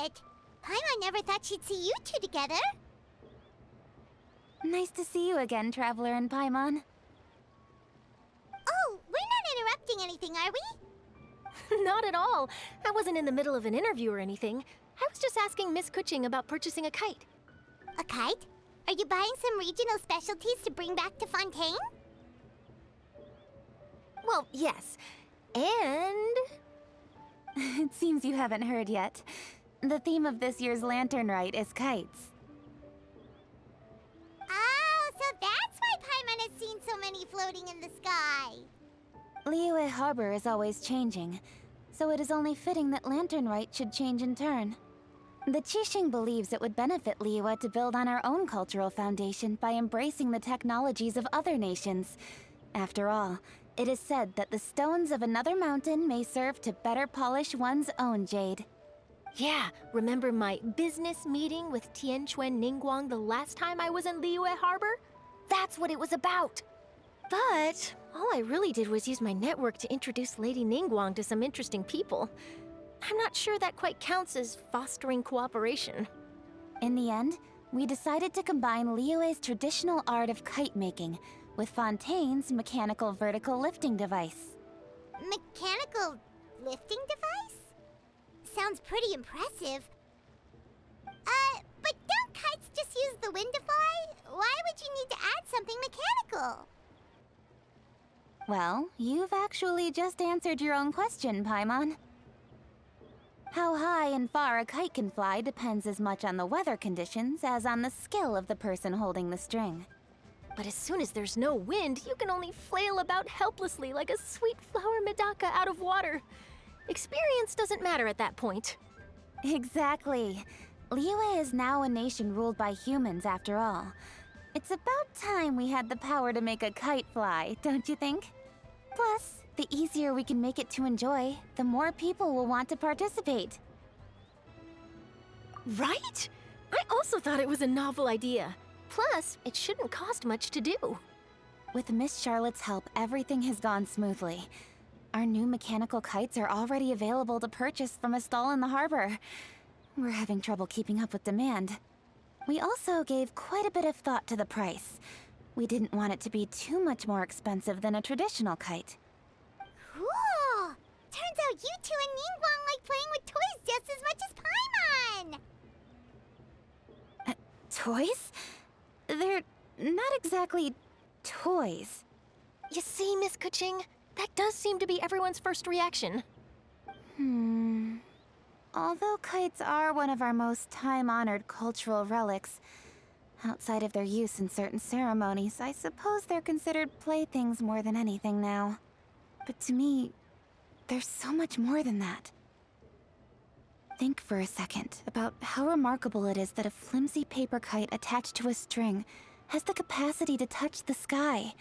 it! Paimon never thought she'd see you two together. Nice to see you again, Traveler and Paimon. Oh, we're not interrupting anything, are we? Not at all. I wasn't in the middle of an interview or anything. I was just asking Miss Kuching about purchasing a kite. A kite? Are you buying some regional specialties to bring back to Fontaine? Well, yes. And... It seems you haven't heard yet. The theme of this year's Lantern Rite is kites. Oh, so that's why Paimon has seen so many floating in the sky. Liyue Harbor is always changing, so it is only fitting that Lantern Rite should change in turn. The Qixing believes it would benefit Liyue to build on our own cultural foundation by embracing the technologies of other nations. After all, it is said that the stones of another mountain may serve to better polish one's own jade. Yeah, remember my business meeting with Tianquan Ningguang the last time I was in Liyue Harbor? That's what it was about. But all I really did was use my network to introduce Lady Ningguang to some interesting people. I'm not sure that quite counts as fostering cooperation. In the end, we decided to combine Liyue's traditional art of kite making with Fontaine's mechanical vertical lifting device. Mechanical lifting device? Sounds pretty impressive. But don't kites just use the wind to fly? Why would you need to add something mechanical? Well, you've actually just answered your own question, Paimon. How high and far a kite can fly depends as much on the weather conditions as on the skill of the person holding the string. But as soon as there's no wind, you can only flail about helplessly like a sweet flower medaka out of water. Experience doesn't matter at that point. Exactly. Liyue is now a nation ruled by humans after all. It's about time we had the power to make a kite fly, don't you think? Plus, the easier we can make it to enjoy, the more people will want to participate. Right? I also thought it was a novel idea. Plus, it shouldn't cost much to do. With Miss Charlotte's help, everything has gone smoothly. Our new mechanical kites are already available to purchase from a stall in the harbor. We're having trouble keeping up with demand. We also gave quite a bit of thought to the price. We didn't want it to be too much more expensive than a traditional kite. Cool! Turns out you two and Ningguang like playing with toys just as much as Paimon! Toys? They're not exactly toys. You see, Miss Kuching? That does seem to be everyone's first reaction. Although kites are one of our most time-honored cultural relics, outside of their use in certain ceremonies, I suppose they're considered playthings more than anything now. But to me, there's so much more than that. Think for a second about how remarkable it is that a flimsy paper kite attached to a string has the capacity to touch the sky.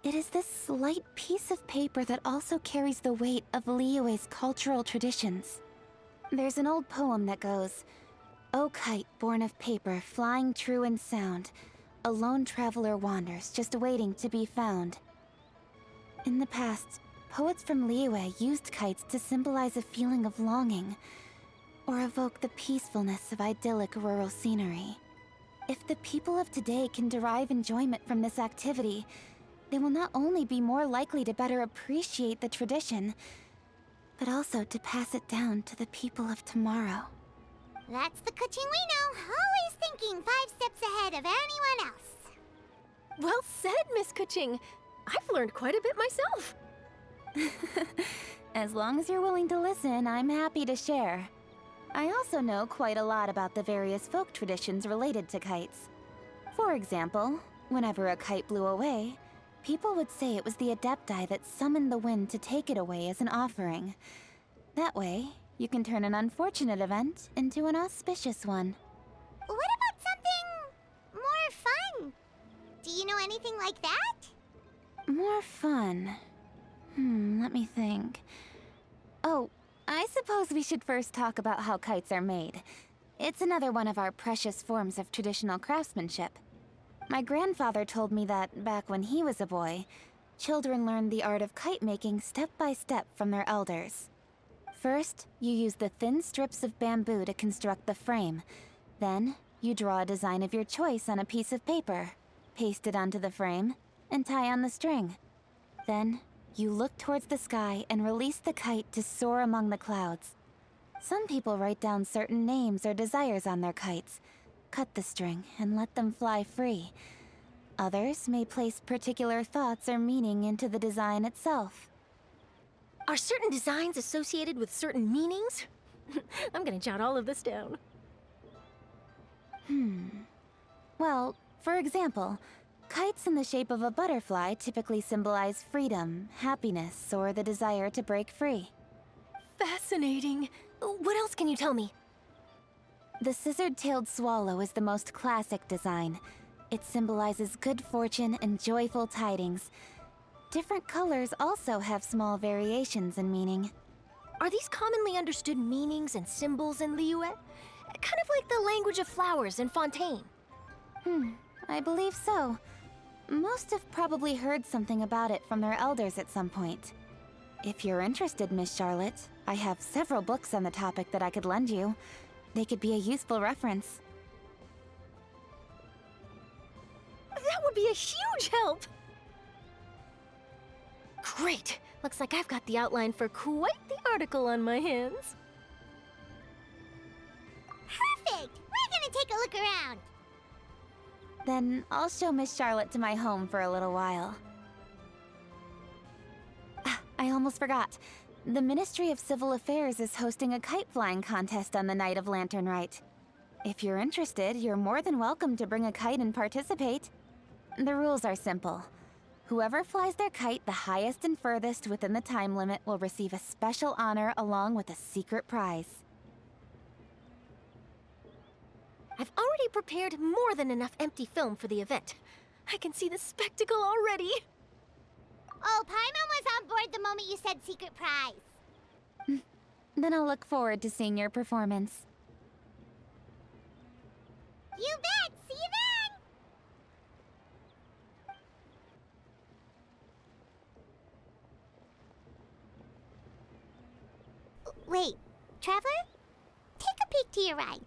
It is this slight piece of paper that also carries the weight of Liyue's cultural traditions. There's an old poem that goes, "O kite born of paper, flying true and sound, a lone traveler wanders, just waiting to be found." In the past, poets from Liyue used kites to symbolize a feeling of longing, or evoke the peacefulness of idyllic rural scenery. If the people of today can derive enjoyment from this activity, they will not only be more likely to better appreciate the tradition, but also to pass it down to the people of tomorrow. That's the Kuching we know, always thinking 5 steps ahead of anyone else. Well said, Miss Kuching. I've learned quite a bit myself. As long as you're willing to listen, I'm happy to share. I also know quite a lot about the various folk traditions related to kites. For example, whenever a kite blew away, people would say it was the Adepti that summoned the wind to take it away as an offering. That way, you can turn an unfortunate event into an auspicious one. What about something more fun? Do you know anything like that? More fun. Let me think. Oh, I suppose we should first talk about how kites are made. It's another one of our precious forms of traditional craftsmanship. My grandfather told me that, back when he was a boy, children learned the art of kite making step by step from their elders. First, you use the thin strips of bamboo to construct the frame. Then, you draw a design of your choice on a piece of paper, paste it onto the frame, and tie on the string. Then, you look towards the sky and release the kite to soar among the clouds. Some people write down certain names or desires on their kites, cut the string, and let them fly free. Others may place particular thoughts or meaning into the design itself. Are certain designs associated with certain meanings? I'm gonna jot all of this down. Well, for example, kites in the shape of a butterfly typically symbolize freedom, happiness, or the desire to break free. Fascinating. What else can you tell me? The scissored-tailed swallow is the most classic design. It symbolizes good fortune and joyful tidings. Different colors also have small variations in meaning. Are these commonly understood meanings and symbols in Liyue? Kind of like the language of flowers in Fontaine. I believe so. Most have probably heard something about it from their elders at some point. If you're interested, Miss Charlotte, I have several books on the topic that I could lend you. They could be a useful reference. That would be a huge help! Great! Looks like I've got the outline for quite the article on my hands. Perfect! We're gonna take a look around. Then I'll show Miss Charlotte to my home for a little while. I almost forgot. The Ministry of Civil Affairs is hosting a kite flying contest on the night of Lantern Rite. If you're interested, you're more than welcome to bring a kite and participate. The rules are simple. Whoever flies their kite the highest and furthest within the time limit will receive a special honor along with a secret prize. I've already prepared more than enough empty film for the event. I can see the spectacle already. Oh, Paimon was on board the moment you said secret prize. Then I'll look forward to seeing your performance. You bet! See you then! Wait, Traveler? Take a peek to your right.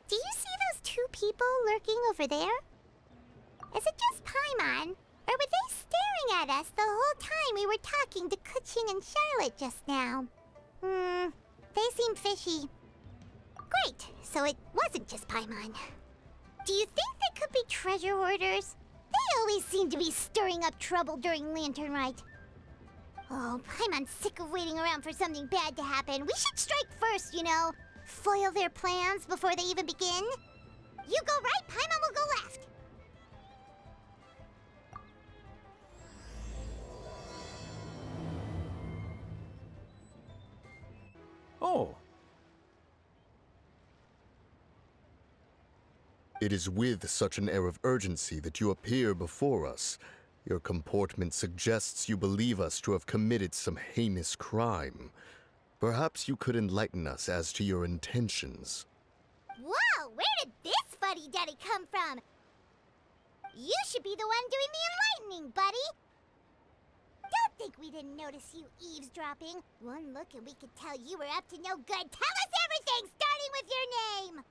Do you see those two people lurking over there? Is it just Paimon? Or were they staring at us the whole time we were talking to Kuching and Charlotte just now? They seem fishy. Great, so it wasn't just Paimon. Do you think they could be treasure hoarders? They always seem to be stirring up trouble during Lantern Rite. Oh, Paimon's sick of waiting around for something bad to happen. We should strike first, you know. Foil their plans before they even begin. You go right, Paimon will go left. Oh. It is with such an air of urgency that you appear before us. Your comportment suggests you believe us to have committed some heinous crime. Perhaps you could enlighten us as to your intentions. Whoa, where did this fuddy-duddy come from? You should be the one doing the enlightening, buddy. Don't think we didn't notice you eavesdropping. One look and we could tell you were up to no good. Tell us everything, starting with your name.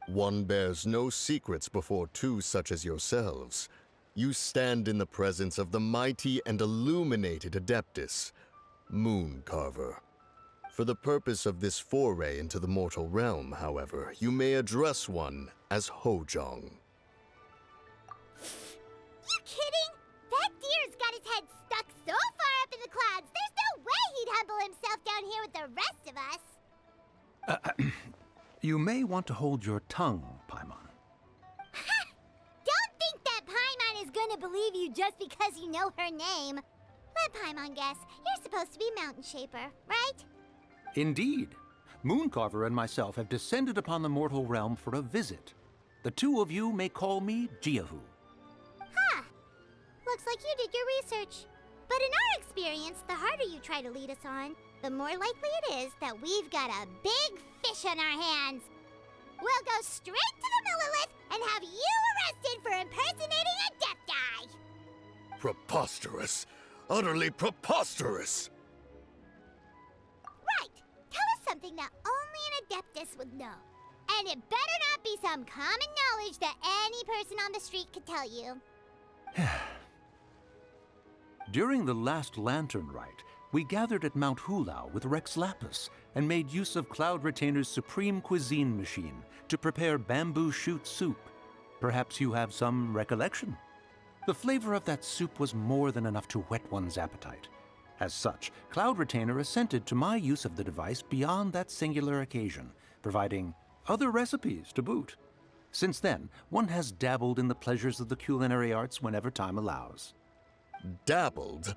One bears no secrets before two such as yourselves. You stand in the presence of the mighty and illuminated Adeptus, Moon Carver. For the purpose of this foray into the mortal realm, however, you may address one as Hojong. You kidding? That deer's got his head stuck so far up in the clouds, there's no way he'd humble himself down here with the rest of us. You may want to hold your tongue, Paimon. Don't think that Paimon is gonna believe you just because you know her name. Let Paimon guess. You're supposed to be Mountain Shaper, right? Indeed. Mooncarver and myself have descended upon the mortal realm for a visit. The two of you may call me Jiahu. Huh. Looks like you did your research. But in our experience, the harder you try to lead us on, the more likely it is that we've got a big fish on our hands. We'll go straight to the Millilith and have you arrested for impersonating a Death Eye. Preposterous! Utterly preposterous! Right! Tell us something that only an Adeptus would know. And it better not be some common knowledge that any person on the street could tell you. During the last Lantern Rite, we gathered at Mount Hulao with Rex Lapis and made use of Cloud Retainer's supreme cuisine machine to prepare bamboo shoot soup. Perhaps you have some recollection? The flavor of that soup was more than enough to whet one's appetite. As such, Cloud Retainer assented to my use of the device beyond that singular occasion, providing other recipes to boot. Since then, one has dabbled in the pleasures of the culinary arts whenever time allows. Dabbled?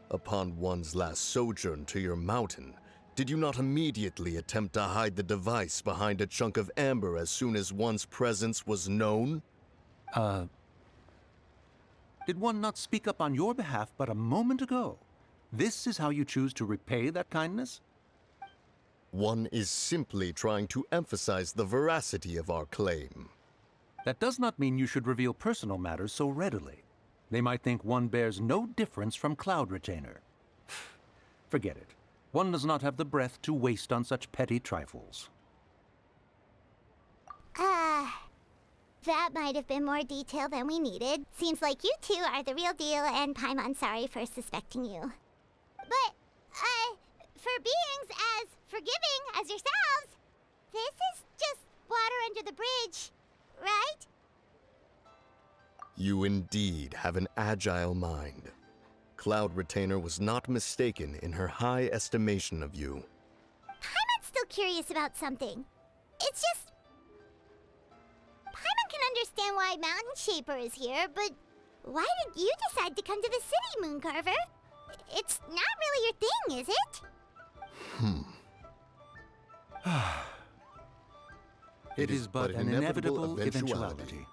Upon one's last sojourn to your mountain, did you not immediately attempt to hide the device behind a chunk of amber as soon as one's presence was known? Did one not speak up on your behalf but a moment ago? This is how you choose to repay that kindness? One is simply trying to emphasize the veracity of our claim. That does not mean you should reveal personal matters so readily. They might think one bears no difference from Cloud Retainer. Forget it. One does not have the breath to waste on such petty trifles. That might have been more detail than we needed. Seems like you two are the real deal, and Paimon sorry for suspecting you. But, for beings as forgiving as yourselves, this is just water under the bridge, right? You indeed have an agile mind. Cloud Retainer was not mistaken in her high estimation of you. Paimon's still curious about something. It's just... Paimon can understand why Mountain Shaper is here, but why did you decide to come to the city, Mooncarver? It's not really your thing, is it? It is but an inevitable eventuality.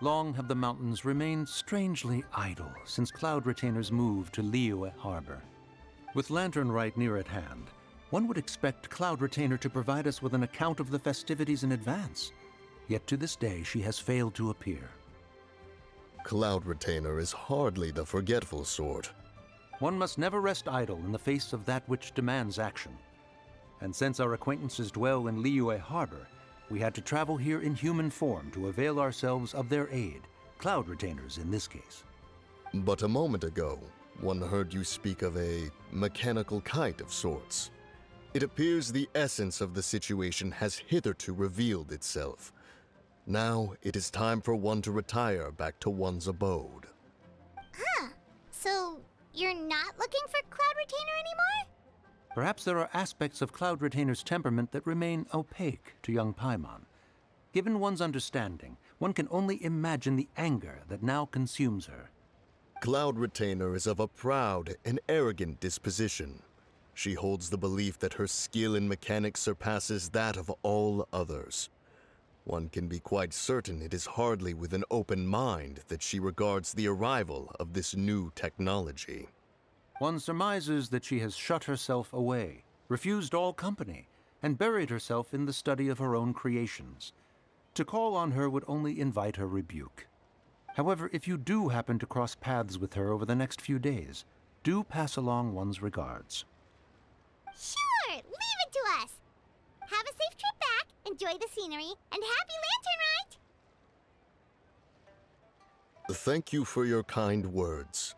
Long have the mountains remained strangely idle since Cloud Retainer's move to Liyue Harbor. With Lantern Rite near at hand, one would expect Cloud Retainer to provide us with an account of the festivities in advance. Yet to this day, she has failed to appear. Cloud Retainer is hardly the forgetful sort. One must never rest idle in the face of that which demands action. And since our acquaintances dwell in Liyue Harbor, we had to travel here in human form to avail ourselves of their aid, Cloud Retainers in this case. But a moment ago, one heard you speak of a mechanical kite of sorts. It appears the essence of the situation has hitherto revealed itself. Now it is time for one to retire back to one's abode. So, you're not looking for Cloud Retainer anymore? Perhaps there are aspects of Cloud Retainer's temperament that remain opaque to young Paimon. Given one's understanding, one can only imagine the anger that now consumes her. Cloud Retainer is of a proud and arrogant disposition. She holds the belief that her skill in mechanics surpasses that of all others. One can be quite certain it is hardly with an open mind that she regards the arrival of this new technology. One surmises that she has shut herself away, refused all company, and buried herself in the study of her own creations. To call on her would only invite her rebuke. However, if you do happen to cross paths with her over the next few days, do pass along one's regards. Sure, leave it to us. Have a safe trip back, enjoy the scenery, and happy Lantern Rite! Thank you for your kind words.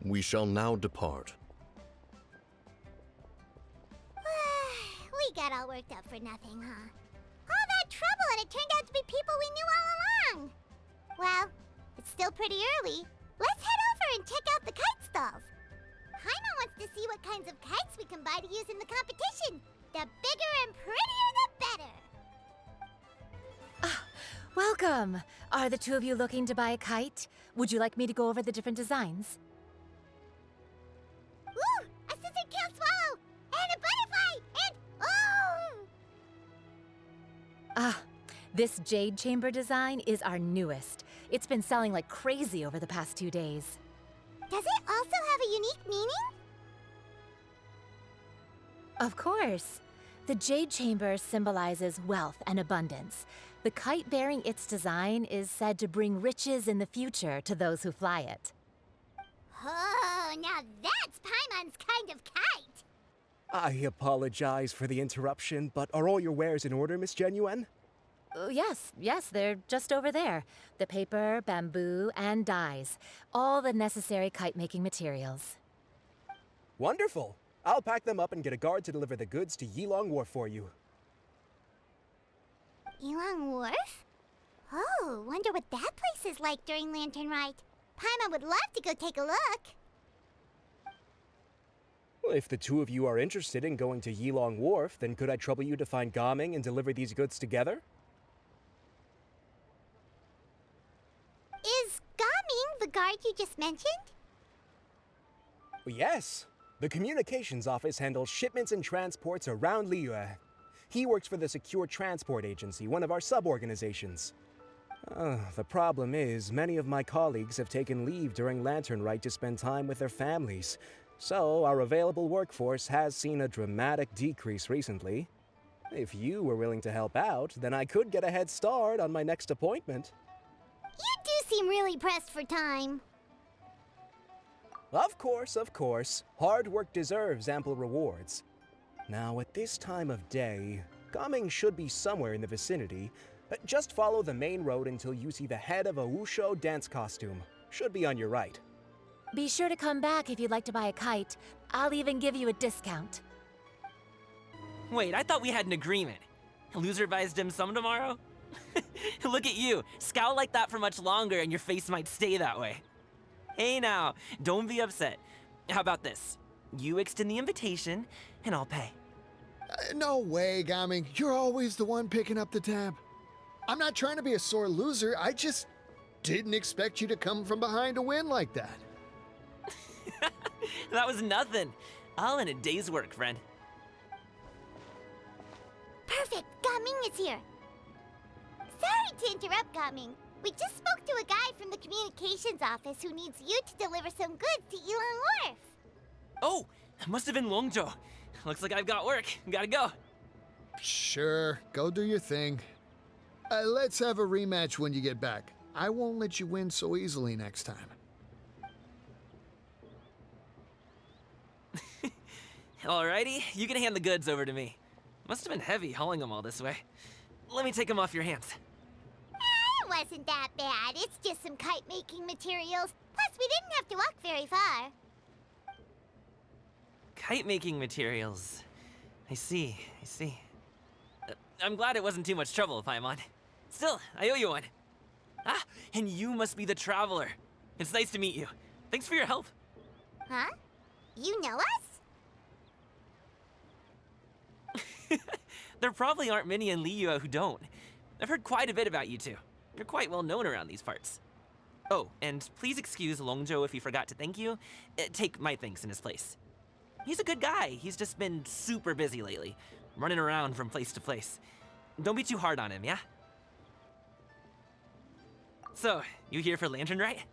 We shall now depart. We got all worked up for nothing, huh? All that trouble and it turned out to be people we knew all along! Well, it's still pretty early. Let's head over and check out the kite stalls. Paimon wants to see what kinds of kites we can buy to use in the competition. The bigger and prettier, the better. Welcome! Are the two of you looking to buy a kite? Would you like me to go over the different designs? Ooh! A scissor kill swallow! And a butterfly! And oh! This jade chamber design is our newest. It's been selling like crazy over the past 2 days. Does it also have a unique meaning? Of course. The jade chamber symbolizes wealth and abundance. The kite bearing its design is said to bring riches in the future to those who fly it. Oh, now that's Paimon's kind of kite! I apologize for the interruption, but are all your wares in order, Miss Genuine? Yes, they're just over there. The paper, bamboo, and dyes. All the necessary kite-making materials. Wonderful! I'll pack them up and get a guard to deliver the goods to Yilong Wharf for you. Yilong Wharf? Oh, wonder what that place is like during Lantern Rite. Paimon would love to go take a look. Well, if the two of you are interested in going to Yilong Wharf, then could I trouble you to find Gaming and deliver these goods together? Is Gaming the guard you just mentioned? Yes. The communications office handles shipments and transports around Liyue. He works for the Secure Transport Agency, one of our sub-organizations. The problem is, many of my colleagues have taken leave during Lantern Rite to spend time with their families, so our available workforce has seen a dramatic decrease recently. If you were willing to help out, then I could get a head start on my next appointment. You do seem really pressed for time. Of course. Hard work deserves ample rewards. Now, at this time of day, Gaming should be somewhere in the vicinity. Just follow the main road until you see the head of a Wushu dance costume. Should be on your right. Be sure to come back if you'd like to buy a kite. I'll even give you a discount. Wait, I thought we had an agreement. Loser buys dim sum tomorrow? Look at you. Scowl like that for much longer and your face might stay that way. Hey now, don't be upset. How about this? You extend the invitation, and I'll pay. No way, Gaming. You're always the one picking up the tab. I'm not trying to be a sore loser. I just didn't expect you to come from behind to win like that. That was nothing. All in a day's work, friend. Perfect, Gaming is here. Sorry to interrupt, Gaming. We just spoke to a guy from the communications office who needs you to deliver some goods to Yilong Wharf. Oh, it must have been Longzhou. Looks like I've got work. Gotta go. Sure, go do your thing. Let's have a rematch when you get back. I won't let you win so easily next time. Alrighty, you can hand the goods over to me. Must have been heavy hauling them all this way. Let me take them off your hands. It wasn't that bad. It's just some kite-making materials. Plus, we didn't have to walk very far. Kite-making materials. I see. I'm glad it wasn't too much trouble, Paimon. Still, I owe you one. Ah, and you must be the traveler. It's nice to meet you. Thanks for your help. Huh? You know us? There probably aren't many in Liyue who don't. I've heard quite a bit about you two. You're quite well known around these parts. Oh, and please excuse Longzhou if he forgot to thank you. Take my thanks in his place. He's a good guy. He's just been super busy lately, running around from place to place. Don't be too hard on him, yeah? So, you here for Lantern Rite?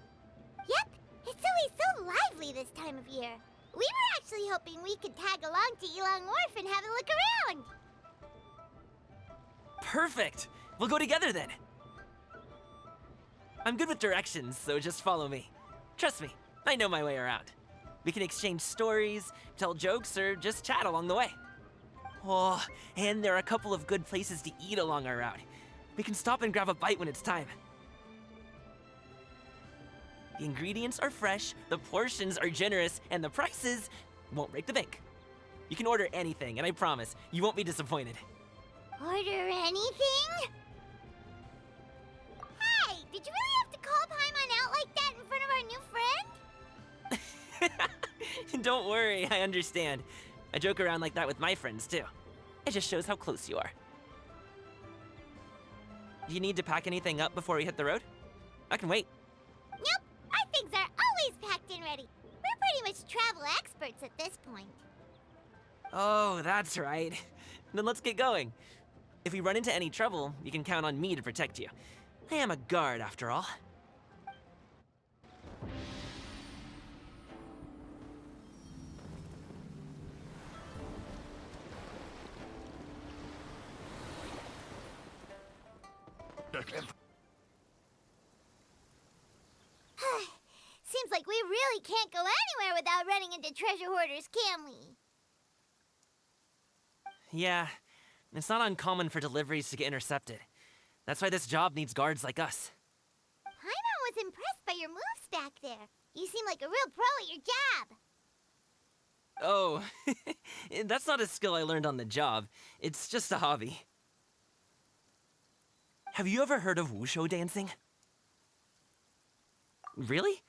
Yep. It's always so lively this time of year. We were actually hoping we could tag along to Yilong Wharf and have a look around. Perfect! We'll go together then. I'm good with directions, so just follow me. Trust me, I know my way around. We can exchange stories, tell jokes, or just chat along the way. Oh, and there are a couple of good places to eat along our route. We can stop and grab a bite when it's time. The ingredients are fresh, the portions are generous, and the prices won't break the bank. You can order anything, and I promise, you won't be disappointed. Order anything? Hey, did you really have to call Paimon out like that in front of our new friend? Don't worry, I understand. I joke around like that with my friends, too. It just shows how close you are. Do you need to pack anything up before we hit the road? I can wait. Nope, our things are always packed and ready. We're pretty much travel experts at this point. Oh, that's right. Then let's get going. If we run into any trouble, you can count on me to protect you. I am a guard, after all. Seems like we really can't go anywhere without running into treasure hoarders, can we? Yeah, it's not uncommon for deliveries to get intercepted. That's why this job needs guards like us. Paimon was impressed by your moves back there. You seem like a real pro at your job. Oh, that's not a skill I learned on the job. It's just a hobby. Have you ever heard of wushu dancing? Really?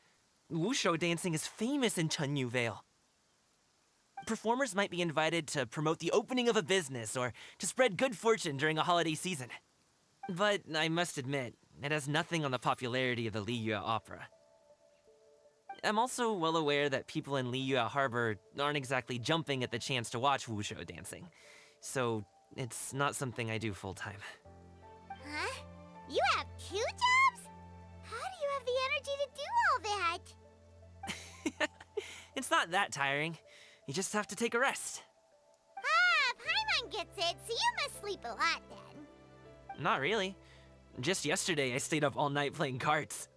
Wushu dancing is famous in Chunyu Vale. Performers might be invited to promote the opening of a business or to spread good fortune during a holiday season. But I must admit, it has nothing on the popularity of the Liyue Opera. I'm also well aware that people in Liyue Harbor aren't exactly jumping at the chance to watch wushu dancing, so it's not something I do full-time. Huh? You have 2 jobs? How do you have the energy to do all that? It's not that tiring. You just have to take a rest. Ah, Paimon gets it, so you must sleep a lot then. Not really. Just yesterday, I stayed up all night playing cards.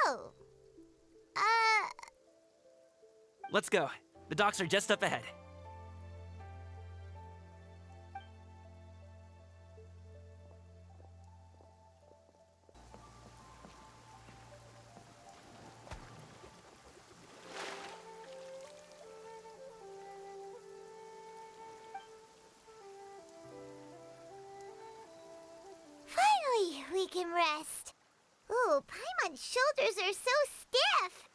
Oh. Let's go. The docks are just up ahead. Finally, we can rest. Ooh, Paimon's shoulders are so stiff.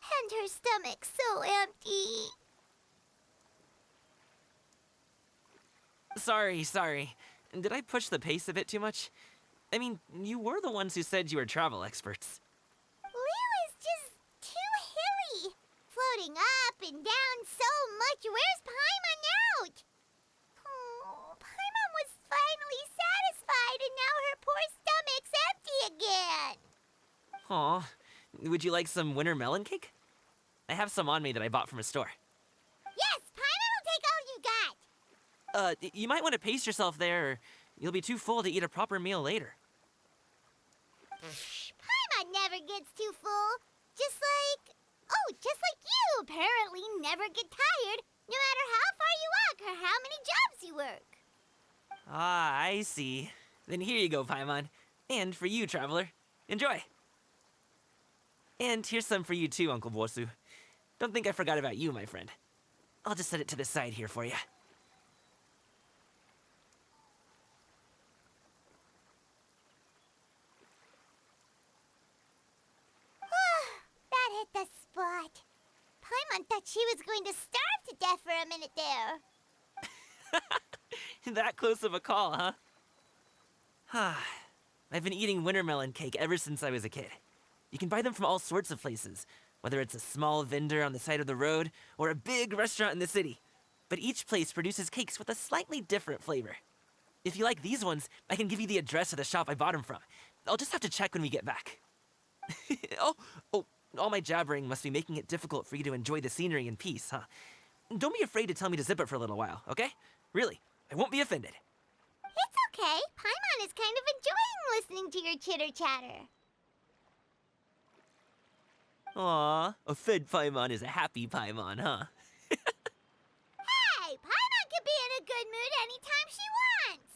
And her stomach's so empty. Sorry. Did I push the pace a bit too much? I mean, you were the ones who said you were travel experts. Liu is just too hilly. Floating up and down so much. Where's Paimon out? Oh, Paimon was finally satisfied and now her poor stomach's empty again. Aw, would you like some winter melon cake? I have some on me that I bought from a store. Yes, Paimon will take all you got. You might want to pace yourself there, or you'll be too full to eat a proper meal later. Paimon never gets too full. Just like you apparently never get tired, no matter how far you walk or how many jobs you work. Ah, I see. Then here you go, Paimon. And for you, traveler. Enjoy. And here's some for you too, Uncle Bosu. Don't think I forgot about you, my friend. I'll just set it to the side here for you. That hit the spot. Paimon thought she was going to starve to death for a minute there. That close of a call, huh? I've been eating winter melon cake ever since I was a kid. You can buy them from all sorts of places, whether it's a small vendor on the side of the road or a big restaurant in the city. But each place produces cakes with a slightly different flavor. If you like these ones, I can give you the address of the shop I bought them from. I'll just have to check when we get back. Oh, all my jabbering must be making it difficult for you to enjoy the scenery in peace, huh? Don't be afraid to tell me to zip it for a little while, okay? Really, I won't be offended. It's okay. Paimon is kind of enjoying listening to your chitter-chatter. Aw, a fed Paimon is a happy Paimon, huh? Hey, Paimon can be in a good mood anytime she wants.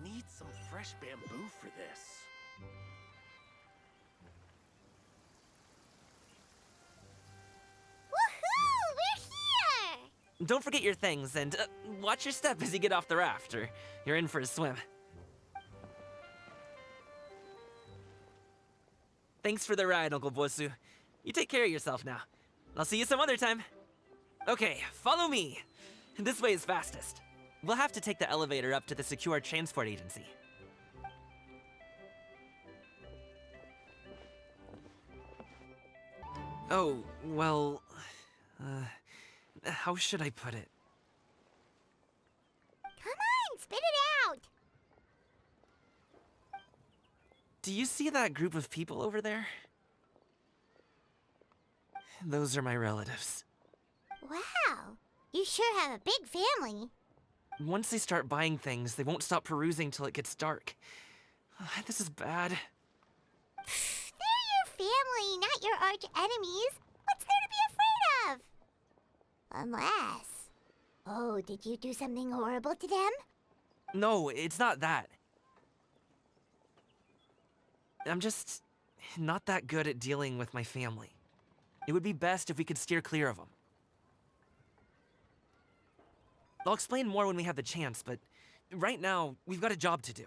Need some fresh bamboo for this. Woohoo! We're here! Don't forget your things, and watch your step as you get off the raft, or you're in for a swim. Thanks for the ride, Uncle Bosu. You take care of yourself now. I'll see you some other time. Okay, follow me. This way is fastest. We'll have to take the elevator up to the secure transport agency. Oh, well... how should I put it? Come on, spit it out! Do you see that group of people over there? Those are my relatives. Wow, you sure have a big family. Once they start buying things, they won't stop perusing till it gets dark. This is bad. They're your family, not your arch enemies. What's there to be afraid of? Unless... Oh, did you do something horrible to them? No, it's not that. I'm just not that good at dealing with my family. It would be best if we could steer clear of them. I'll explain more when we have the chance, but right now, we've got a job to do.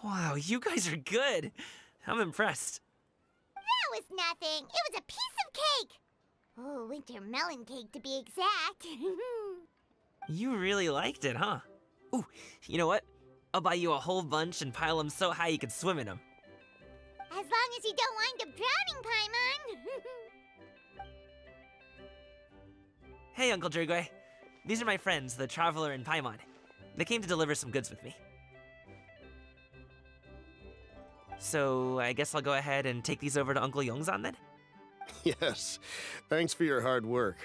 Wow, you guys are good. I'm impressed. That was nothing. It was a piece of cake. Oh, winter melon cake to be exact. You really liked it, huh? Ooh, you know what? I'll buy you a whole bunch and pile them so high you could swim in them. As long as you don't wind up drowning, Paimon. Hey, Uncle Jirgwe. These are my friends, the Traveler and Paimon. They came to deliver some goods with me. So, I guess I'll go ahead and take these over to Uncle Yongzan then? Yes, thanks for your hard work.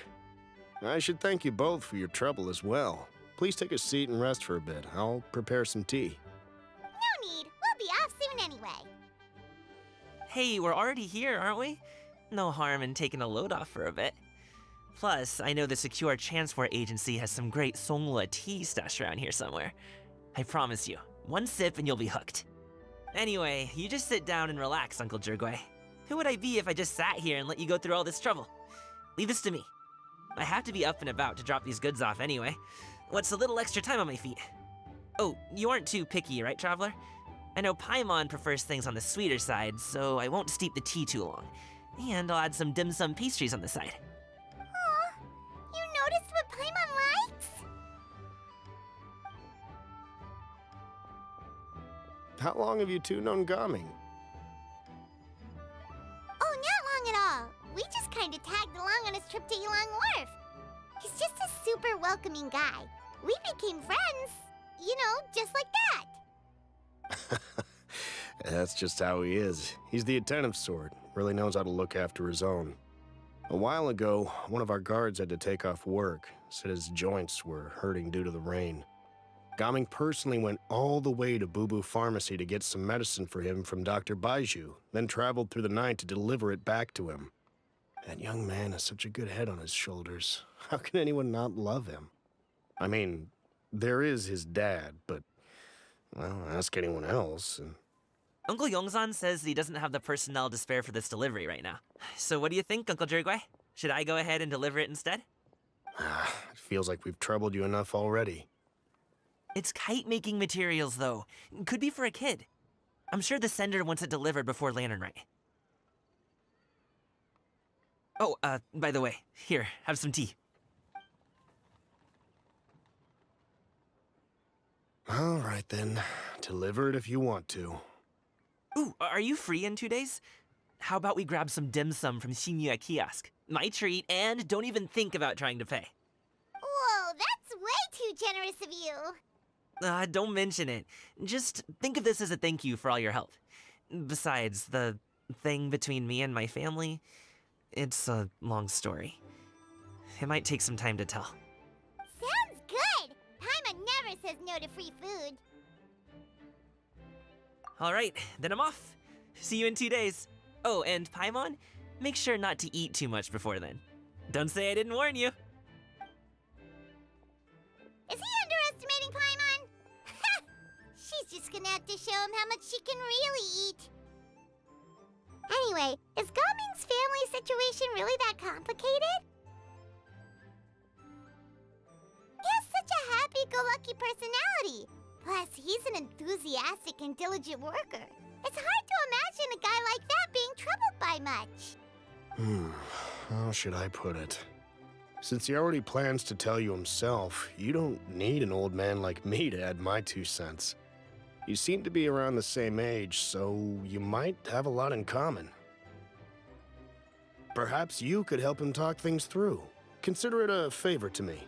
I should thank you both for your trouble as well. Please take a seat and rest for a bit. I'll prepare some tea. No need. We'll be off soon anyway. Hey, we're already here, aren't we? No harm in taking a load off for a bit. Plus, I know the Secure Transport Agency has some great Songhua tea stashed around here somewhere. I promise you, one sip and you'll be hooked. Anyway, you just sit down and relax, Uncle Jirgwe. Who would I be if I just sat here and let you go through all this trouble? Leave this to me. I have to be up and about to drop these goods off anyway. What's a little extra time on my feet? Oh, you aren't too picky, right, Traveler? I know Paimon prefers things on the sweeter side, so I won't steep the tea too long. And I'll add some dim sum pastries on the side. Aw, you noticed what Paimon likes? How long have you two known Gaming? Oh, not long at all. We just kind of tagged along on his trip to Yulong Wharf. He's just a super welcoming guy. We became friends, you know, just like that. That's just how he is. He's the attentive sort, really knows how to look after his own. A while ago, one of our guards had to take off work, said his joints were hurting due to the rain. Gaming personally went all the way to Boo Boo Pharmacy to get some medicine for him from Dr. Baiju, then traveled through the night to deliver it back to him. That young man has such a good head on his shoulders. How can anyone not love him? I mean, there is his dad, but, well, ask anyone else. And Uncle Yongzan says he doesn't have the personnel to spare for this delivery right now. So what do you think, Uncle Jirgwe? Should I go ahead and deliver it instead? It feels like we've troubled you enough already. It's kite-making materials, though. Could be for a kid. I'm sure the sender wants it delivered before Lantern Rite. Oh, by the way, here, have some tea. All right, then. Deliver it if you want to. Ooh, are you free in 2 days? How about we grab some dim sum from Xianyun kiosk? My treat, and don't even think about trying to pay. Whoa, that's way too generous of you. Don't mention it. Just think of this as a thank you for all your help. Besides, the thing between me and my family, it's a long story. It might take some time to tell. Sounds good. Paimon never says no to free food. Alright, then I'm off. See you in 2 days. Oh, and Paimon, make sure not to eat too much before then. Don't say I didn't warn you. Is he underestimating Paimon? She's just gonna have to show him how much she can really eat. Anyway, is Gaming's family situation really that complicated? He has such a happy-go-lucky personality. Plus, he's an enthusiastic and diligent worker. It's hard to imagine a guy like that being troubled by much. How should I put it? Since he already plans to tell you himself, you don't need an old man like me to add my 2 cents. You seem to be around the same age, so you might have a lot in common. Perhaps you could help him talk things through. Consider it a favor to me.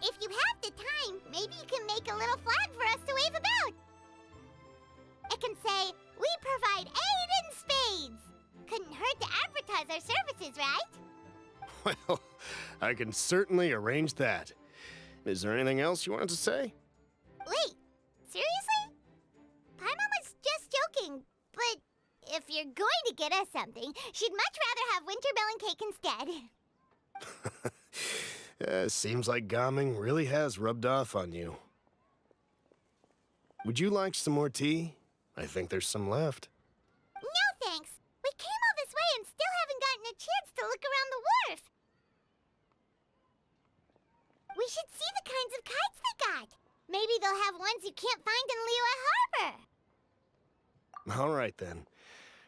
If you have the time, maybe you can make a little flag for us to wave about. It can say, "We provide aid in spades." Couldn't hurt to advertise our services, right? Well, I can certainly arrange that. Is there anything else you wanted to say? if you're going to get us something, she'd much rather have wintermelon cake instead. Seems like Gaming really has rubbed off on you. Would you like some more tea? I think there's some left. No thanks. We came all this way and still haven't gotten a chance to look around the wharf. We should see the kinds of kites they got. Maybe they'll have ones you can't find in Liyue Harbor. All right, then.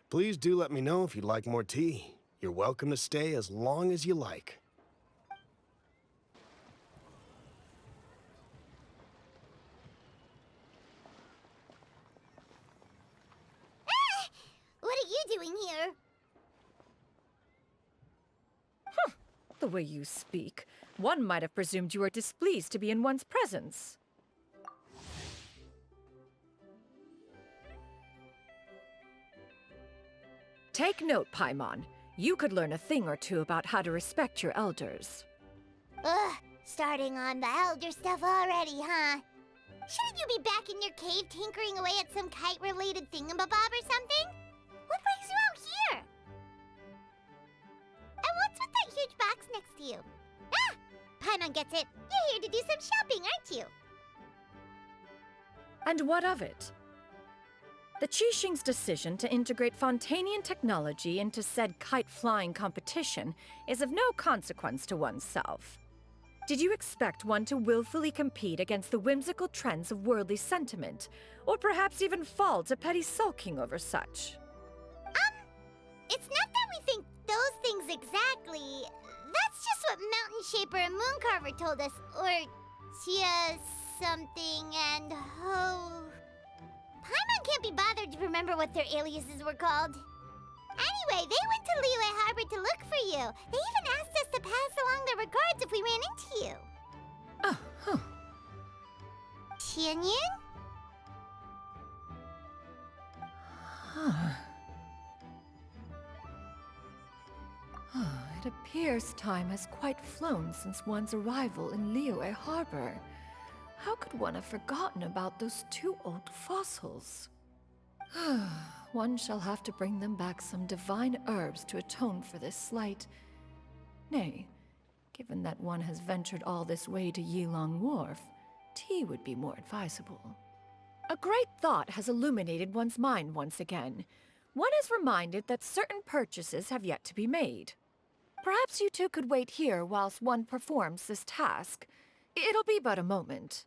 Please do let me know if you'd like more tea. You're welcome to stay as long as you like. Ah! What are you doing here? The way you speak, one might have presumed you were displeased to be in one's presence. Take note, Paimon. You could learn a thing or two about how to respect your elders. Ugh, starting on the elder stuff already, huh? Shouldn't you be back in your cave tinkering away at some kite-related thingamabob or something? What brings you out here? And what's with that huge box next to you? Ah! Paimon gets it. You're here to do some shopping, aren't you? And what of it? The Qixing's decision to integrate Fontanian technology into said kite-flying competition is of no consequence to oneself. Did you expect one to willfully compete against the whimsical trends of worldly sentiment, or perhaps even fall to petty sulking over such? It's not that we think those things exactly. That's just what Mountain Shaper and Mooncarver told us, or Tia something and Ho. Paimon can't be bothered to remember what their aliases were called. Anyway, they went to Liyue Harbor to look for you. They even asked us to pass along their regards if we ran into you. Oh, huh. Xianyun? It appears time has quite flown since one's arrival in Liyue Harbor. How could one have forgotten about those two old fossils? One shall have to bring them back some divine herbs to atone for this slight. Nay, given that one has ventured all this way to Yilong Wharf, tea would be more advisable. A great thought has illuminated one's mind once again. One is reminded that certain purchases have yet to be made. Perhaps you two could wait here whilst one performs this task. It'll be but a moment.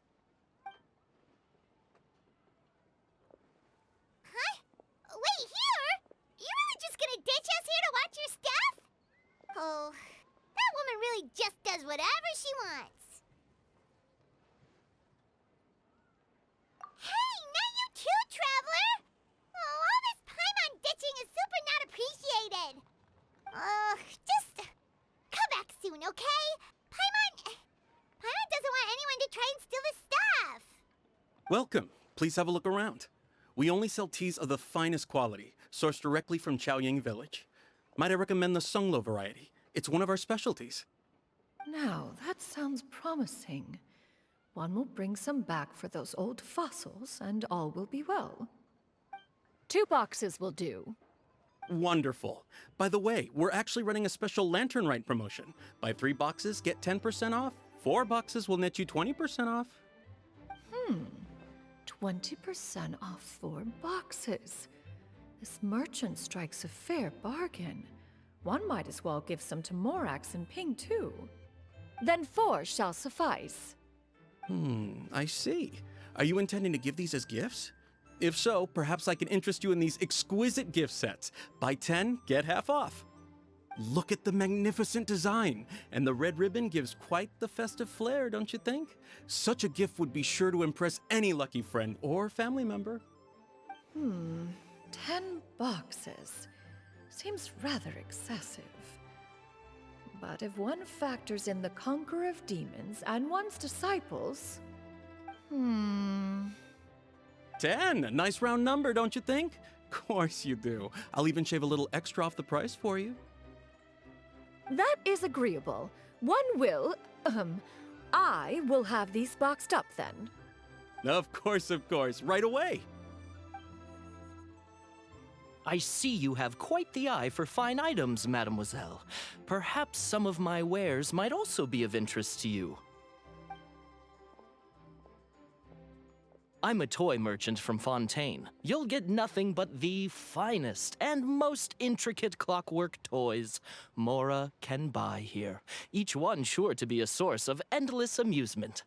Wait, here? You really just gonna ditch us here to watch your stuff? Oh, that woman really just does whatever she wants. Hey, not you too, Traveler! Oh, all this Paimon ditching is super not appreciated. Just come back soon, okay? Paimon doesn't want anyone to try and steal his stuff. Welcome. Please have a look around. We only sell teas of the finest quality, sourced directly from Chaoying Village. Might I recommend the Sunglo variety? It's one of our specialties. Now, that sounds promising. One will bring some back for those old fossils, and all will be well. 2 boxes will do. Wonderful. By the way, we're actually running a special Lantern Rite promotion. Buy 3 boxes, get 10% off. 4 boxes will net you 20% off. 20% off 4 boxes. This merchant strikes a fair bargain. One might as well give some to Morax and Ping, too. Then 4 shall suffice. I see. Are you intending to give these as gifts? If so, perhaps I can interest you in these exquisite gift sets. Buy 10, get half off. Look at the magnificent design, and the red ribbon gives quite the festive flair, don't you think? Such a gift would be sure to impress any lucky friend or family member. 10 boxes. Seems rather excessive. But if one factors in the Conqueror of Demons and one's disciples... 10! A nice round number, don't you think? Course you do. I'll even shave a little extra off the price for you. That is agreeable. One will, I will have these boxed up then. Of course, right away. I see you have quite the eye for fine items, mademoiselle. Perhaps some of my wares might also be of interest to you. I'm a toy merchant from Fontaine. You'll get nothing but the finest and most intricate clockwork toys Mora can buy here, each one sure to be a source of endless amusement.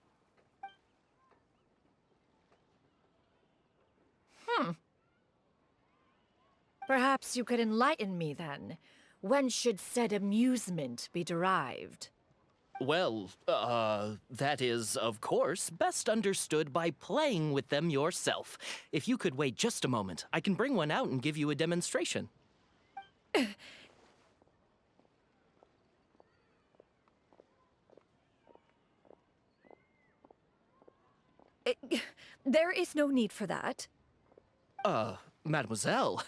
Perhaps you could enlighten me then. When should said amusement be derived? Well, that is, of course, best understood by playing with them yourself. If you could wait just a moment, I can bring one out and give you a demonstration. There is no need for that. Mademoiselle.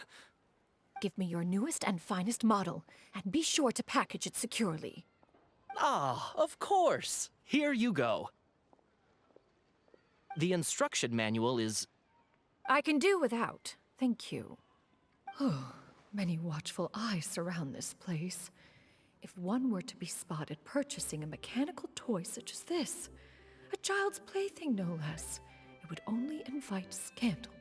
Give me your newest and finest model, and be sure to package it securely. Ah, of course. Here you go. The instruction manual is... I can do without, thank you. Oh, many watchful eyes surround this place. If one were to be spotted purchasing a mechanical toy such as this, a child's plaything no less, it would only invite scandal.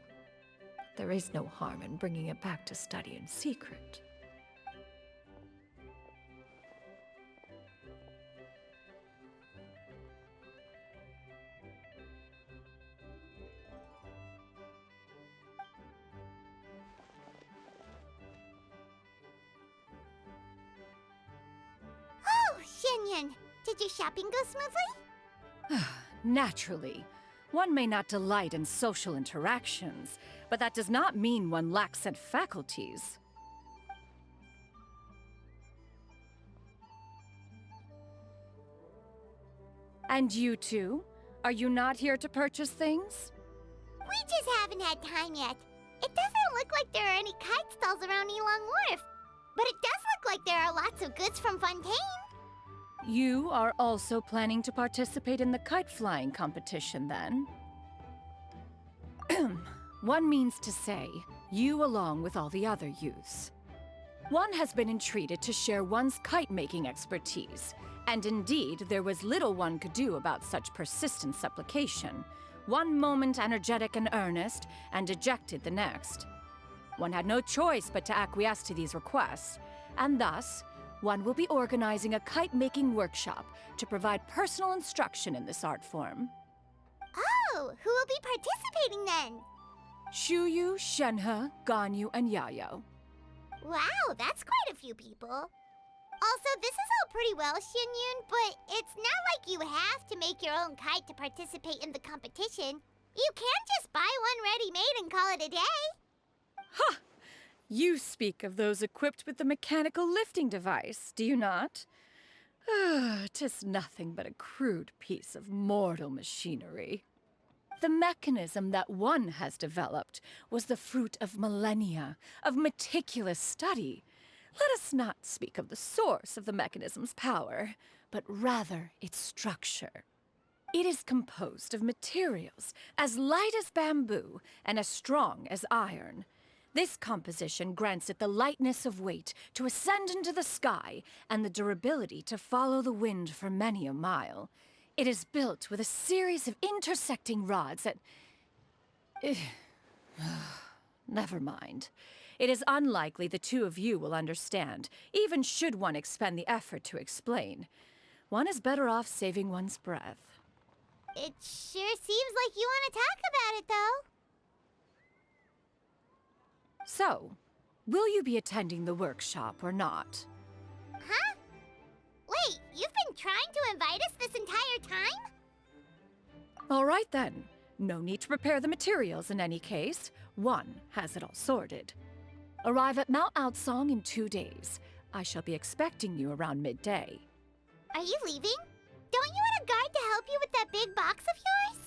But there is no harm in bringing it back to study in secret. Oh, Xianyun, did your shopping go smoothly? Naturally. One may not delight in social interactions, but that does not mean one lacks said faculties. And you two? Are you not here to purchase things? We just haven't had time yet. It doesn't look like there are any kite stalls around Elong Wharf, but it does look like there are lots of goods from Fontaine. You are also planning to participate in the kite flying competition, then? One means to say, you along with all the other youths. One has been entreated to share one's kite-making expertise, and indeed, there was little one could do about such persistent supplication. One moment energetic and earnest, and dejected the next. One had no choice but to acquiesce to these requests, and thus, one will be organizing a kite-making workshop to provide personal instruction in this art form. Oh, who will be participating then? Shuyu, Shenhe, Ganyu, and Yayo. Wow, that's quite a few people. Also, this is all pretty well, Xianyun, but it's not like you have to make your own kite to participate in the competition. You can just buy one ready-made and call it a day. Ha! You speak of those equipped with the mechanical lifting device, do you not? 'Tis nothing but a crude piece of mortal machinery. The mechanism that one has developed was the fruit of millennia of meticulous study. Let us not speak of the source of the mechanism's power, but rather its structure. It is composed of materials as light as bamboo and as strong as iron. This composition grants it the lightness of weight to ascend into the sky and the durability to follow the wind for many a mile. It is built with a series of intersecting rods that... Never mind. It is unlikely the two of you will understand, even should one expend the effort to explain. One is better off saving one's breath. It sure seems like you want to talk about it, though. So, will you be attending the workshop or not? Huh? Wait, you've been trying to invite us this entire time? All right then. No need to prepare the materials in any case. One has it all sorted. Arrive at Mount Outsong in 2 days. I shall be expecting you around midday. Are you leaving? Don't you want a guard to help you with that big box of yours?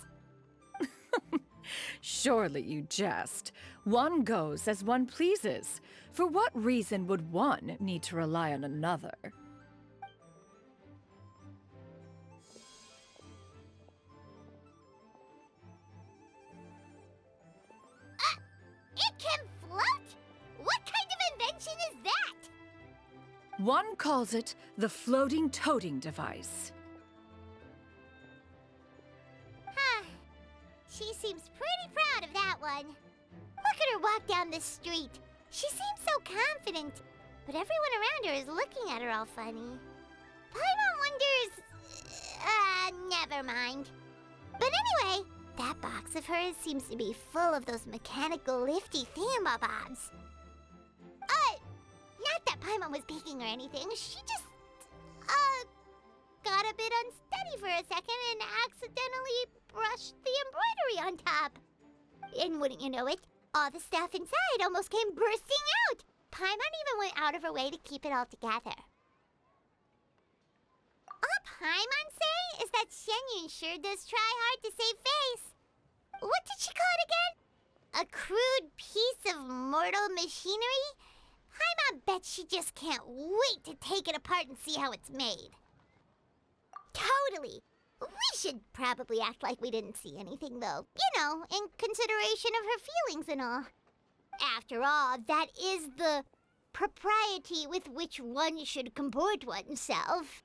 Surely you jest. One goes as one pleases. For what reason would one need to rely on another? It can float? What kind One calls it the floating toting device. Huh. She seems pretty proud of that one. Look at her walk down the street. She seems so confident, but everyone around her is looking at her all funny. Paimon wonders... never mind. But anyway, that box of hers seems to be full of those mechanical lifty thingamabobs. Not that Paimon was peeking or anything. She just, got a bit unsteady for a second and accidentally brushed the embroidery on top. And wouldn't you know it, all the stuff inside almost came bursting out. Paimon even went out of her way to keep it all together. All Paimon say is that Xianyun sure does try hard to save face. What did she call it again? A crude piece of mortal machinery? Paimon bet she just can't wait to take it apart and see how it's made. Totally. We should probably act like we didn't see anything, though. You know, in consideration of her feelings and all. After all, that is the propriety with which one should comport oneself.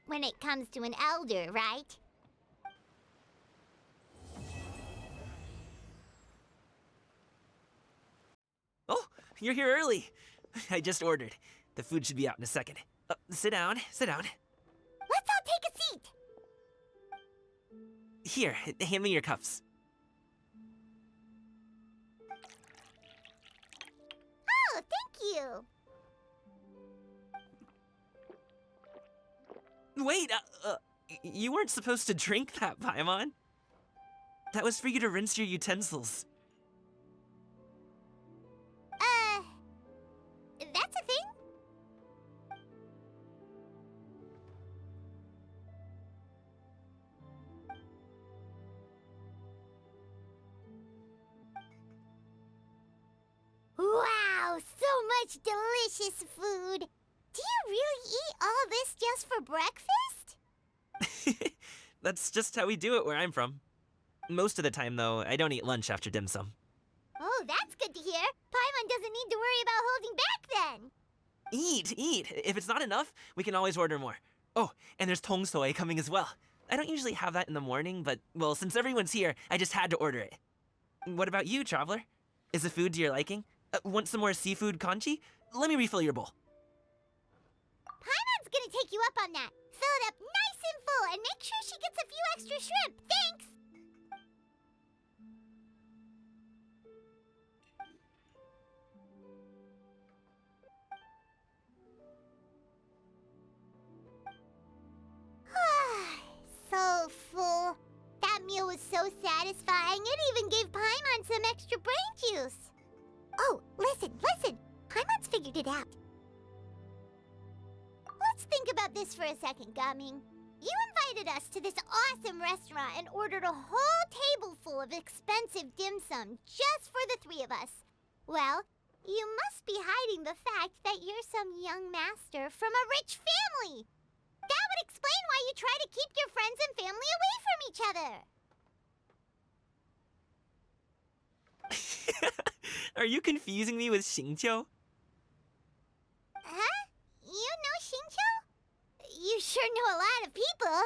When it comes to an elder, right? Oh, you're here early. I just ordered. The food should be out in a second. Sit down, sit down. Let's all take a seat. Here, hand me your cups. Oh, thank you. Wait, you weren't supposed to drink that, Paimon. That was for you to rinse your utensils. That's a thing? Wow, so much delicious food. Do you really eat all this just for breakfast? That's just how we do it where I'm from. Most of the time, though, I don't eat lunch after dim sum. Oh, that's good to hear. Paimon doesn't need to worry about holding back then. Eat, eat. If it's not enough, we can always order more. Oh, and there's tong soy coming as well. I don't usually have that in the morning, but, well, since everyone's here, I just had to order it. What about you, Traveler? Is the food to your liking? Want some more seafood congee? Let me refill your bowl. Paimon's gonna take you up on that. Fill it up nice and full and make sure she gets a few extra shrimp. Thanks! So full. That meal was so satisfying, it even gave Paimon some extra brain juice. Oh, listen. Paimon's figured it out. Let's think about this for a second, Gaming. You invited us to this awesome restaurant and ordered a whole table full of expensive dim sum just for the three of us. Well, you must be hiding the fact that you're some young master from a rich family. That would explain why you try to keep your friends and family away from each other. Are you confusing me with Xingqiu? Huh? You know Xingqiu? You sure know a lot of people.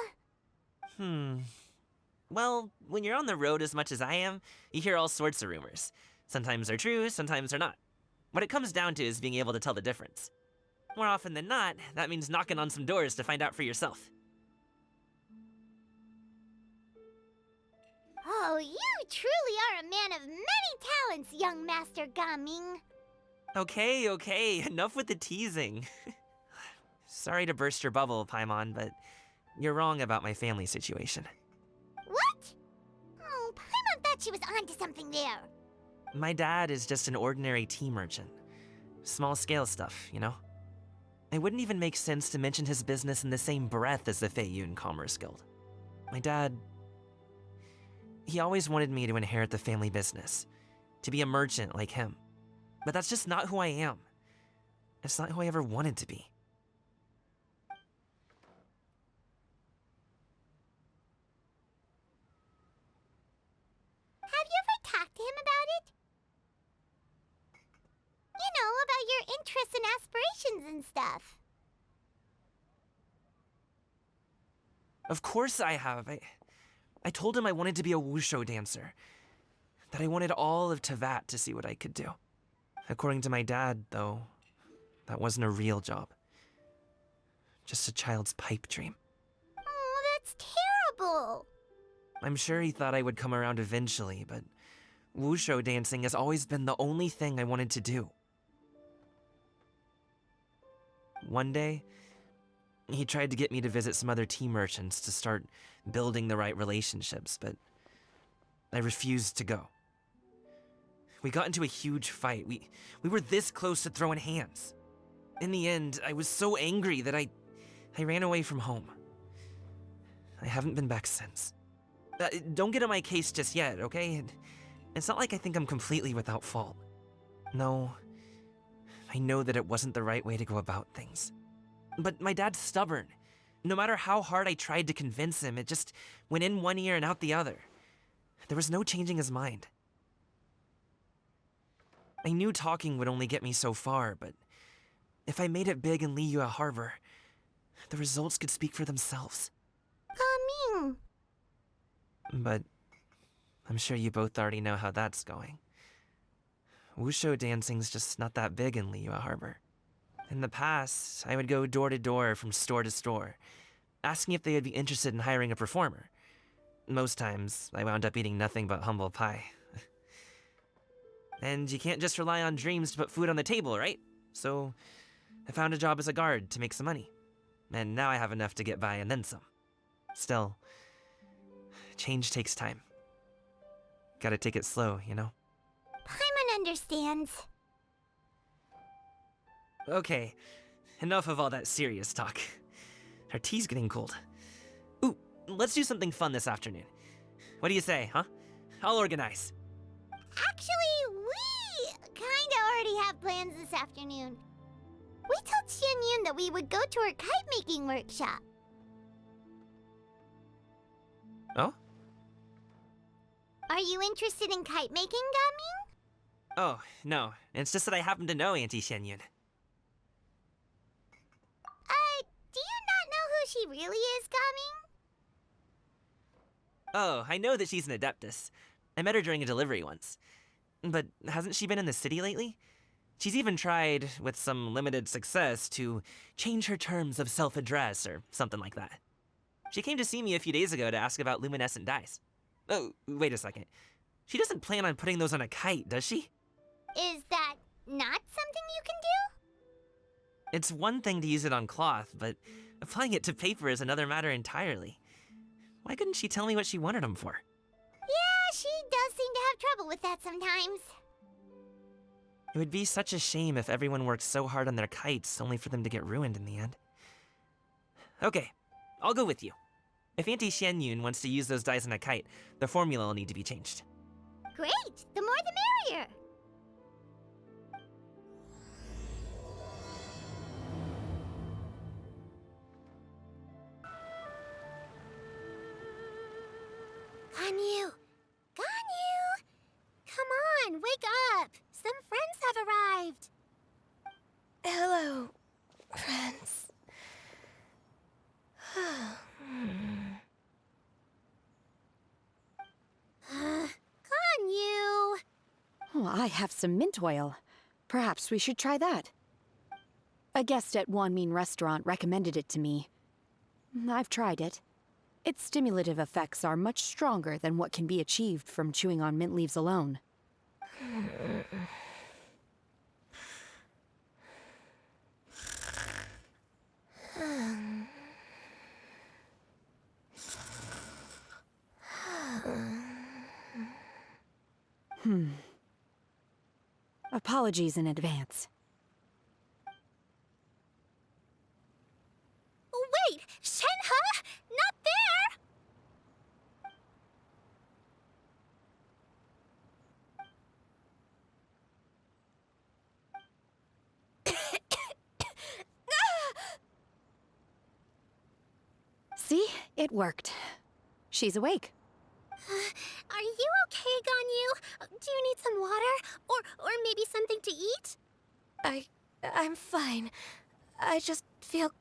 Well, when you're on the road as much as I am, you hear all sorts of rumors. Sometimes they're true, sometimes they're not. What it comes down to is being able to tell the difference. More often than not, that means knocking on some doors to find out for yourself. Oh, you truly are a man of many talents, young Master Gaming. Okay, enough with the teasing. Sorry to burst your bubble, Paimon, but you're wrong about my family situation. What? Oh, Paimon thought she was onto something there. My dad is just an ordinary tea merchant. Small-scale stuff, you know? It wouldn't even make sense to mention his business in the same breath as the Feiyun Commerce Guild. My dad... he always wanted me to inherit the family business, to be a merchant like him. But that's just not who I am. It's not who I ever wanted to be. Have you ever talked to him about it? You know, about your interests and aspirations and stuff. Of course I have. I told him I wanted to be a wushu dancer. That I wanted all of Tevat to see what I could do. According to my dad, though, that wasn't a real job. Just a child's pipe dream. Oh, that's terrible. I'm sure he thought I would come around eventually, but wushu dancing has always been the only thing I wanted to do. One day, he tried to get me to visit some other tea merchants to start building the right relationships, but I refused to go. We got into a huge fight. We were this close to throwing hands. In the end, I was so angry that I ran away from home. I haven't been back since. Don't get on my case just yet, okay? It's not like I think I'm completely without fault. No, I know that it wasn't the right way to go about things. But my dad's stubborn. No matter how hard I tried to convince him, it just went in one ear and out the other. There was no changing his mind. I knew talking would only get me so far, but if I made it big in Liyue Harbor, the results could speak for themselves. Gaming. But I'm sure you both already know how that's going. Wushu dancing's just not that big in Liyue Harbor. In the past, I would go door to door from store to store, asking if they would be interested in hiring a performer. Most times, I wound up eating nothing but humble pie. And you can't just rely on dreams to put food on the table, right? So I found a job as a guard to make some money. And now I have enough to get by and then some. Still, change takes time. Gotta take it slow, you know? Paimon understands. Okay, enough of all that serious talk. Our tea's getting cold. Ooh, let's do something fun this afternoon. What do you say, huh? I'll organize. Actually, we kinda already have plans this afternoon. We told Xianyun that we would go to her kite-making workshop. Oh? Are you interested in kite-making, Gaming? Oh, no. It's just that I happen to know Auntie Xianyun. Do you not know who she really is, Gaming? Oh, I know that she's an adeptus. I met her during a delivery once. But hasn't she been in the city lately? She's even tried, with some limited success, to change her terms of self-address or something like that. She came to see me a few days ago to ask about luminescent dyes. Oh, wait a second. She doesn't plan on putting those on a kite, does she? Is that not something you can do? It's one thing to use it on cloth, but applying it to paper is another matter entirely. Why couldn't she tell me what she wanted them for? Yeah, she does seem to have trouble with that sometimes. It would be such a shame if everyone worked so hard on their kites only for them to get ruined in the end. Okay, I'll go with you. If Auntie Xianyun wants to use those dyes on a kite, the formula will need to be changed. Great! The more the merrier! Ganyu! Ganyu! Come on, wake up! Some friends have arrived! Hello, friends. Ganyu! Oh, I have some mint oil. Perhaps we should try that. A guest at Wanmin restaurant recommended it to me. I've tried it. Its stimulative effects are much stronger than what can be achieved from chewing on mint leaves alone. Apologies in advance. Wait! Shenhe? Not there! See? It worked. She's awake. Are you okay, Ganyu? Do you need some water? Or maybe something to eat? I'm fine. I just feel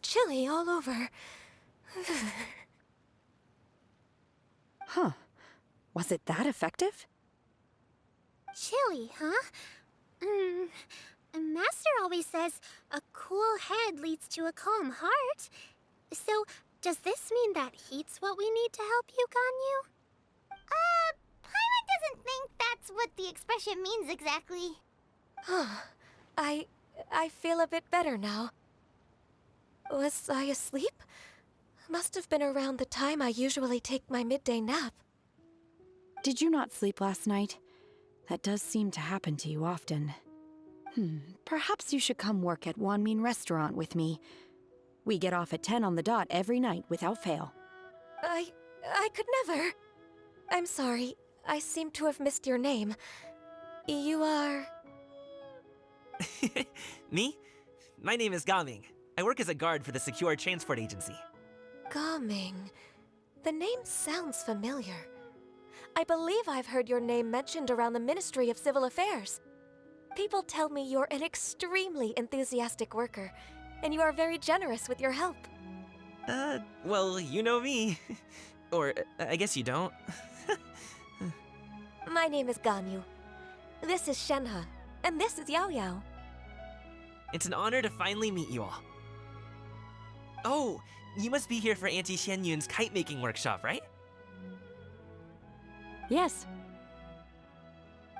chilly all over. Huh. Was it that effective? Chilly, huh? Master always says a cool head leads to a calm heart. So, does this mean that heat's what we need to help you, Ganyu? Paimon doesn't think that's what the expression means exactly. I feel a bit better now. Was I asleep? Must have been around the time I usually take my midday nap. Did you not sleep last night? That does seem to happen to you often. Perhaps you should come work at Wanmin Restaurant with me. We get off at 10 on the dot every night without fail. I could never. I'm sorry. I seem to have missed your name. You are... Me? My name is Gaming. I work as a guard for the Secure Transport Agency. Gaming. The name sounds familiar. I believe I've heard your name mentioned around the Ministry of Civil Affairs. People tell me you're an extremely enthusiastic worker, and you are very generous with your help. Well, you know me. Or, I guess you don't. My name is Ganyu. This is Shenhe, and this is Yao Yao. It's an honor to finally meet you all. Oh, you must be here for Auntie Xianyun's kite-making workshop, right? Yes.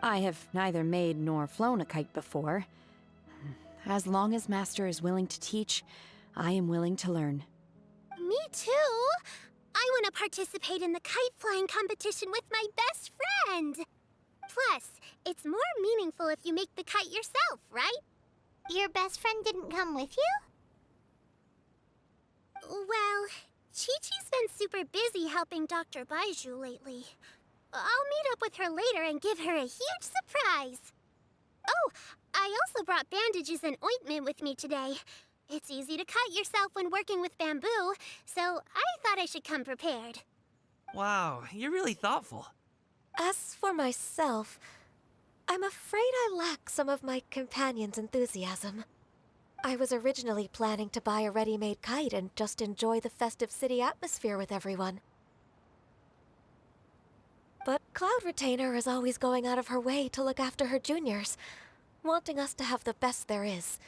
I have neither made nor flown a kite before. As long as Master is willing to teach, I am willing to learn. Me too. I want to participate in the kite flying competition with my best friend. Plus, it's more meaningful if you make the kite yourself, right? Your best friend didn't come with you? Well, Chi-Chi's been super busy helping Dr. Baiju lately. I'll meet up with her later and give her a huge surprise. Oh, I also brought bandages and ointment with me today. It's easy to cut yourself when working with bamboo, so I thought I should come prepared. Wow, you're really thoughtful. As for myself, I'm afraid I lack some of my companion's enthusiasm. I was originally planning to buy a ready-made kite and just enjoy the festive city atmosphere with everyone. But Cloud Retainer is always going out of her way to look after her juniors, wanting us to have the best there is.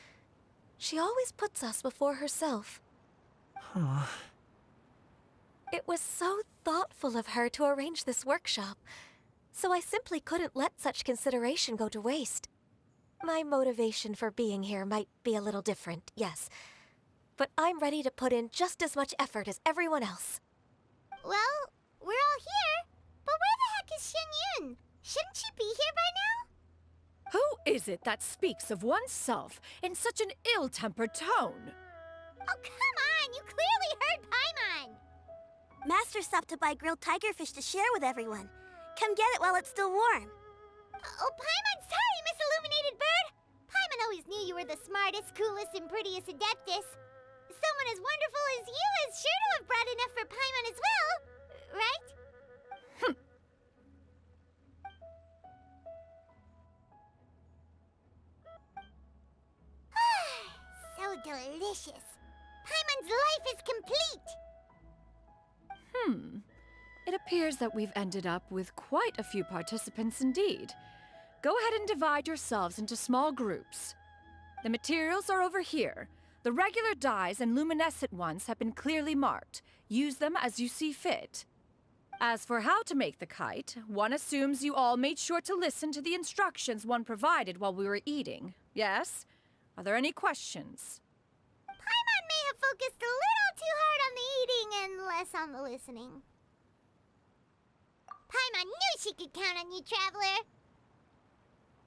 She always puts us before herself. Huh. It was so thoughtful of her to arrange this workshop, so I simply couldn't let such consideration go to waste. My motivation for being here might be a little different, yes, but I'm ready to put in just as much effort as everyone else. Well, we're all here, but where the heck is Xianyun? Shouldn't she be here by now? Who is it that speaks of oneself in such an ill-tempered tone? Oh, come on! You clearly heard Paimon! Master stopped to buy grilled tigerfish to share with everyone. Come get it while it's still warm. Oh, Paimon, sorry, Miss Illuminated Bird! Paimon always knew you were the smartest, coolest, and prettiest Adeptus. Someone as wonderful as you is sure to have brought enough for Paimon as well, right? So delicious. Paimon's life is complete. It appears that we've ended up with quite a few participants indeed. Go ahead and divide yourselves into small groups. The materials are over here. The regular dyes and luminescent ones have been clearly marked. Use them as you see fit. As for how to make the kite, one assumes you all made sure to listen to the instructions one provided while we were eating. Yes? Are there any questions? Paimon may have focused a little too hard on the eating and less on the listening. Paimon knew she could count on you, Traveler.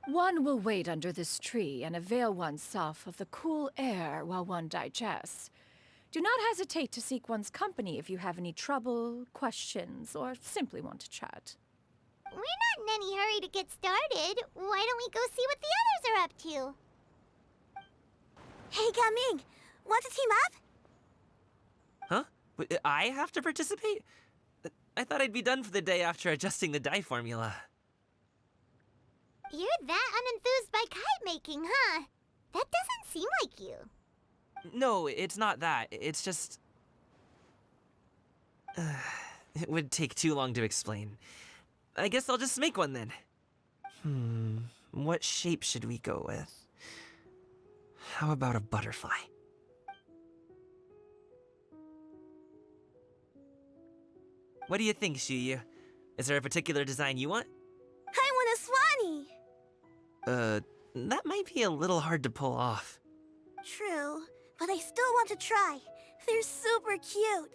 One will wait under this tree and avail oneself of the cool air while one digests. Do not hesitate to seek one's company if you have any trouble, questions, or simply want to chat. We're not in any hurry to get started. Why don't we go see what the others are up to? Hey, Gaming! Want to team up? Huh? But I have to participate? I thought I'd be done for the day after adjusting the dye formula. You're that unenthused by kite making, huh? That doesn't seem like you. No, it's not that. It's just... It would take too long to explain. I guess I'll just make one then. What shape should we go with? How about a butterfly? What do you think, Xiyu? Is there a particular design you want? I want a swanee! That might be a little hard to pull off. True, but I still want to try. They're super cute.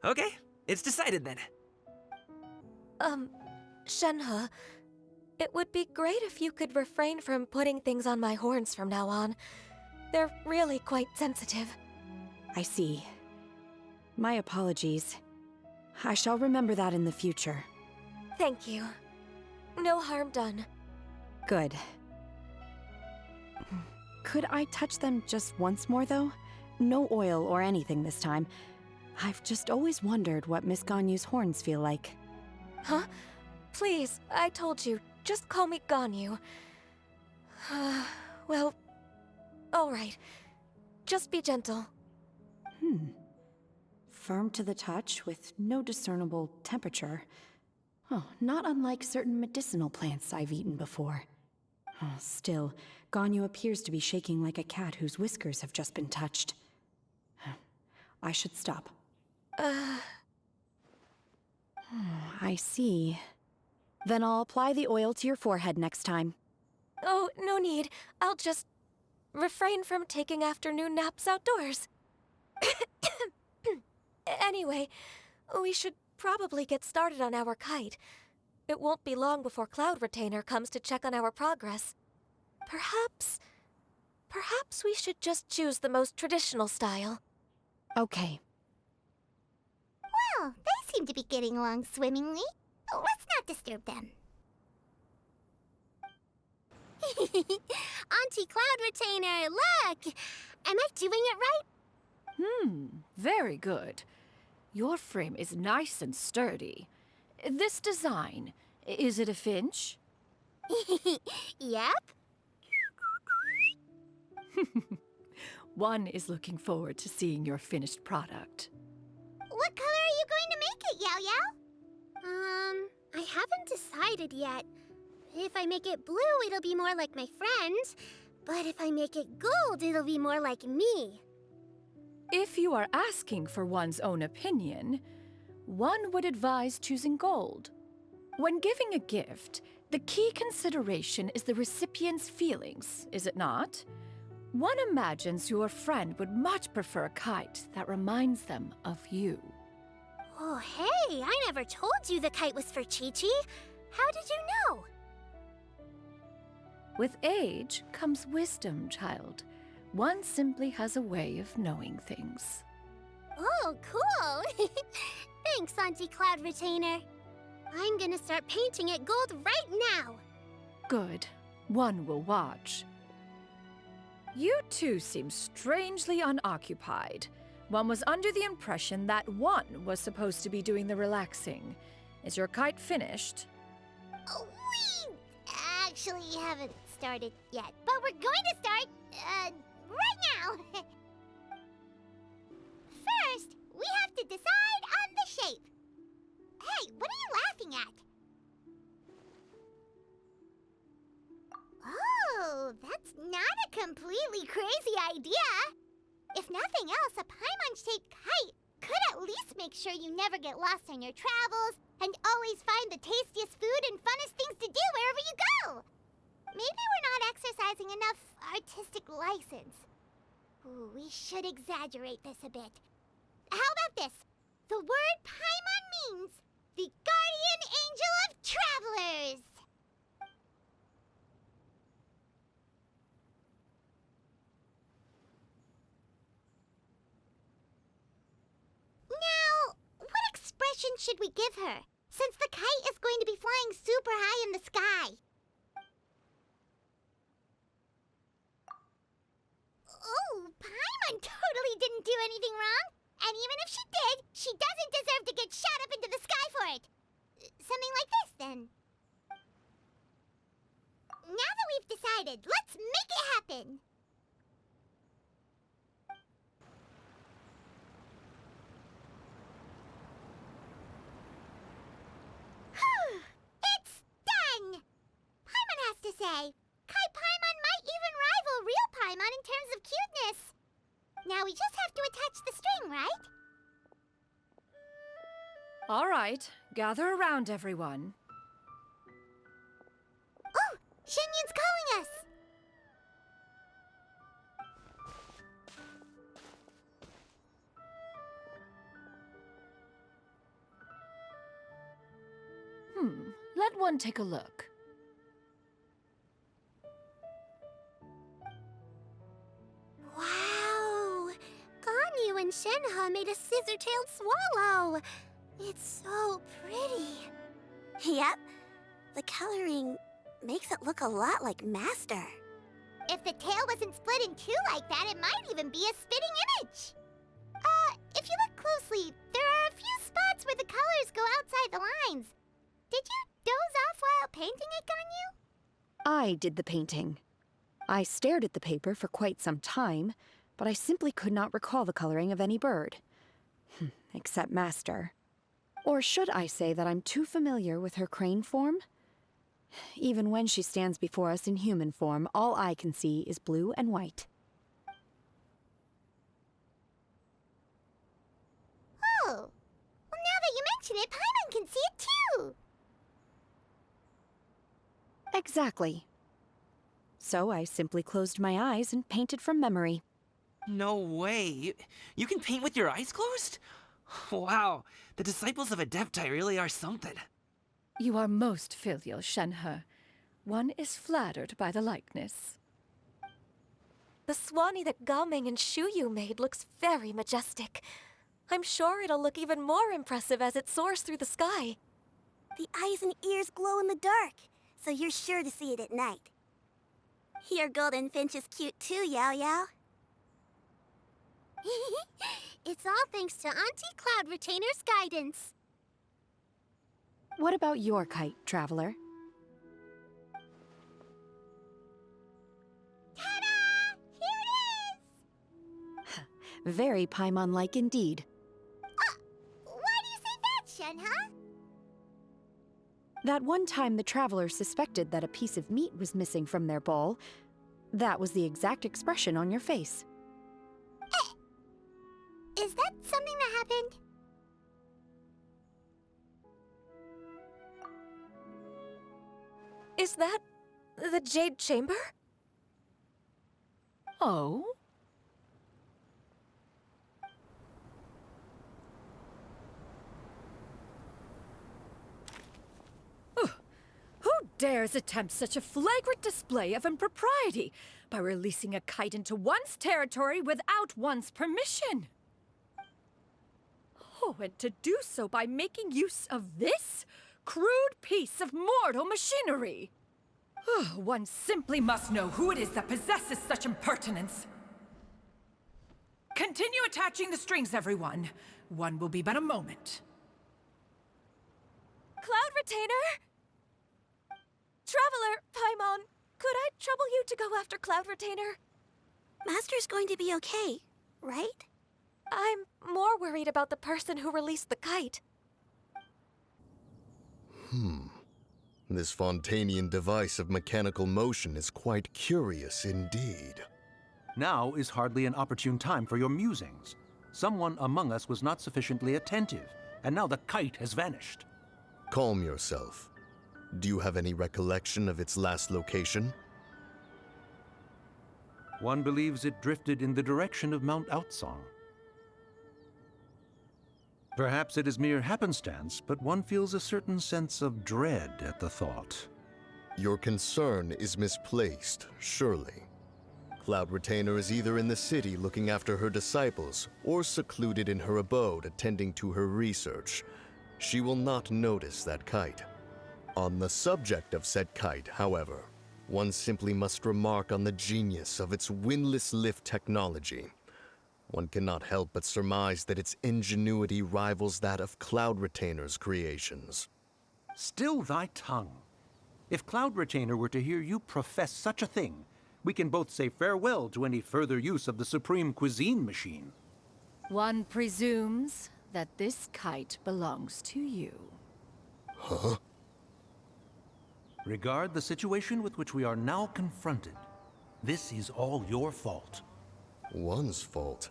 Okay, it's decided then. Shenhe, it would be great if you could refrain from putting things on my horns from now on. They're really quite sensitive. I see. My apologies. I shall remember that in the future. Thank you. No harm done. Good. Could I touch them just once more, though? No oil or anything this time. I've just always wondered what Miss Ganyu's horns feel like. Huh? Please, I told you. Just call me Ganyu. Well, alright. Just be gentle. Firm to the touch with no discernible temperature. Oh, not unlike certain medicinal plants I've eaten before. Still, Ganyu appears to be shaking like a cat whose whiskers have just been touched. I should stop. I see. Then I'll apply the oil to your forehead next time. Oh, no need. I'll just refrain from taking afternoon naps outdoors. Anyway, we should probably get started on our kite. It won't be long before Cloud Retainer comes to check on our progress. Perhaps we should just choose the most traditional style. Okay. Well, they seem to be getting along swimmingly. Let's not disturb them. Auntie Cloud Retainer, look! Am I doing it right? Very good. Your frame is nice and sturdy. This design, is it a finch? Yep. One is looking forward to seeing your finished product. What color are you going to make it, Yao Yao? I haven't decided yet. If I make it blue, it'll be more like my friend. But if I make it gold, it'll be more like me. If you are asking for one's own opinion, one would advise choosing gold. When giving a gift, the key consideration is the recipient's feelings, is it not? One imagines your friend would much prefer a kite that reminds them of you. Oh, hey, I never told you the kite was for Chi-Chi. How did you know? With age comes wisdom, child. One simply has a way of knowing things. Oh, cool. Thanks, Auntie Cloud Retainer. I'm gonna start painting it gold right now. Good. One will watch. You two seem strangely unoccupied. One was under the impression that one was supposed to be doing the relaxing. Is your kite finished? Oh, we actually haven't started yet, but we're going to start, right now. First, we have to decide on the shape. Hey, what are you laughing at? Oh, that's not a completely crazy idea. If nothing else, a Paimon-shaped kite could at least make sure you never get lost on your travels and always find the tastiest food and funnest things to do wherever you go. Maybe we're not exercising enough artistic license. Ooh, we should exaggerate this a bit. How about this? The word Paimon means the guardian angel of travelers. Now, what expression should we give her, since the kite is going to be flying super high in the sky? Oh, Paimon totally didn't do anything wrong. And even if she did, she doesn't deserve to get shot up into the sky for it. Something like this, then. Now that we've decided, let's make it happen. Kite Paimon might even rival real Paimon in terms of cuteness. Now we just have to attach the string, right? All right, gather around, everyone. Oh, Xianyun's calling us! Let one take a look. Wow! Ganyu and Shenhe made a scissor-tailed swallow! It's so pretty. Yep. The coloring makes it look a lot like Master. If the tail wasn't split in two like that, it might even be a spitting image. If you look closely, there are a few spots where the colors go outside the lines. Did you doze off while painting it, Ganyu? I did the painting. I stared at the paper for quite some time, but I simply could not recall the coloring of any bird. Except Master. Or should I say that I'm too familiar with her crane form? Even when she stands before us in human form, all I can see is blue and white. Oh. Well, now that you mention it, Paimon can see it too! Exactly. So I simply closed my eyes and painted from memory. No way. You can paint with your eyes closed? Wow, the disciples of Adepti really are something. You are most filial, Shenhe. One is flattered by the likeness. The Swanee that Gaming and Xianyun made looks very majestic. I'm sure it'll look even more impressive as it soars through the sky. The eyes and ears glow in the dark, so you're sure to see it at night. Your golden finch is cute too, Yao Yao. It's all thanks to Auntie Cloud Retainer's guidance. What about your kite, Traveler? Ta-da! Here it is! Very Paimon-like indeed. Why do you say that, Shenhe? That one time the Traveler suspected that a piece of meat was missing from their bowl, that was the exact expression on your face. Is that something that happened? Is that the Jade Chamber? Oh? Who dares attempt such a flagrant display of impropriety by releasing a kite into one's territory without one's permission? Oh, and to do so by making use of this crude piece of mortal machinery. One simply must know who it is that possesses such impertinence. Continue attaching the strings, everyone. One will be but a moment. Cloud Retainer? Traveler, Paimon, could I trouble you to go after Cloud Retainer? Master's going to be okay, right? I'm more worried about the person who released the kite. This Fontanian device of mechanical motion is quite curious indeed. Now is hardly an opportune time for your musings. Someone among us was not sufficiently attentive, and now the kite has vanished. Calm yourself. Do you have any recollection of its last location? One believes it drifted in the direction of Mount Outsong. Perhaps it is mere happenstance, but one feels a certain sense of dread at the thought. Your concern is misplaced, surely. Cloud Retainer is either in the city looking after her disciples, or secluded in her abode attending to her research. She will not notice that kite. On the subject of said kite, however, one simply must remark on the genius of its windless lift technology. One cannot help but surmise that its ingenuity rivals that of Cloud Retainer's creations. Still thy tongue. If Cloud Retainer were to hear you profess such a thing, we can both say farewell to any further use of the Supreme Cuisine Machine. One presumes that this kite belongs to you. Huh? Regard the situation with which we are now confronted. This is all your fault. One's fault?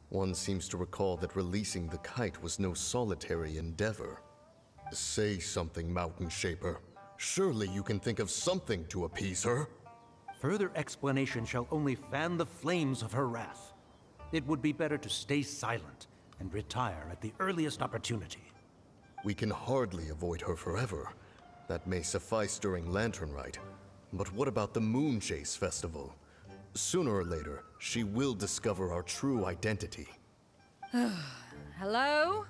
One seems to recall that releasing the kite was no solitary endeavor. Say something, Mountain Shaper. Surely you can think of something to appease her. Further explanation shall only fan the flames of her wrath. It would be better to stay silent and retire at the earliest opportunity. We can hardly avoid her forever. That may suffice during Lantern Rite. But what about the Moon Chase Festival? Sooner or later, she will discover our true identity. Hello?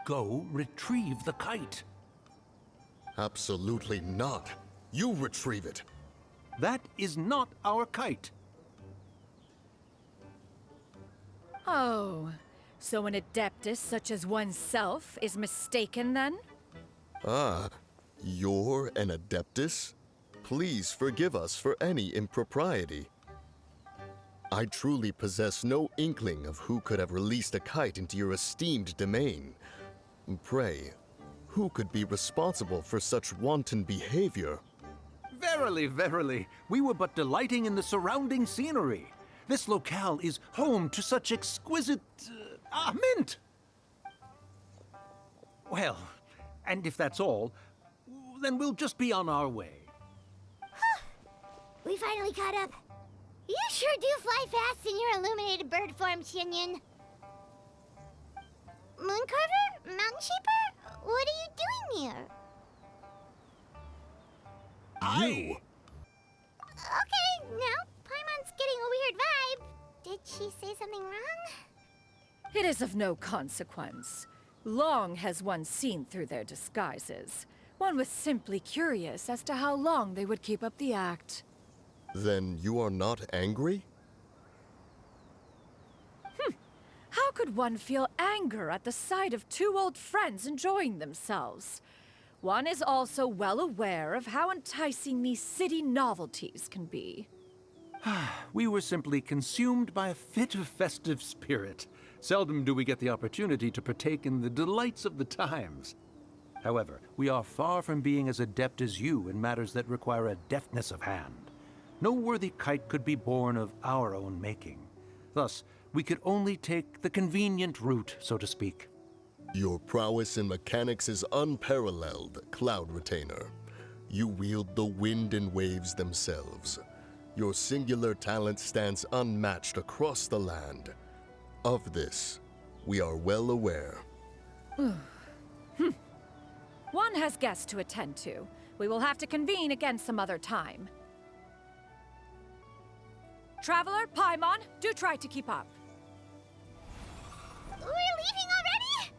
Go retrieve the kite. Absolutely not. You retrieve it. That is not our kite. Oh, so an adeptus such as oneself is mistaken then? Ah, you're an adeptus? Please forgive us for any impropriety. I truly possess no inkling of who could have released a kite into your esteemed domain. Pray, who could be responsible for such wanton behavior? Verily, verily, we were but delighting in the surrounding scenery. This locale is home to such exquisite... mint! Well, and if that's all, then we'll just be on our way. We finally caught up. You sure do fly fast in your illuminated bird form, Xianyun. Mooncarver? Mountain Shaper? What are you doing here? You? Okay, now Paimon's getting a weird vibe. Did she say something wrong? It is of no consequence. Long has one seen through their disguises. One was simply curious as to how long they would keep up the act. Then you are not angry? How could one feel anger at the sight of two old friends enjoying themselves? One is also well aware of how enticing these city novelties can be. We were simply consumed by a fit of festive spirit. Seldom do we get the opportunity to partake in the delights of the times. However, we are far from being as adept as you in matters that require a deftness of hand. No worthy kite could be born of our own making. Thus, we could only take the convenient route, so to speak. Your prowess in mechanics is unparalleled, Cloud Retainer. You wield the wind and waves themselves. Your singular talent stands unmatched across the land. Of this, we are well aware. One has guests to attend to. We will have to convene again some other time. Traveler, Paimon, do try to keep up. We're leaving already?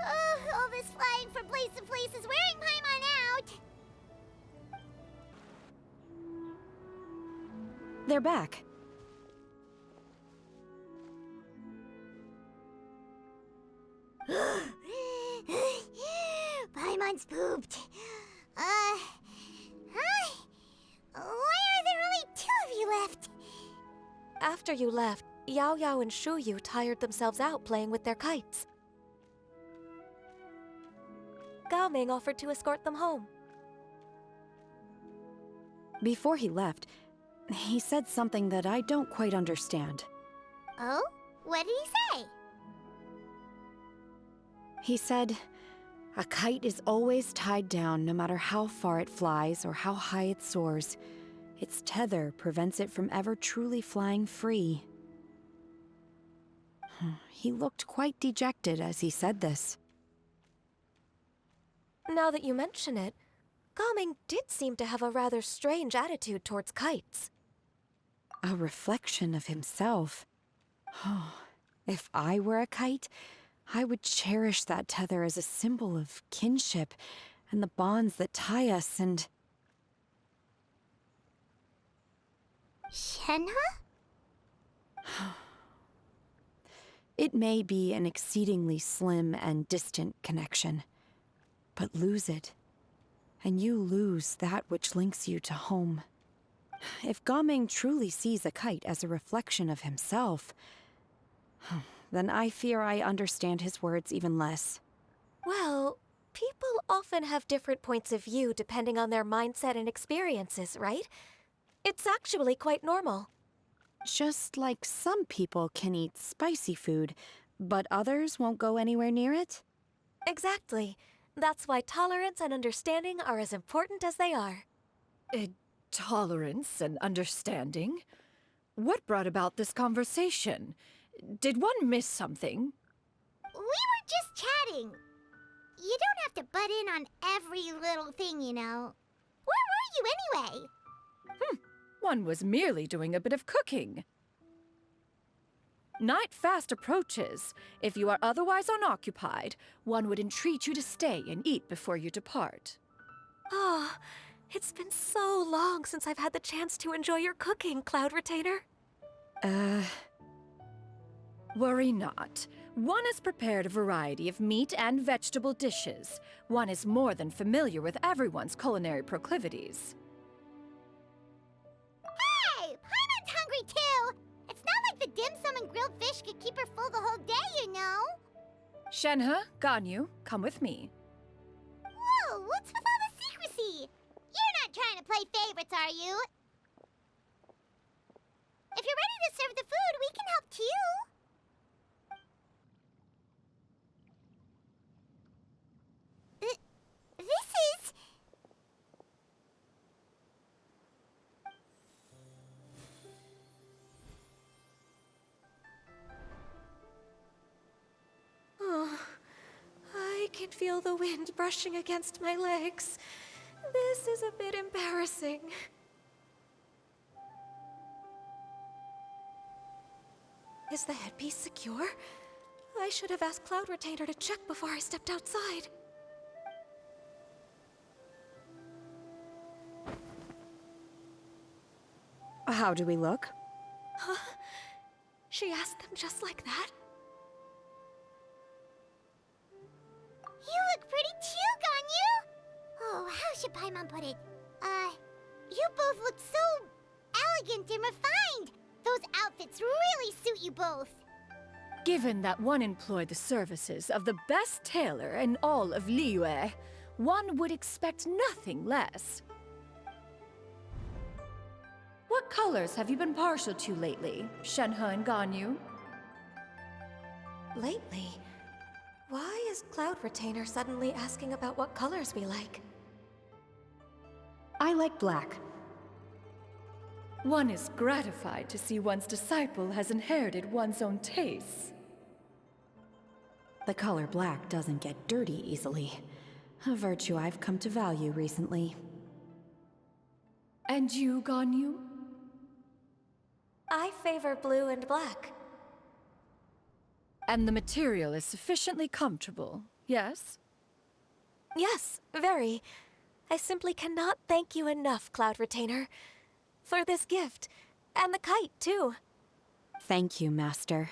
Oh, all this flying from place to place is wearing Paimon out. They're back. Paimon's pooped. Hi. Why are there only two of you left? After you left, Yao Yao and Shu Yu tired themselves out playing with their kites. Gao Ming offered to escort them home. Before he left, he said something that I don't quite understand. Oh? What did he say? He said, a kite is always tied down no matter how far it flies or how high it soars. Its tether prevents it from ever truly flying free. He looked quite dejected as he said this. Now that you mention it, Gao Ming did seem to have a rather strange attitude towards kites. A reflection of himself. If I were a kite, I would cherish that tether as a symbol of kinship and the bonds that tie us and... Shenhe? It may be an exceedingly slim and distant connection, but lose it, and you lose that which links you to home. If Gao Ming truly sees a kite as a reflection of himself, then I fear I understand his words even less. Well, People often have different points of view depending on their mindset and experiences, right? It's actually quite normal. Just like some people can eat spicy food, but others won't go anywhere near it? Exactly. That's why tolerance and understanding are as important as they are. Tolerance and understanding? What brought about this conversation? Did one miss something? We were just chatting. You don't have to butt in on every little thing, you know. Where were you anyway? One was merely doing a bit of cooking. Night fast approaches. If you are otherwise unoccupied, one would entreat you to stay and eat before you depart. Oh, it's been so long since I've had the chance to enjoy your cooking, Cloud Retainer. Worry not. One has prepared a variety of meat and vegetable dishes. One is more than familiar with everyone's culinary proclivities. Hey! Paimon's hungry too! It's not like the dim sum and grilled fish could keep her full the whole day, you know? Shenhe, Ganyu, come with me. Whoa, what's with all the secrecy? You're not trying to play favorites, are you? If you're ready to serve the food, we can help too. This is... Oh, I can feel the wind brushing against my legs. This is a bit embarrassing. Is the headpiece secure? I should have asked Cloud Retainer to check before I stepped outside. How do we look? Huh? She asked them just like that? You look pretty too, Ganyu! Oh, how should Paimon put it? You both look so elegant and refined! Those outfits really suit you both. Given that one employed the services of the best tailor in all of Liyue, one would expect nothing less. What colors have you been partial to lately, Shenhe and Ganyu? Lately? Why is Cloud Retainer suddenly asking about what colors we like? I like black. One is gratified to see one's disciple has inherited one's own tastes. The color black doesn't get dirty easily, a virtue I've come to value recently. And you, Ganyu? I favor blue and black. And the material is sufficiently comfortable, yes? Yes, very. I simply cannot thank you enough, Cloud Retainer, for this gift, and the kite, too. Thank you, Master.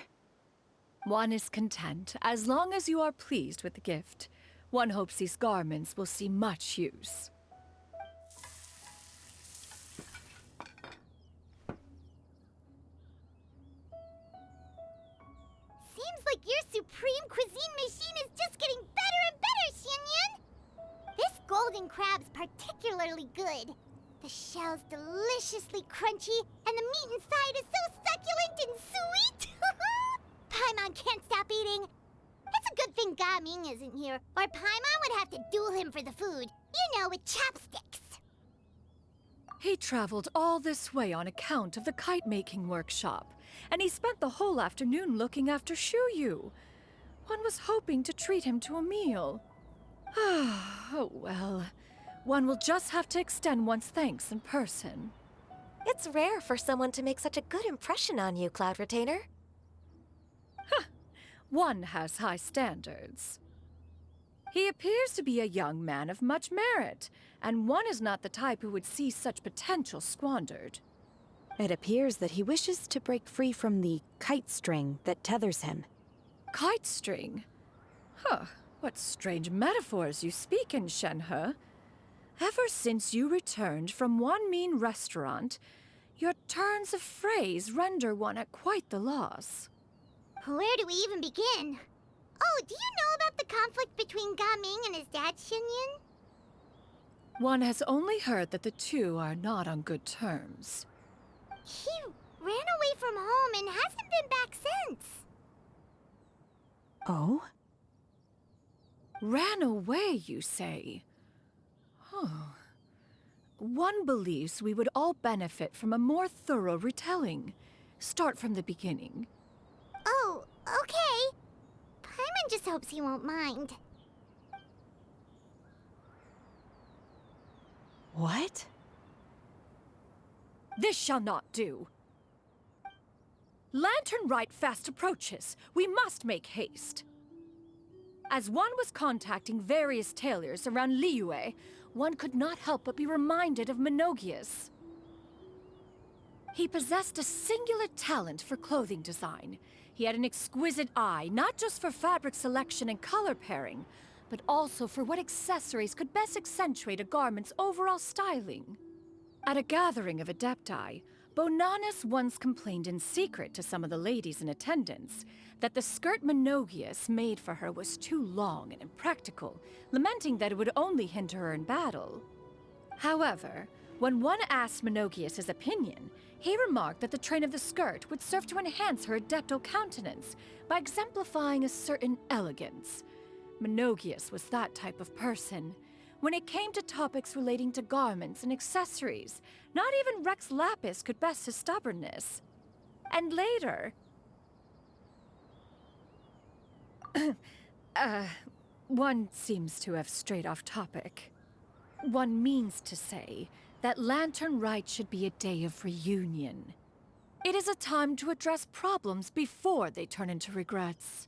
One is content, as long as you are pleased with the gift. One hopes these garments will see much use. Seems like your supreme cuisine machine is just getting better and better, Xianyun! This golden crab's particularly good. The shell's deliciously crunchy, and the meat inside is so succulent and sweet! Paimon can't stop eating. It's a good thing Gaming isn't here, or Paimon would have to duel him for the food. You know, with chopsticks. He traveled all this way on account of the kite-making workshop, and he spent the whole afternoon looking after Shuyu. One was hoping to treat him to a meal. Oh well, one will just have to extend one's thanks in person. It's rare for someone to make such a good impression on you, Cloud Retainer. One has high standards. He appears to be a young man of much merit, and one is not the type who would see such potential squandered. It appears that he wishes to break free from the kite string that tethers him. Kite string? Huh, what strange metaphors you speak in, Shenhe. Ever since you returned from one mean restaurant, your turns of phrase render one at quite the loss. Where do we even begin? Oh, do you know about the conflict between Gaming and his dad, Xianyun? One has only heard that the two are not on good terms. He ran away from home and hasn't been back since. Oh? Ran away, you say? Oh. One believes we would all benefit from a more thorough retelling. Start from the beginning. Oh, okay. Paimon just hopes he won't mind. What? This shall not do. Lantern Rite fast approaches. We must make haste. As one was contacting various tailors around Liyue, one could not help but be reminded of Menogias. He possessed a singular talent for clothing design. He had an exquisite eye, not just for fabric selection and color pairing, but also for what accessories could best accentuate a garment's overall styling. At a gathering of Adepti, Bonanis once complained in secret to some of the ladies in attendance that the skirt Menogias made for her was too long and impractical, lamenting that it would only hinder her in battle. However, when one asked Menogias his opinion, he remarked that the train of the skirt would serve to enhance her adeptal countenance by exemplifying a certain elegance. Menogias was that type of person. When it came to topics relating to garments and accessories, not even Rex Lapis could best his stubbornness. And later... one seems to have strayed off topic. One means to say that Lantern Rite should be a day of reunion. It is a time to address problems before they turn into regrets.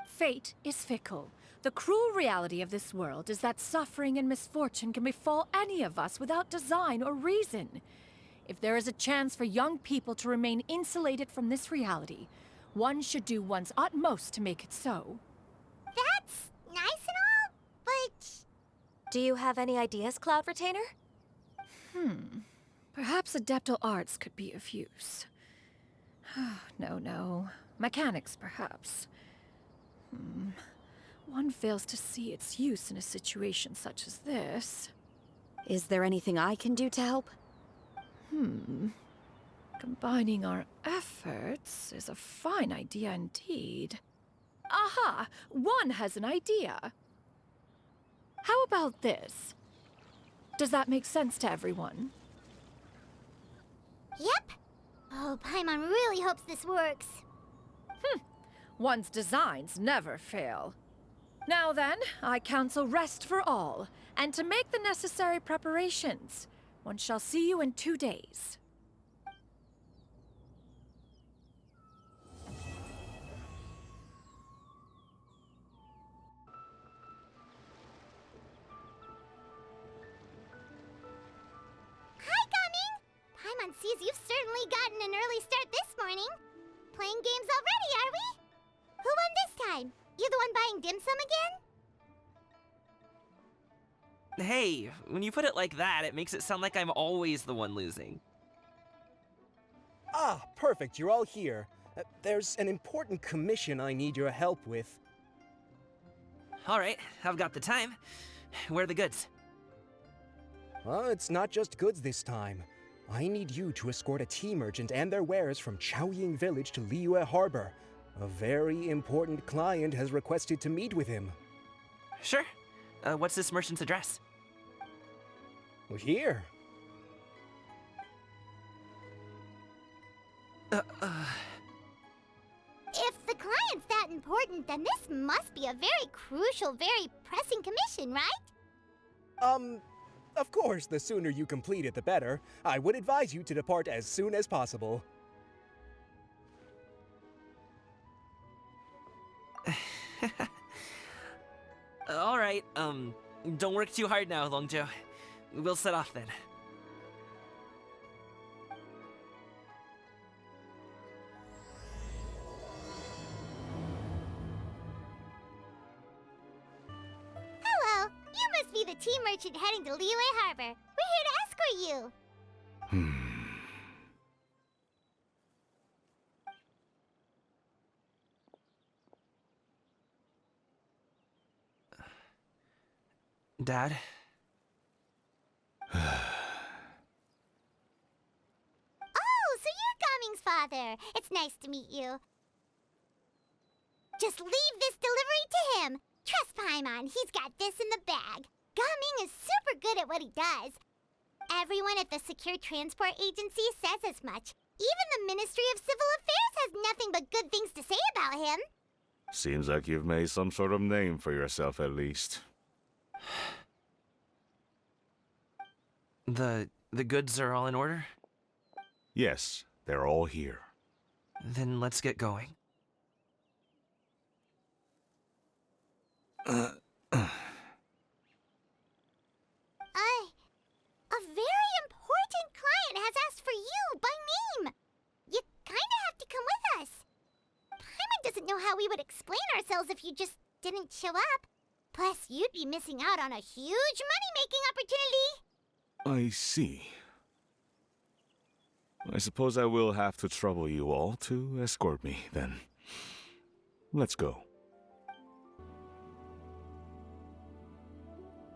Fate is fickle. The cruel reality of this world is that suffering and misfortune can befall any of us without design or reason. If there is a chance for young people to remain insulated from this reality, one should do one's utmost to make it so. That's nice and all, but... Do you have any ideas, Cloud Retainer? Perhaps adeptal arts could be of use. No. Mechanics, perhaps. One fails to see its use in a situation such as this. Is there anything I can do to help? Combining our efforts is a fine idea indeed. Aha! One has an idea. How about this? Does that make sense to everyone? Yep. Oh, Paimon really hopes this works. One's designs never fail. Now then, I counsel rest for all, and to make the necessary preparations. One shall see you in 2 days. Hi, Gaming! Paimon sees you've certainly gotten an early start this morning. Playing games already, are we? Who won this time? You the one buying dim sum again? Hey, when you put it like that, it makes it sound like I'm always the one losing. Ah, perfect, you're all here. There's an important commission I need your help with. All right, I've got the time. Where are the goods? Well, it's not just goods this time. I need you to escort a tea merchant and their wares from Chaoying Village to Liyue Harbor. A very important client has requested to meet with him. Sure. What's this merchant's address? Well, here. If the client's that important, then this must be a very crucial, very pressing commission, right? Of course, the sooner you complete it, the better. I would advise you to depart as soon as possible. All right, don't work too hard now, Longjo. We'll set off then. Hello, you must be the tea merchant heading to Liyue Harbor. We're here to escort you. Dad? Oh, so you're Gaming's father. It's nice to meet you. Just leave this delivery to him. Trust Paimon, he's got this in the bag. Gaming is super good at what he does. Everyone at the Secure Transport Agency says as much. Even the Ministry of Civil Affairs has nothing but good things to say about him. Seems like you've made some sort of name for yourself, at least. The goods are all in order? Yes, they're all here. Then let's get going. A very important client has asked for you by name. You kinda have to come with us. Paimon doesn't know how we would explain ourselves if you just didn't show up. Plus, you'd be missing out on a huge money-making opportunity. I see. I suppose I will have to trouble you all to escort me, then. Let's go.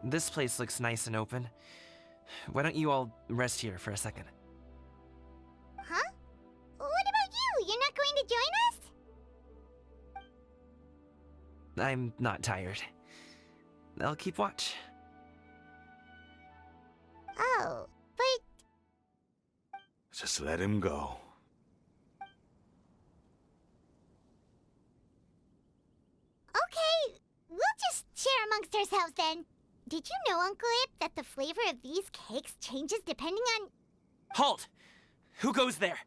This place looks nice and open. Why don't you all rest here for a second? Huh? What about you? You're not going to join us? I'm not tired. I'll keep watch. Oh, but... Just let him go. Okay, we'll just share amongst ourselves then. Did you know, Uncle Ip, that the flavor of these cakes changes depending on... Halt! Who goes there?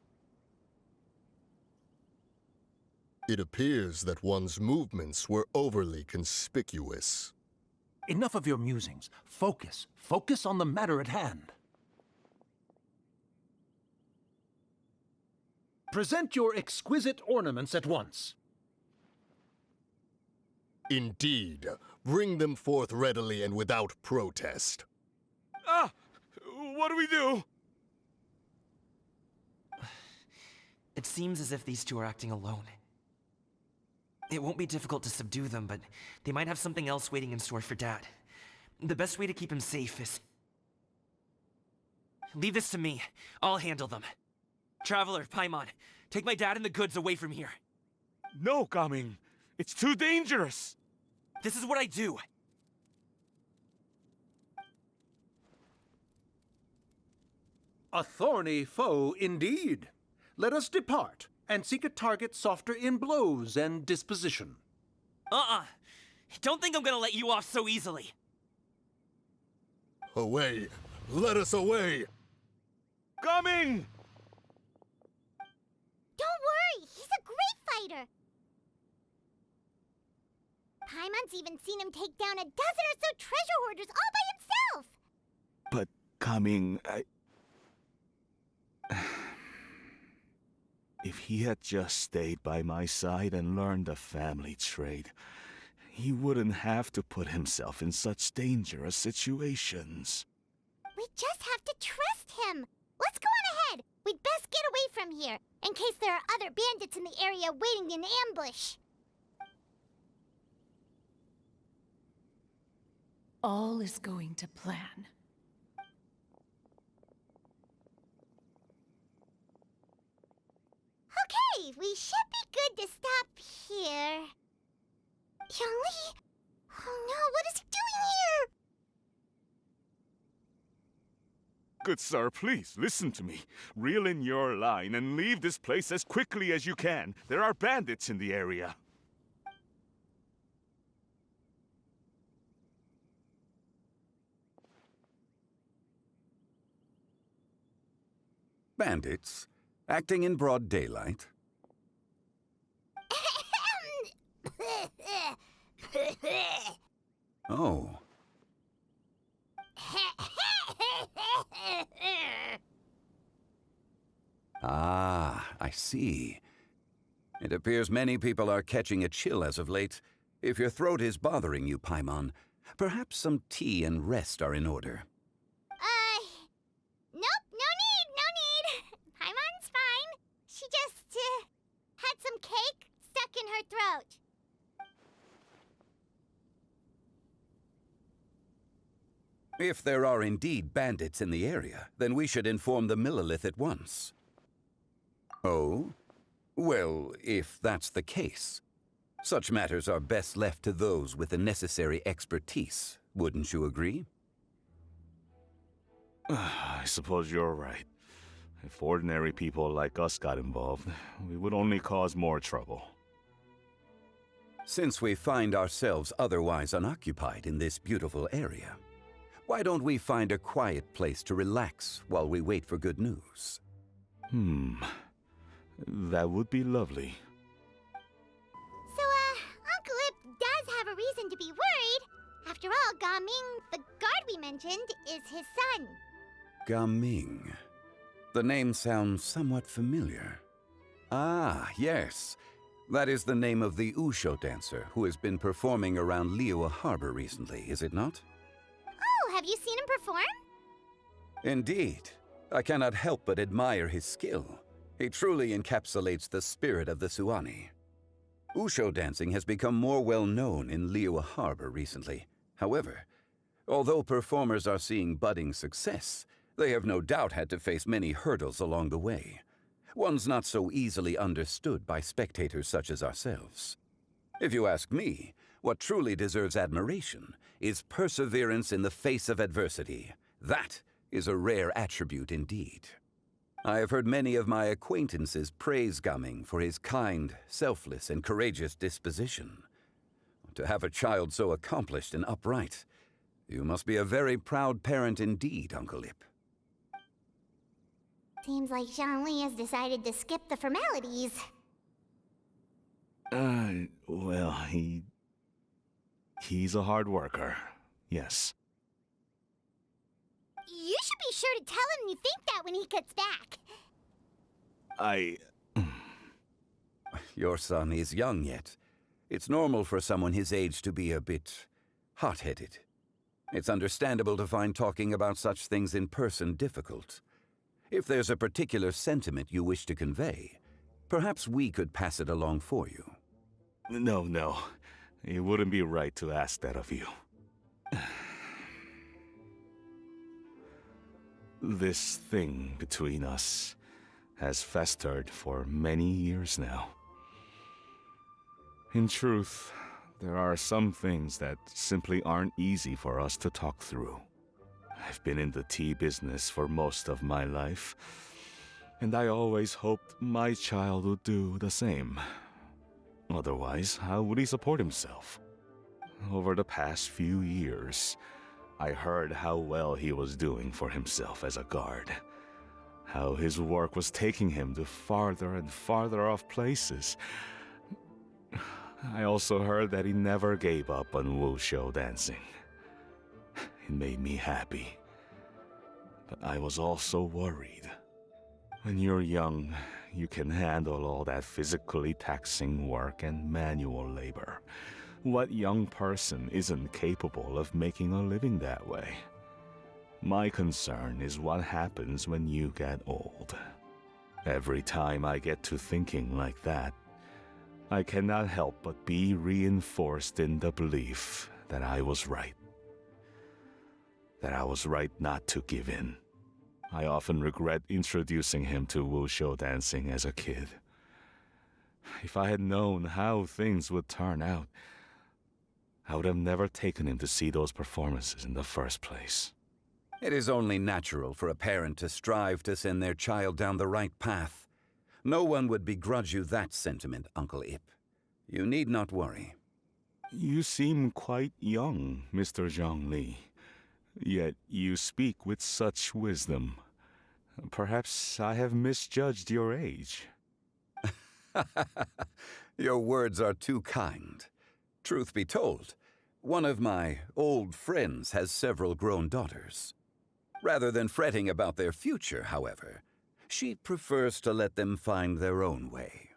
It appears that one's movements were overly conspicuous. Enough of your musings. Focus. Focus on the matter at hand. Present your exquisite ornaments at once. Indeed. Bring them forth readily and without protest. Ah! What do we do? It seems as if these two are acting alone. It won't be difficult to subdue them, but they might have something else waiting in store for Dad. The best way to keep him safe is... Leave this to me. I'll handle them. Traveler, Paimon, take my dad and the goods away from here. No, Gaming. It's too dangerous. This is what I do. A thorny foe indeed. Let us depart and seek a target softer in blows and disposition. Don't think I'm gonna let you off so easily. Away! Let us away! Gaming! Don't worry, he's a great fighter. Paimon's even seen him take down a dozen or so treasure hoarders all by himself. But, Gaming, if he had just stayed by my side and learned the family trade, he wouldn't have to put himself in such dangerous situations. We just have to trust him. Let's go on ahead. We'd best get away from here, in case there are other bandits in the area waiting in ambush. All is going to plan. Okay, we should be good to stop here. Yongli? Oh no, what is he doing here? Good sir, please, listen to me. Reel in your line and leave this place as quickly as you can. There are bandits in the area. Bandits? Acting in broad daylight? Oh. Ah, I see. It appears many people are catching a chill as of late. If your throat is bothering you, Paimon, perhaps some tea and rest are in order. Nope, no need. Paimon's fine. She just, had some cake stuck in her throat. If there are indeed bandits in the area, then we should inform the Millelith at once. Oh? Well, if that's the case, such matters are best left to those with the necessary expertise, wouldn't you agree? I suppose you're right. If ordinary people like us got involved, we would only cause more trouble. Since we find ourselves otherwise unoccupied in this beautiful area, why don't we find a quiet place to relax while we wait for good news? That would be lovely. So, Uncle Ip does have a reason to be worried. After all, Gaming, the guard we mentioned, is his son. Gaming. The name sounds somewhat familiar. Ah, yes. That is the name of the Wushu dancer who has been performing around Liyue Harbor recently, is it not? Oh, have you seen him perform? Indeed. I cannot help but admire his skill. He truly encapsulates the spirit of the Xuani. Wushu dancing has become more well known in Liyue Harbor recently. However, although performers are seeing budding success, they have no doubt had to face many hurdles along the way. One's not so easily understood by spectators such as ourselves. If you ask me, what truly deserves admiration is perseverance in the face of adversity. That is a rare attribute indeed. I have heard many of my acquaintances praise Gaming for his kind, selfless, and courageous disposition. To have a child so accomplished and upright, you must be a very proud parent indeed, Uncle Ip. Seems like Zhongli has decided to skip the formalities. Well, he's a hard worker, yes. You should be sure to tell him you think that when he gets back. Your son is young yet. It's normal for someone his age to be a bit hot-headed. It's understandable to find talking about such things in person difficult. If there's a particular sentiment you wish to convey, perhaps we could pass it along for you. No. It wouldn't be right to ask that of you. This thing between us has festered for many years now. In truth, there are some things that simply aren't easy for us to talk through. I've been in the tea business for most of my life, and I always hoped my child would do the same. Otherwise, how would he support himself? Over the past few years, I heard how well he was doing for himself as a guard. How his work was taking him to farther and farther off places. I also heard that he never gave up on Wushu dancing. It made me happy. But I was also worried. When you're young, you can handle all that physically taxing work and manual labor. What young person isn't capable of making a living that way? My concern is what happens when you get old. Every time I get to thinking like that, I cannot help but be reinforced in the belief that I was right. That I was right not to give in. I often regret introducing him to Wushu dancing as a kid. If I had known how things would turn out, I would have never taken him to see those performances in the first place. It is only natural for a parent to strive to send their child down the right path. No one would begrudge you that sentiment, Uncle Ip. You need not worry. You seem quite young, Mr. Zhongli. Yet you speak with such wisdom. Perhaps I have misjudged your age. Your words are too kind. Truth be told, one of my old friends has several grown daughters. Rather than fretting about their future, however, she prefers to let them find their own way.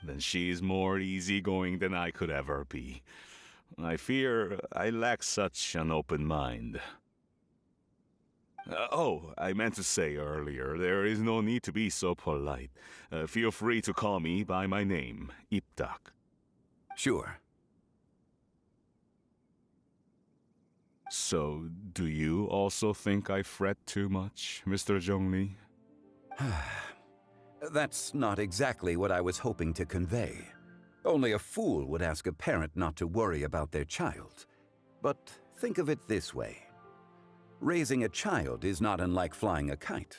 Then she's more easygoing than I could ever be. I fear I lack such an open mind. I meant to say earlier, there is no need to be so polite. Feel free to call me by my name, Ipdak. Sure. So, do you also think I fret too much, Mr. Zhongli? That's not exactly what I was hoping to convey. Only a fool would ask a parent not to worry about their child. But think of it this way. Raising a child is not unlike flying a kite.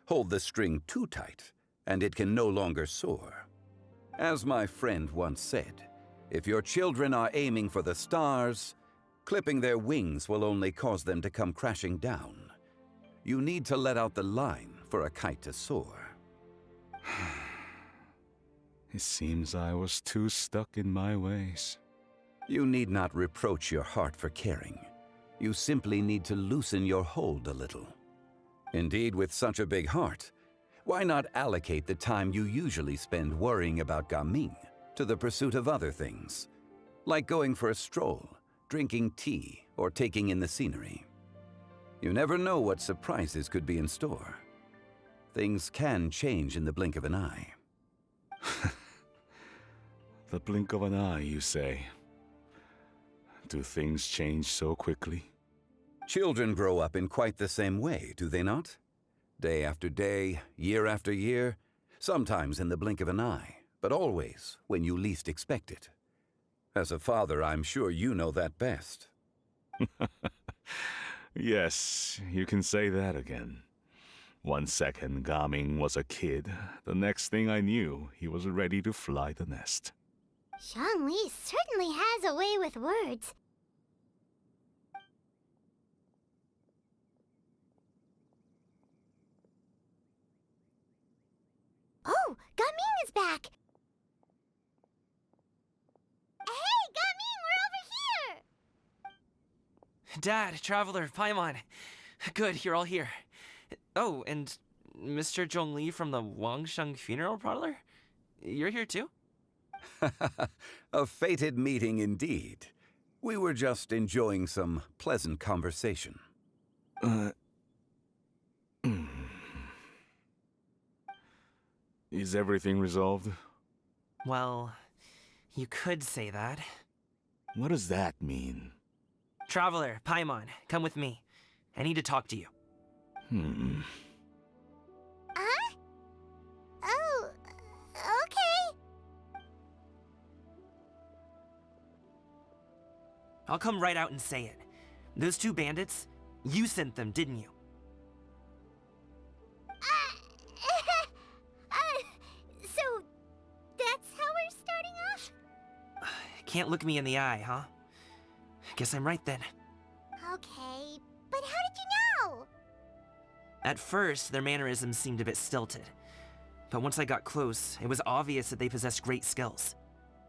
Hold the string too tight, and it can no longer soar. As my friend once said, if your children are aiming for the stars, clipping their wings will only cause them to come crashing down. You need to let out the line for a kite to soar. It seems I was too stuck in my ways. You need not reproach your heart for caring. You simply need to loosen your hold a little. Indeed, with such a big heart, why not allocate the time you usually spend worrying about Gaming to the pursuit of other things, like going for a stroll, drinking tea, or taking in the scenery? You never know what surprises could be in store. Things can change in the blink of an eye. The blink of an eye, you say? Do things change so quickly? Children grow up in quite the same way, do they not? Day after day, year after year, sometimes in the blink of an eye, but always when you least expect it. As a father, I'm sure you know that best. Yes, you can say that again. 1 second, Gaming was a kid. The next thing I knew, he was ready to fly the nest. Zhongli certainly has a way with words. Oh, Gaming is back! Hey, Gaming, we're over here! Dad, Traveler, Paimon. Good, you're all here. Oh, and Mr. Zhongli from the Wangsheng Funeral Parlor? You're here too? A fated meeting indeed. We were just enjoying some pleasant conversation. Is everything resolved? Well, you could say that. What does that mean? Traveler, Paimon, come with me. I need to talk to you. Huh? Oh, okay. I'll come right out and say it. Those two bandits, you sent them, didn't you? So, that's how we're starting off? Can't look me in the eye, huh? Guess I'm right then. Okay, but how did you know? At first, their mannerisms seemed a bit stilted. But once I got close, it was obvious that they possessed great skills.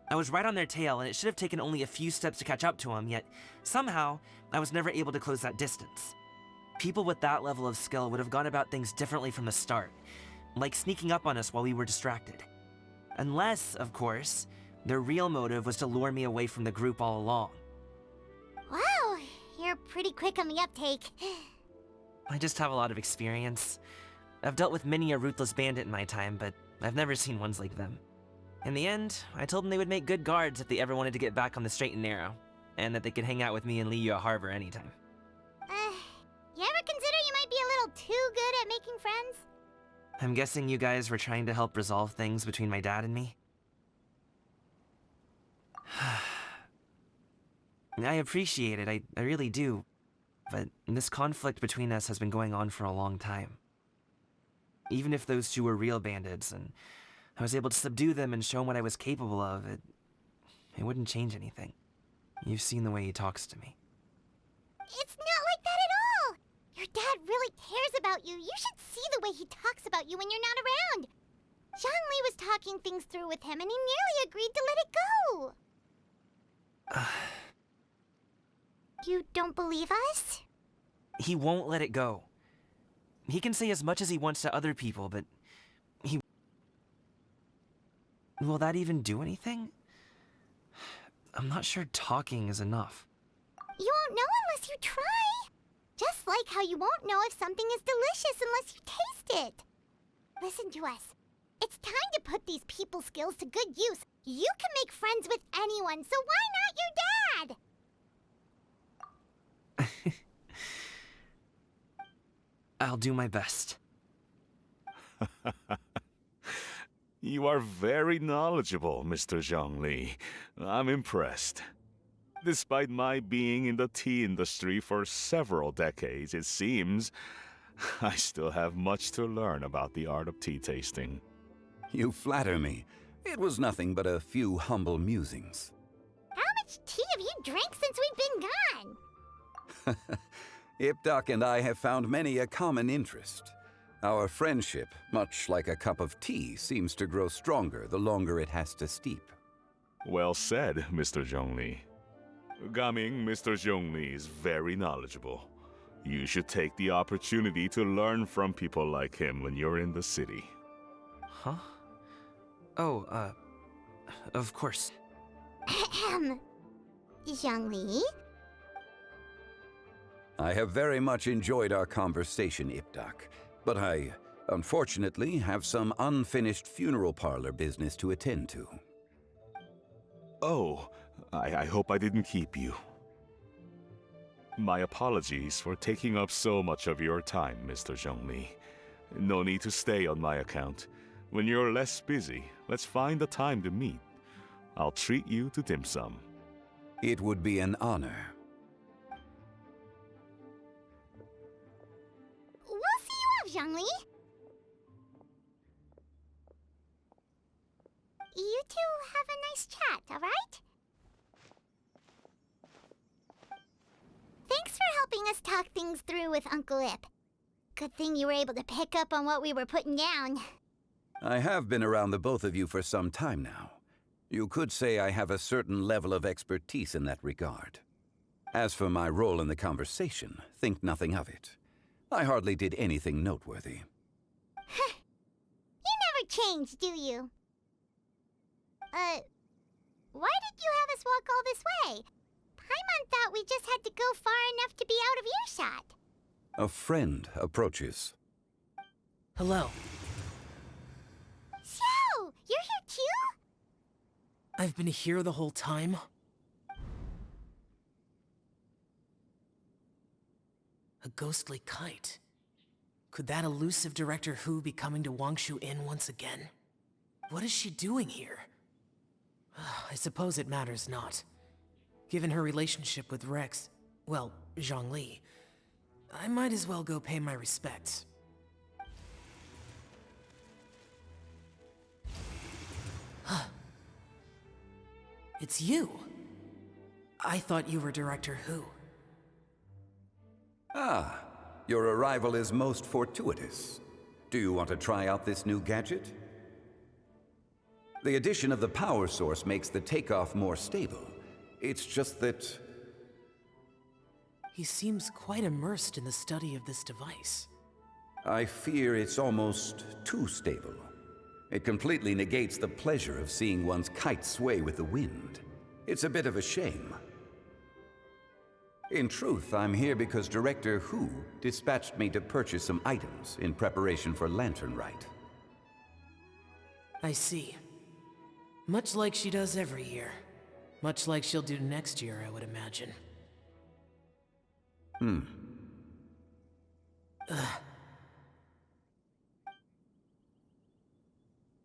I was right on their tail, and it should have taken only a few steps to catch up to them, yet somehow, I was never able to close that distance. People with that level of skill would have gone about things differently from the start, like sneaking up on us while we were distracted. Unless, of course, their real motive was to lure me away from the group all along. Wow, you're pretty quick on the uptake. I just have a lot of experience. I've dealt with many a ruthless bandit in my time, but I've never seen ones like them. In the end, I told them they would make good guards if they ever wanted to get back on the straight and narrow, and that they could hang out with me in Liyue Harbor anytime. You ever consider you might be a little too good at making friends? I'm guessing you guys were trying to help resolve things between my dad and me? I appreciate it, I really do. But this conflict between us has been going on for a long time. Even if those two were real bandits, and I was able to subdue them and show him what I was capable of, it wouldn't change anything. You've seen the way he talks to me. It's not like that at all! Your dad really cares about you. You should see the way he talks about you when you're not around. Zhongli was talking things through with him, and he nearly agreed to let it go. You don't believe us? He won't let it go. He can say as much as he wants to other people, but will that even do anything? I'm not sure talking is enough. You won't know unless you try. Just like how you won't know if something is delicious unless you taste it. Listen to us. It's time to put these people skills to good use. You can make friends with anyone, so why not your dad? I'll do my best. You are very knowledgeable, Mr. Zhongli. I'm impressed. Despite my being in the tea industry for several decades, it seems I still have much to learn about the art of tea tasting. You flatter me. It was nothing but a few humble musings. How much tea have you drank since we've been gone? Ipdak and I have found many a common interest. Our friendship, much like a cup of tea, seems to grow stronger the longer it has to steep. Well said, Mr. Zhongli. Gaming, Mr. Zhongli is very knowledgeable. You should take the opportunity to learn from people like him when you're in the city. Huh? Oh, of course. Ahem. Zhongli? I have very much enjoyed our conversation, Ipdak, but I, unfortunately, have some unfinished funeral parlor business to attend to. Oh, I hope I didn't keep you. My apologies for taking up so much of your time, Mr. Zhongli. No need to stay on my account. When you're less busy, let's find a time to meet. I'll treat you to dim sum. It would be an honor. We'll see you off, Zhongli. You two have a nice chat, alright? Thanks for helping us talk things through with Uncle Ip. Good thing you were able to pick up on what we were putting down. I have been around the both of you for some time now. You could say I have a certain level of expertise in that regard. As for my role in the conversation, think nothing of it. I hardly did anything noteworthy. You never change, do you? Why did you have us walk all this way? Paimon thought we just had to go far enough to be out of earshot. A friend approaches. Hello. So, you're here too? I've been here the whole time? A ghostly kite. Could that elusive Director Hu be coming to Wangshu Inn once again? What is she doing here? I suppose it matters not. Given her relationship with Rex, well, Zhongli, I might as well go pay my respects. It's you! I thought you were Director Hu. Ah, your arrival is most fortuitous. Do you want to try out this new gadget? The addition of the power source makes the takeoff more stable. It's just that... He seems quite immersed in the study of this device. I fear it's almost too stable. It completely negates the pleasure of seeing one's kite sway with the wind. It's a bit of a shame. In truth, I'm here because Director Hu dispatched me to purchase some items in preparation for Lantern Rite. I see. Much like she does every year. Much like she'll do next year, I would imagine.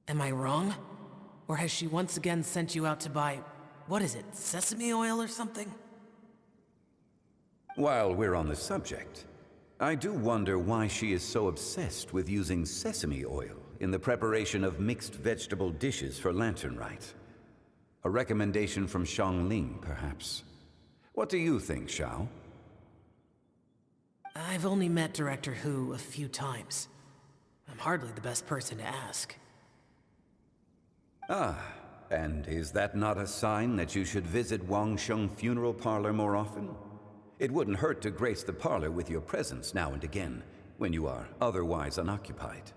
Am I wrong? Or has she once again sent you out to buy, what is it, sesame oil or something? While we're on the subject, I do wonder why she is so obsessed with using sesame oil in the preparation of mixed vegetable dishes for Lantern Rite. A recommendation from Xiangling, perhaps. What do you think, Xiao? I've only met Director Hu a few times. I'm hardly the best person to ask. Ah, and is that not a sign that you should visit Wangsheng Funeral Parlor more often? It wouldn't hurt to grace the parlor with your presence now and again, when you are otherwise unoccupied.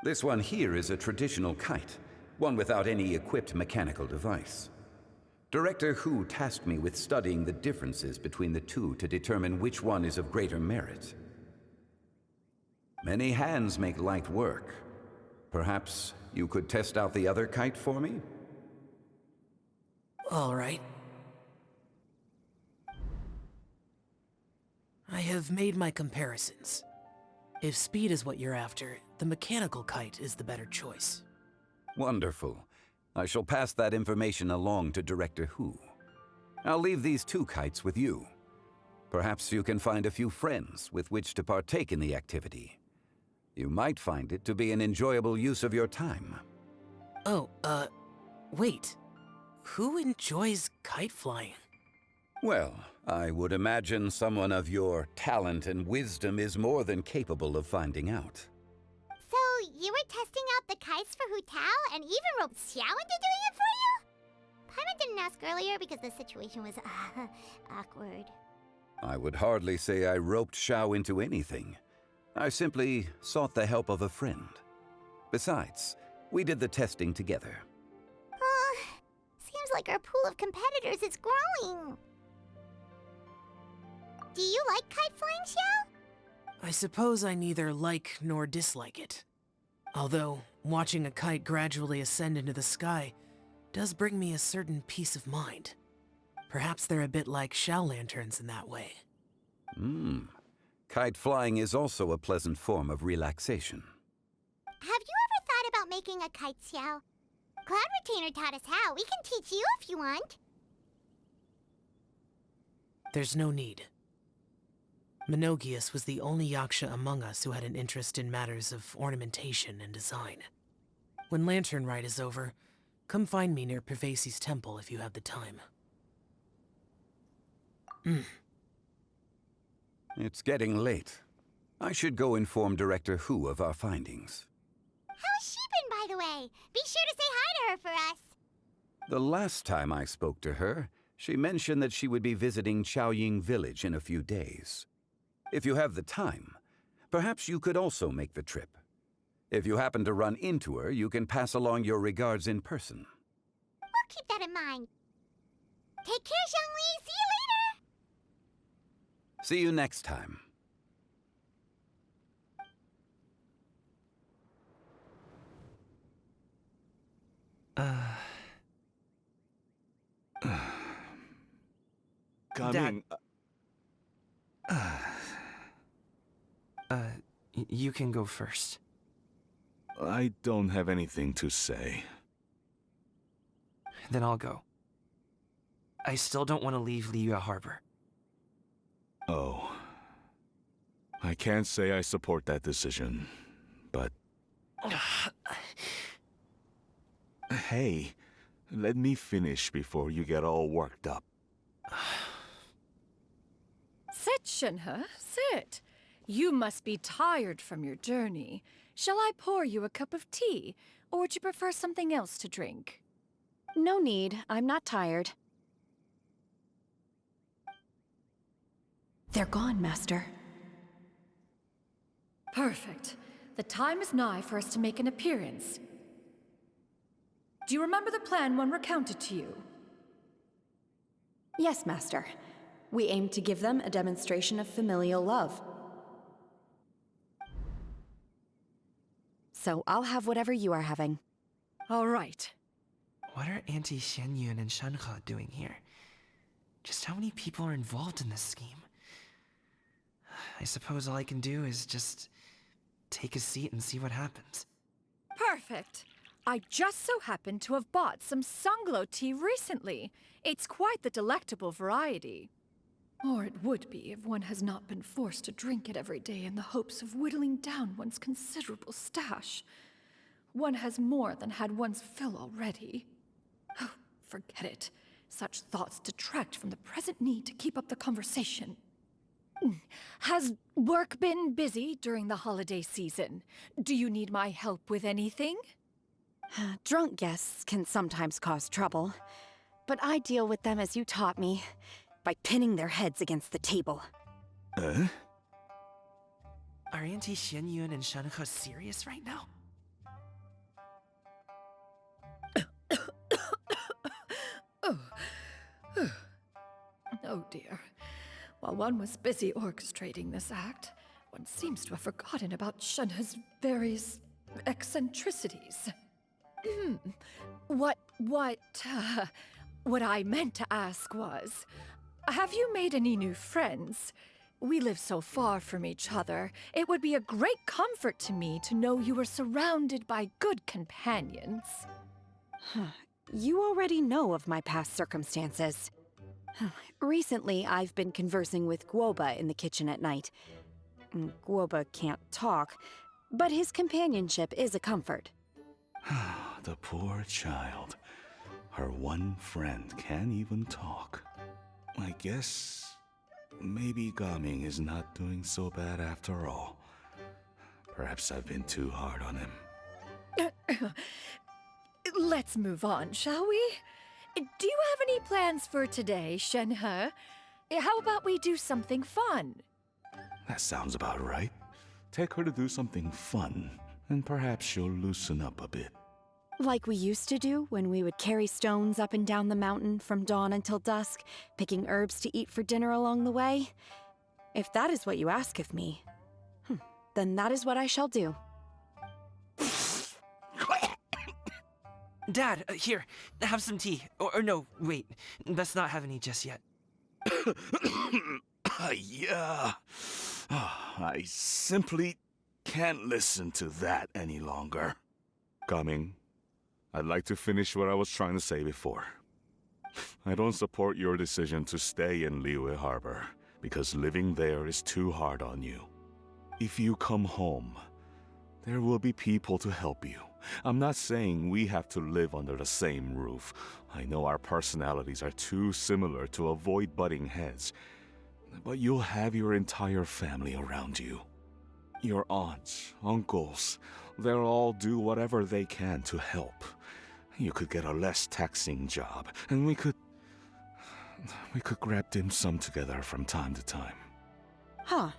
This one here is a traditional kite, one without any equipped mechanical device. Director Hu tasked me with studying the differences between the two to determine which one is of greater merit. Many hands make light work. Perhaps you could test out the other kite for me? All right. I have made my comparisons. If speed is what you're after, the mechanical kite is the better choice. Wonderful. I shall pass that information along to Director Hu. I'll leave these 2 kites with you. Perhaps you can find a few friends with which to partake in the activity. You might find it to be an enjoyable use of your time. Oh, wait. Who enjoys kite flying? Well, I would imagine someone of your talent and wisdom is more than capable of finding out. So, you were testing out the kites for Hu Tao and even roped Xiao into doing it for you? Paimon didn't ask earlier because the situation was, awkward. I would hardly say I roped Xiao into anything. I simply sought the help of a friend. Besides, we did the testing together. Seems like our pool of competitors is growing. Do you like kite flying, Xiao? I suppose I neither like nor dislike it. Although, watching a kite gradually ascend into the sky does bring me a certain peace of mind. Perhaps they're a bit like Xiao lanterns in that way. Kite flying is also a pleasant form of relaxation. Have you ever thought about making a kite, Xiao? Cloud Retainer taught us how. We can teach you if you want. There's no need. Menogias was the only Yaksha among us who had an interest in matters of ornamentation and design. When Lantern Rite is over, come find me near Pervasi's temple if you have the time. It's getting late. I should go inform Director Hu of our findings. How's she been, by the way? Be sure to say hi to her for us. The last time I spoke to her, she mentioned that she would be visiting Chaoying Village in a few days. If you have the time, perhaps you could also make the trip. If you happen to run into her, you can pass along your regards in person. We'll keep that in mind. Take care, Zhongli. See you later. See you next time. Coming. You can go first. I don't have anything to say. Then I'll go. I still don't want to leave Liyue Harbor. Oh. I can't say I support that decision, but... Hey, let me finish before you get all worked up. Sit, Shenhe, sit. You must be tired from your journey. Shall I pour you a cup of tea, or would you prefer something else to drink? No need. I'm not tired. They're gone, Master. Perfect. The time is nigh for us to make an appearance. Do you remember the plan one recounted to you? Yes, Master. We aim to give them a demonstration of familial love. So I'll have whatever you are having. All right. What are Auntie Xianyun and Shenhe doing here? Just how many people are involved in this scheme? I suppose all I can do is just take a seat and see what happens. Perfect. I just so happen to have bought some Sunglow tea recently. It's quite the delectable variety. Or it would be if one has not been forced to drink it every day in the hopes of whittling down one's considerable stash. One has more than had one's fill already. Oh, forget it. Such thoughts detract from the present need to keep up the conversation. Has work been busy during the holiday season? Do you need my help with anything? Drunk guests can sometimes cause trouble, but I deal with them as you taught me, by pinning their heads against the table. Are Auntie Xianyun and Shenhe serious right now? Oh dear. While one was busy orchestrating this act, one seems to have forgotten about Shenhe's various eccentricities. What I meant to ask was, have you made any new friends? We live so far from each other. It would be a great comfort to me to know you were surrounded by good companions. You already know of my past circumstances. Recently, I've been conversing with Guoba in the kitchen at night. Guoba can't talk, but his companionship is a comfort. The poor child. Her one friend can't even talk. I guess maybe Gaming is not doing so bad after all. Perhaps I've been too hard on him. Let's move on, shall we? Do you have any plans for today, Shenhe? How about we do something fun? That sounds about right. Take her to do something fun, and perhaps she'll loosen up a bit. Like we used to do when we would carry stones up and down the mountain from dawn until dusk, picking herbs to eat for dinner along the way? If that is what you ask of me, then that is what I shall do. Dad, here, have some tea. Or no, wait, let's not have any just yet. Yeah. I simply can't listen to that any longer. Gaming, I'd like to finish what I was trying to say before. I don't support your decision to stay in Liyue Harbor, because living there is too hard on you. If you come home, there will be people to help you. I'm not saying we have to live under the same roof. I know our personalities are too similar to avoid butting heads. But you'll have your entire family around you. Your aunts, uncles, they'll all do whatever they can to help. You could get a less taxing job, and we could grab dim sum together from time to time. Huh.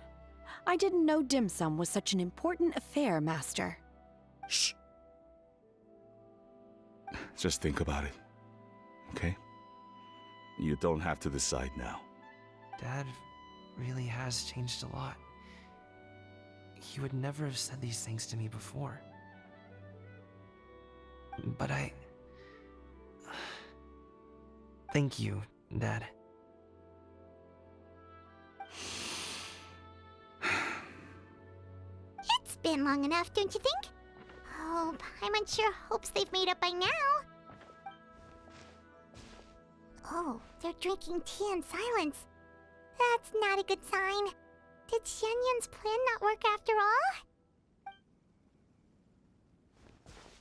I didn't know dim sum was such an important affair, Master. Shh. Just think about it, okay? You don't have to decide now. Dad really has changed a lot. He would never have said these things to me before. But thank you, Dad. It's been long enough, don't you think? Oh, Paimon sure hopes they've made up by now. Oh, they're drinking tea in silence. That's not a good sign. Did Xianyun's plan not work after all?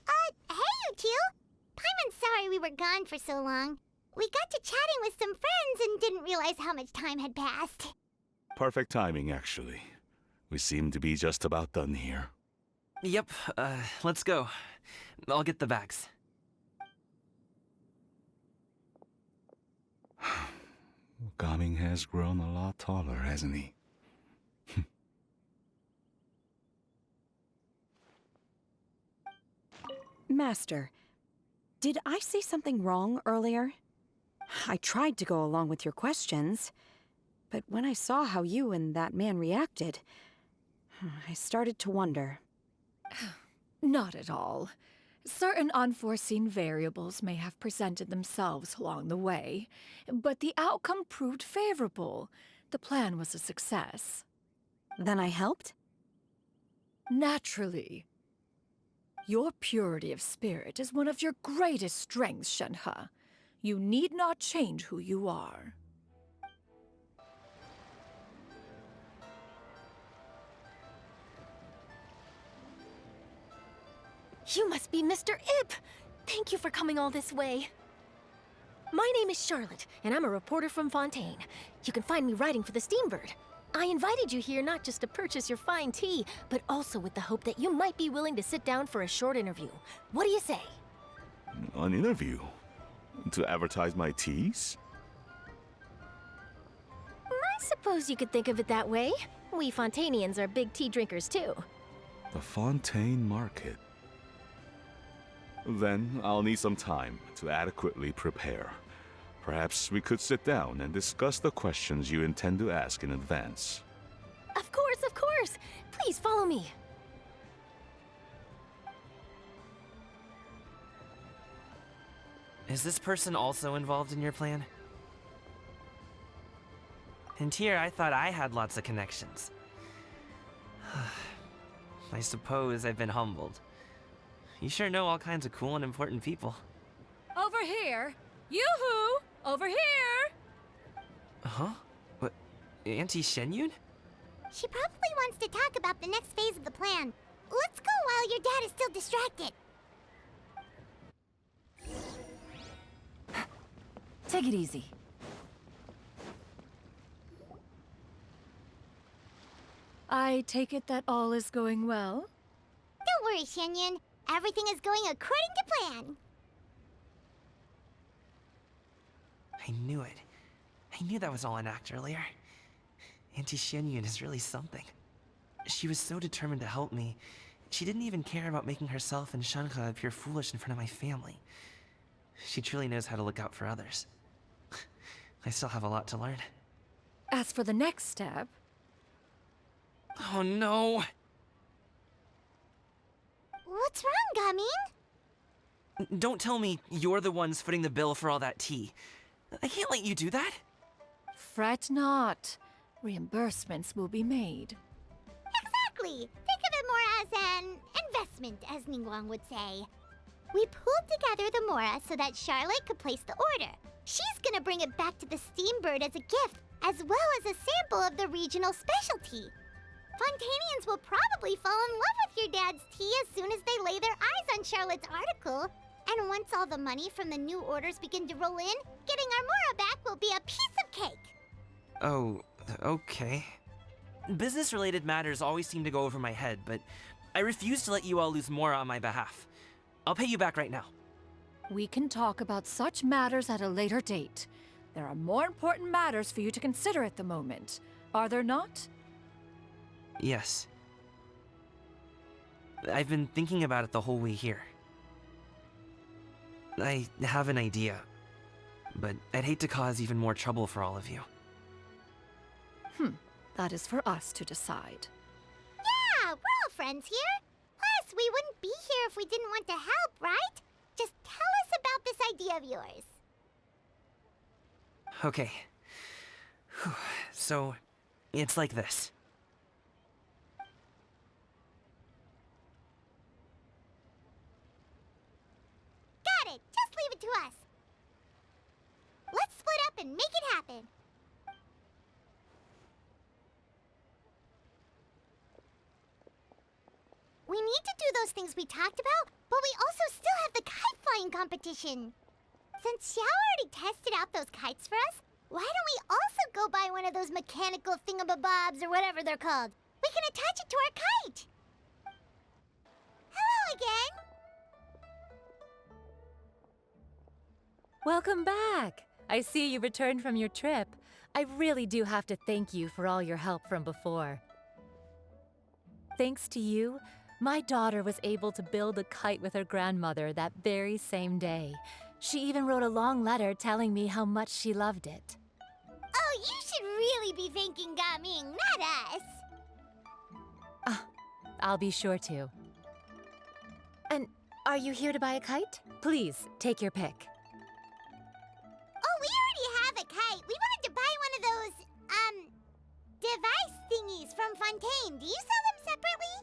Hey, you two! Paimon's sorry we were gone for so long. We got to chatting with some friends and didn't realize how much time had passed. Perfect timing, actually. We seem to be just about done here. Yep, let's go. I'll get the bags. Gaming has grown a lot taller, hasn't he? Master, did I say something wrong earlier? I tried to go along with your questions, but when I saw how you and that man reacted, I started to wonder. Not at all. Certain unforeseen variables may have presented themselves along the way, but the outcome proved favorable. The plan was a success. Then I helped? Naturally. Your purity of spirit is one of your greatest strengths, Shenhe. You need not change who you are. You must be Mr. Ip! Thank you for coming all this way. My name is Charlotte, and I'm a reporter from Fontaine. You can find me writing for the Steambird. I invited you here not just to purchase your fine tea, but also with the hope that you might be willing to sit down for a short interview. What do you say? An interview? To advertise my teas? I suppose you could think of it that way. We Fontainians are big tea drinkers too. The Fontaine Market. Then I'll need some time to adequately prepare. Perhaps we could sit down and discuss the questions you intend to ask in advance. Of course, of course! Please follow me. Is this person also involved in your plan? And here I thought I had lots of connections. I suppose I've been humbled. You sure know all kinds of cool and important people. Over here! Yoo-hoo! Over here! Huh? What? Auntie Shenyun? She probably wants to talk about the next phase of the plan. Let's go while your dad is still distracted. Take it easy. I take it that all is going well? Don't worry, Xianyun. Everything is going according to plan. I knew it. I knew that was all an act earlier. Auntie Shenyun is really something. She was so determined to help me. She didn't even care about making herself and Shenhe appear foolish in front of my family. She truly knows how to look out for others. I still have a lot to learn. As for the next step... Oh no! What's wrong, Gaming? Don't tell me you're the ones footing the bill for all that tea. I can't let you do that. Fret not. Reimbursements will be made. Exactly. Think of it more as an investment, as Ningguang would say. We pooled together the Mora so that Charlotte could place the order. She's gonna bring it back to the Steambird as a gift, as well as a sample of the regional specialty. Fontanians will probably fall in love with your dad's tea as soon as they lay their eyes on Charlotte's article. And once all the money from the new orders begin to roll in, getting our Mora back will be a piece of cake. Oh, okay. Business-related matters always seem to go over my head, but I refuse to let you all lose Mora on my behalf. I'll pay you back right now. We can talk about such matters at a later date. There are more important matters for you to consider at the moment, are there not? Yes. I've been thinking about it the whole way here. I have an idea, but I'd hate to cause even more trouble for all of you. That is for us to decide. Yeah, we're all friends here. Plus, we wouldn't be here if we didn't want to help, right? Just tell us about this idea of yours. Okay. So, it's like this. Got it. Just leave it to us. Let's split up and make it happen. We need to do those things we talked about, but we also still have the kite flying competition. Since Xiao already tested out those kites for us, why don't we also go buy one of those mechanical thingamabobs or whatever they're called? We can attach it to our kite. Hello again. Welcome back. I see you returned from your trip. I really do have to thank you for all your help from before. Thanks to you, my daughter was able to build a kite with her grandmother that very same day. She even wrote a long letter telling me how much she loved it. Oh, you should really be thanking Gaming, not us. I'll be sure to. And are you here to buy a kite? Please, take your pick. Oh, we already have a kite. We wanted to buy one of those, device thingies from Fontaine. Do you sell them separately?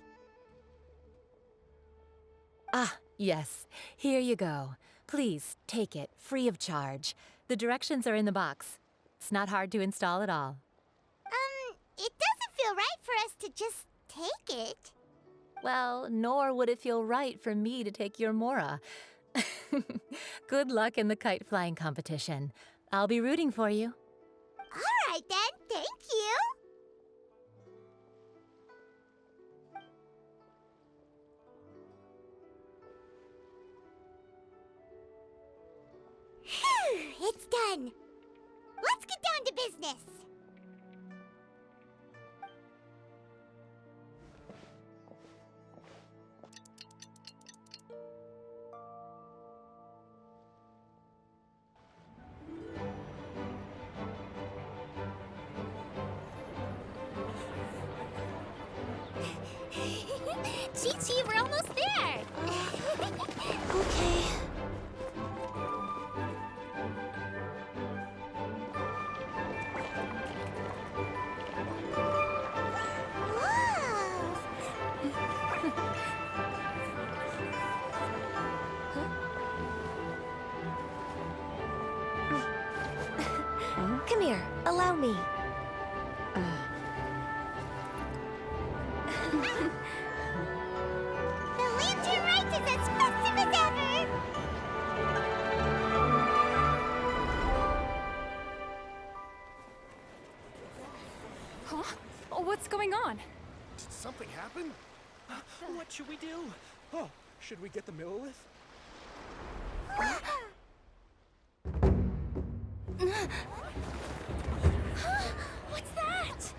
Yes. Here you go. Please, take it, free of charge. The directions are in the box. It's not hard to install at all. It doesn't feel right for us to just take it. Well, nor would it feel right for me to take your Mora. Good luck in the kite flying competition. I'll be rooting for you. All right then, thank you. Phew, it's done. Let's get down to business. Chi-Chi, we're almost there. Okay. Come here, allow me. The Lantern Rite is as festive as ever! Huh? Oh, what's going on? Did something happen? What should we do? Oh, should we get the Millilith? What's that?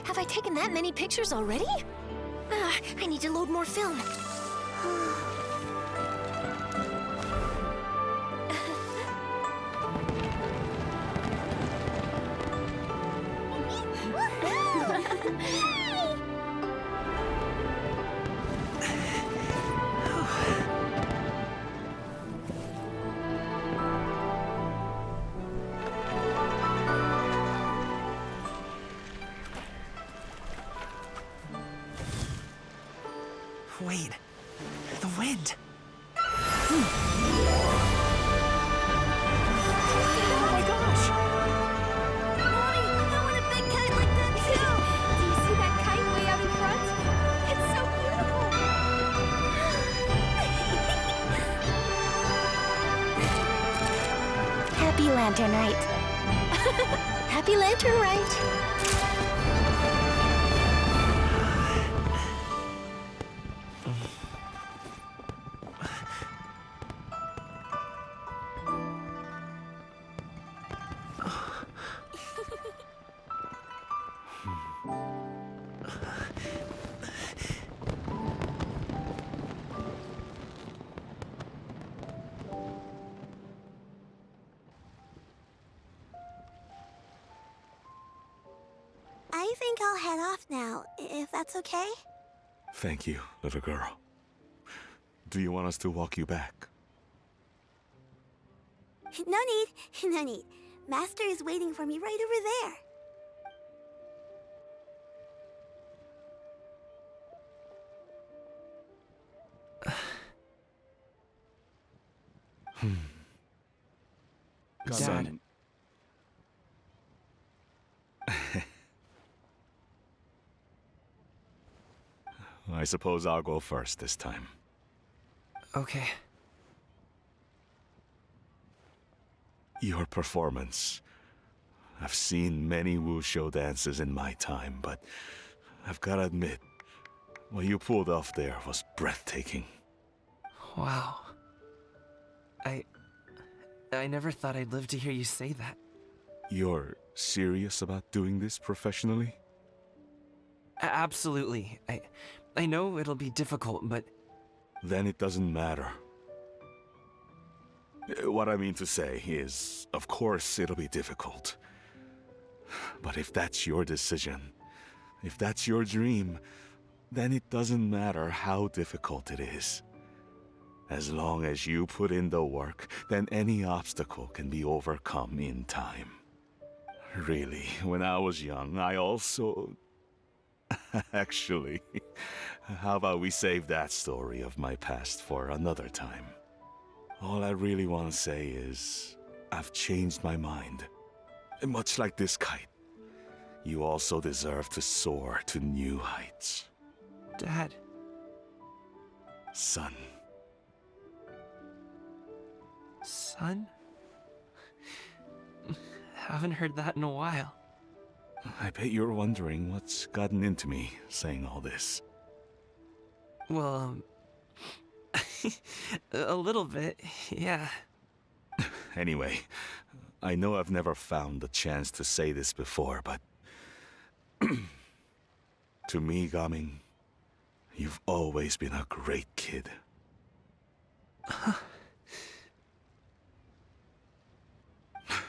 Have I taken that many pictures already? I need to load more film. Wait, the wind. Oh my gosh! Mommy, I want a big kite like that too! Do you see that kite way out in front? It's so beautiful! Happy Lantern Rite. Happy Lantern Rite! I think I'll head off now, if that's okay. Thank you, little girl. Do you want us to walk you back? No need, no need. Master is waiting for me right over there. Dad. I suppose I'll go first this time. Okay. Your performance. I've seen many wushou dances in my time, but I've gotta admit, what you pulled off there was breathtaking. Wow. I never thought I'd live to hear you say that. You're serious about doing this professionally? Absolutely. I know it'll be difficult, but... Then it doesn't matter. What I mean to say is, of course it'll be difficult. But if that's your decision, if that's your dream, then it doesn't matter how difficult it is. As long as you put in the work, then any obstacle can be overcome in time. Really, when I was young, I also... Actually, how about we save that story of my past for another time? All I really want to say is, I've changed my mind. And much like this kite, you also deserve to soar to new heights. Dad. Son. Son? Haven't heard that in a while. I bet you're wondering what's gotten into me saying all this. Well, a little bit, yeah. Anyway, I know I've never found the chance to say this before, but... to me, Gaming, you've always been a great kid.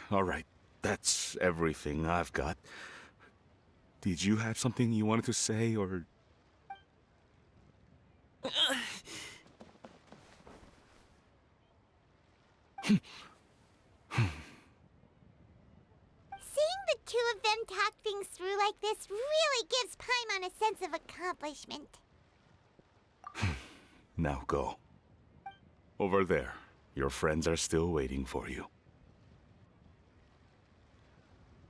Alright, that's everything I've got. Did you have something you wanted to say, or... Seeing the two of them talk things through like this really gives Paimon a sense of accomplishment. Now go. Over there. Your friends are still waiting for you.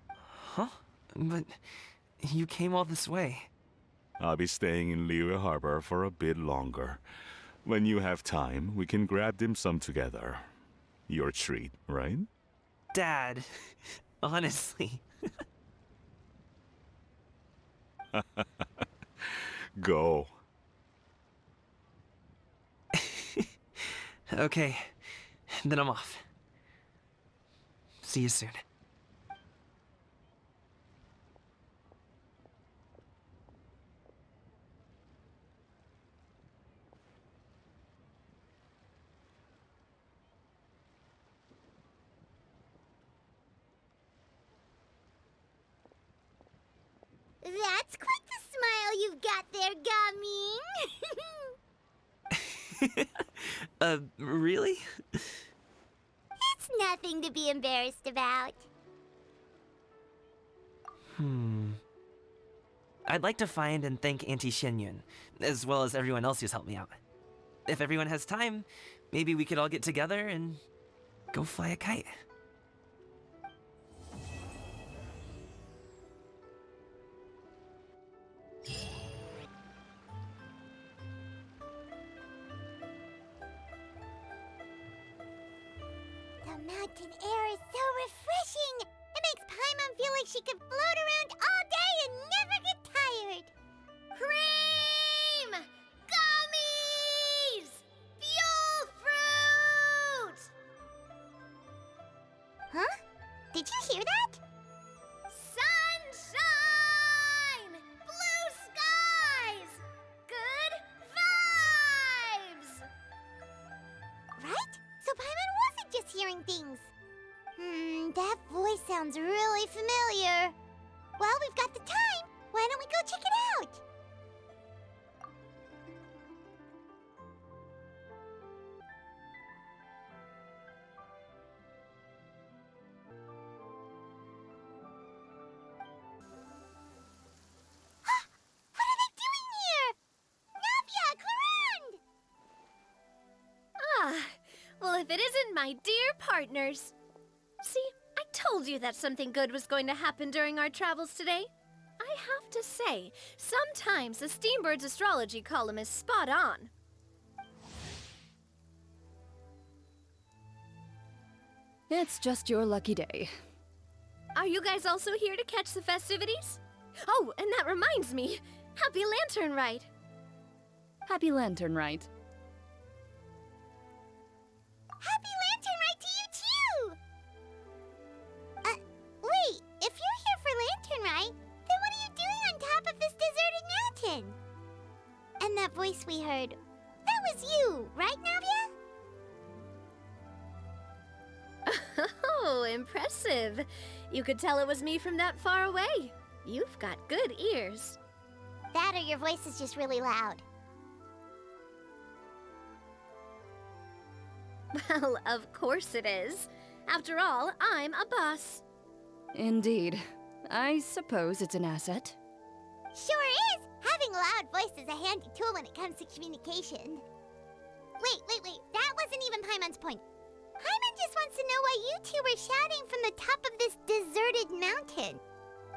Huh? But you came all this way. I'll be staying in Liyue Harbor for a bit longer. When you have time, we can grab dim sum together. Your treat, right? Dad, honestly. Go. Okay, then I'm off. See you soon. That's quite the smile you've got there, Gaming. Really? It's nothing to be embarrassed about. I'd like to find and thank Auntie Shenhyun, as well as everyone else who's helped me out. If everyone has time, maybe we could all get together and go fly a kite. The mountain air is so refreshing! It makes Paimon feel like she could float around all day and never get tired! Cream! Gummies! Fuel fruit! Huh? Did you hear that? Sunshine! Blue skies! Good vibes! Right? So Paimon wasn't just hearing things. That voice sounds really familiar. Well, we've got the time. Why don't we go check it out? What are they doing here? Navia, Clarande! Ah, well, if it isn't my dear partners. See, I told you that something good was going to happen during our travels today. I have to say, sometimes the Steambird's astrology column is spot on. It's just your lucky day. Are you guys also here to catch the festivities? Oh, and that reminds me, Happy Lantern Rite! Happy Lantern Rite. Happy Lantern Rite to you too! Wait, if you're here for Lantern Rite, then what are you doing on top of this deserted mountain? And that voice we heard, that was you, right, Navia? Oh, impressive. You could tell it was me from that far away. You've got good ears. That or your voice is just really loud. Well, of course it is. After all, I'm a boss. Indeed. I suppose it's an asset. Sure is! Having a loud voice is a handy tool when it comes to communication. Wait. That wasn't even Paimon's point. Paimon just wants to know why you two were shouting from the top of this deserted mountain.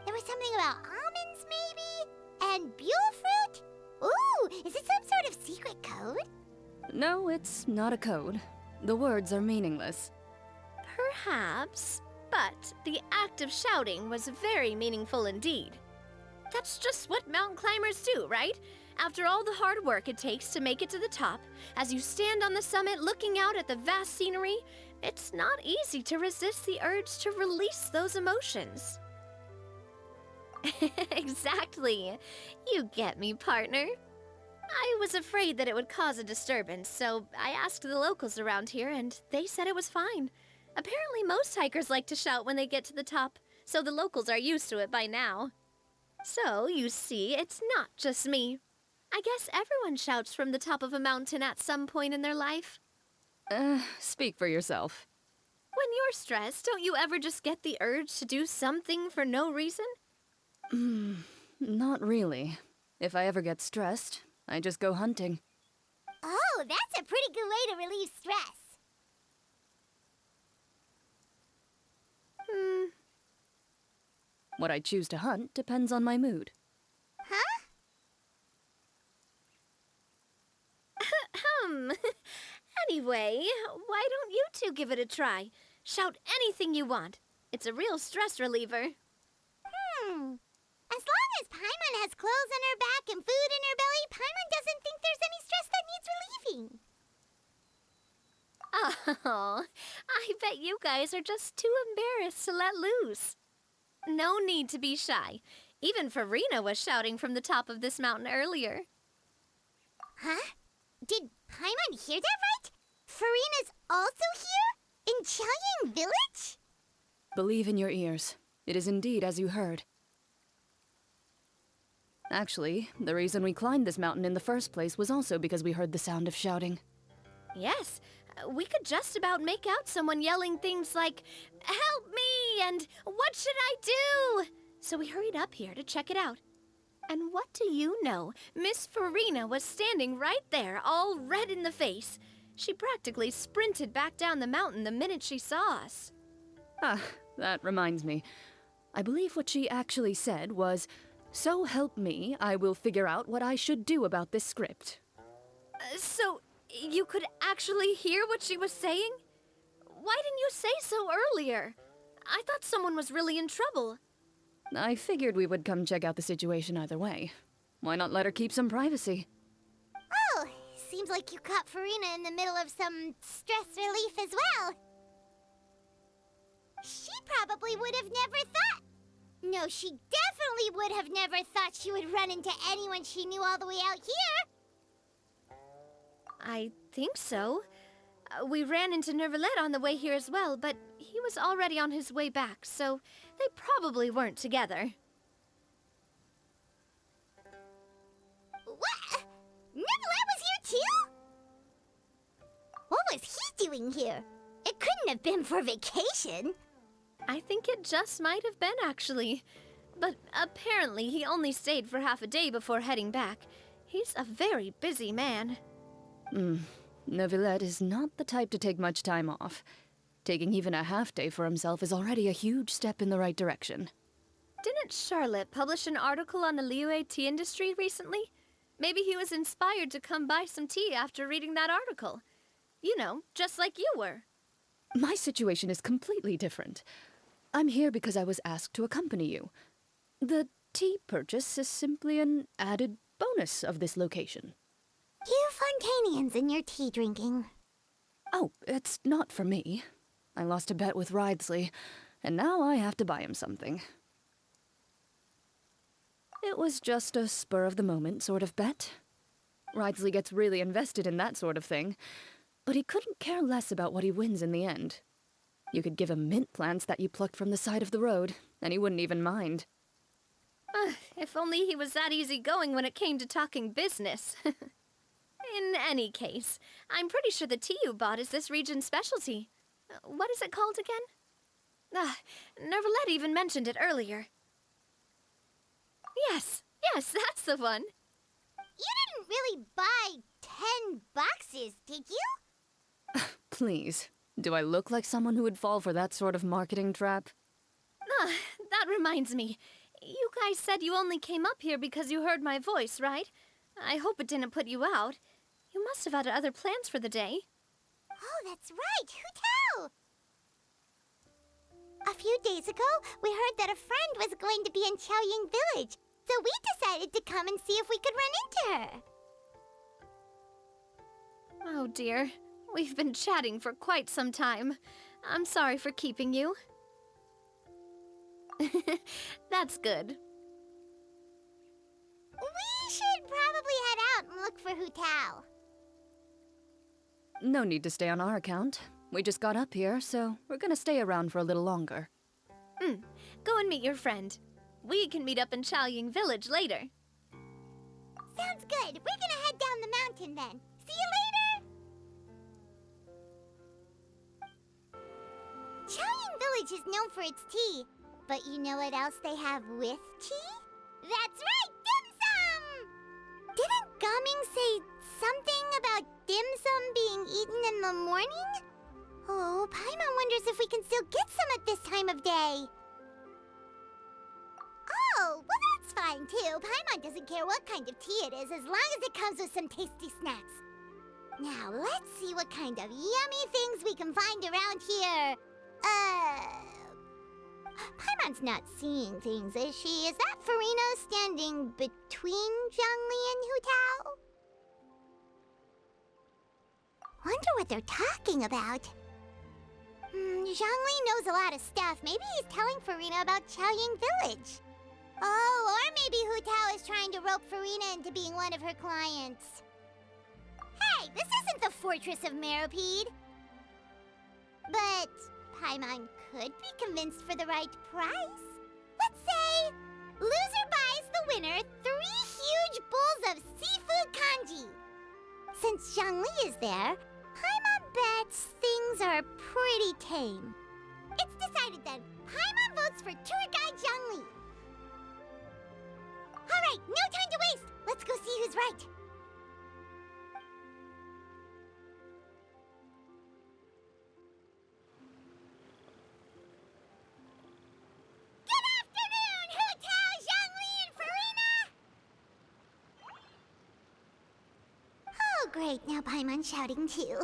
There was something about almonds, maybe? And buell fruit? Ooh, is it some sort of secret code? No, it's not a code. The words are meaningless. Perhaps, but the act of shouting was very meaningful indeed. That's just what mountain climbers do, right? After all the hard work it takes to make it to the top, as you stand on the summit looking out at the vast scenery, it's not easy to resist the urge to release those emotions. Exactly. You get me, partner. I was afraid that it would cause a disturbance, so I asked the locals around here, and they said it was fine. Apparently most hikers like to shout when they get to the top, so the locals are used to it by now. So, you see, it's not just me. I guess everyone shouts from the top of a mountain at some point in their life. Speak for yourself. When you're stressed, don't you ever just get the urge to do something for no reason? Not really. If I ever get stressed, I just go hunting. Oh, that's a pretty good way to relieve stress. What I choose to hunt depends on my mood. Huh? Anyway, why don't you two give it a try? Shout anything you want. It's a real stress reliever. As long as Paimon has clothes on her back and food in her belly, Paimon doesn't think there's any stress that needs relieving. Oh, I bet you guys are just too embarrassed to let loose. No need to be shy. Even Farina was shouting from the top of this mountain earlier. Huh? Did Paimon hear that right? Farina's also here? In Xianyun Village? Believe in your ears. It is indeed as you heard. Actually, the reason we climbed this mountain in the first place was also because we heard the sound of shouting. Yes, we could just about make out someone yelling things like, "Help me!" and "What should I do?" So we hurried up here to check it out. And what do you know? Miss Farina was standing right there, all red in the face. She practically sprinted back down the mountain the minute she saw us. Ah, that reminds me. I believe what she actually said was, "So help me, I will figure out what I should do about this script." So, you could actually hear what she was saying? Why didn't you say so earlier? I thought someone was really in trouble. I figured we would come check out the situation either way. Why not let her keep some privacy? Oh, seems like you caught Farina in the middle of some stress relief as well. She probably would have never thought. No, she definitely would have never thought she would run into anyone she knew all the way out here. I think so. We ran into Nervalet on the way here as well, but he was already on his way back, so they probably weren't together. What? Nervalet was here too? What was he doing here? It couldn't have been for vacation. I think it just might have been, actually. But apparently he only stayed for half a day before heading back. He's a very busy man. Neuvillette is not the type to take much time off. Taking even a half day for himself is already a huge step in the right direction. Didn't Charlotte publish an article on the Liyue tea industry recently? Maybe he was inspired to come buy some tea after reading that article. You know, just like you were. My situation is completely different. I'm here because I was asked to accompany you. The tea purchase is simply an added bonus of this location. You Fontanians and your tea drinking. Oh, it's not for me. I lost a bet with Wriothesley, and now I have to buy him something. It was just a spur-of-the-moment sort of bet. Wriothesley gets really invested in that sort of thing, but he couldn't care less about what he wins in the end. You could give him mint plants that you plucked from the side of the road, and he wouldn't even mind. If only he was that easygoing when it came to talking business. In any case, I'm pretty sure the tea you bought is this region's specialty. What is it called again? Nervalette even mentioned it earlier. Yes, that's the one. You didn't really buy 10 boxes, did you? Please, do I look like someone who would fall for that sort of marketing trap? That reminds me. You guys said you only came up here because you heard my voice, right? I hope it didn't put you out. You must have had other plans for the day. Oh, that's right. Hu Tao! A few days ago, we heard that a friend was going to be in Xianyun Village, so we decided to come and see if we could run into her. Oh dear. We've been chatting for quite some time. I'm sorry for keeping you. That's good. We should probably head out and look for Hu Tao. No need to stay on our account. We just got up here, so we're gonna stay around for a little longer. Go and meet your friend. We can meet up in Xianyun Village later. Sounds good. We're gonna head down the mountain then. See you later! Xianyun Village is known for its tea, but you know what else they have with tea? That's right, dim sum! Didn't Gaming say something about dim sum being eaten in the morning? Oh, Paimon wonders if we can still get some at this time of day. Oh, well that's fine too. Paimon doesn't care what kind of tea it is as long as it comes with some tasty snacks. Now, let's see what kind of yummy things we can find around here. Paimon's not seeing things, is she? Is that Farina standing between Zhongli and Hu Tao? Wonder what they're talking about. Zhongli knows a lot of stuff. Maybe he's telling Farina about Xianyun Village. Oh, or maybe Hu Tao is trying to rope Farina into being one of her clients. Hey, this isn't the Fortress of Meropide. But Paimon could be convinced for the right price. Let's say loser buys the winner 3 huge bowls of seafood kanji. Since Zhongli is there, Paimon bets things are pretty tame. It's decided then. Paimon votes for tour guide Zhongli. Alright, no time to waste! Let's go see who's right. Good afternoon, Hu Tao, Zhongli, and Farina! Oh, great, now Paimon's shouting too.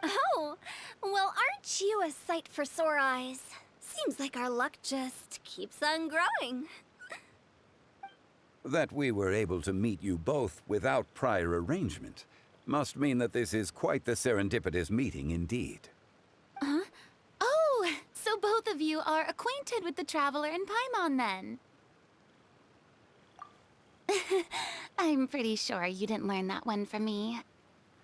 Oh, well, aren't you a sight for sore eyes? Seems like our luck just keeps on growing. That we were able to meet you both without prior arrangement must mean that this is quite the serendipitous meeting indeed. Huh? Oh, so both of you are acquainted with the Traveler and Paimon then? I'm pretty sure you didn't learn that one from me.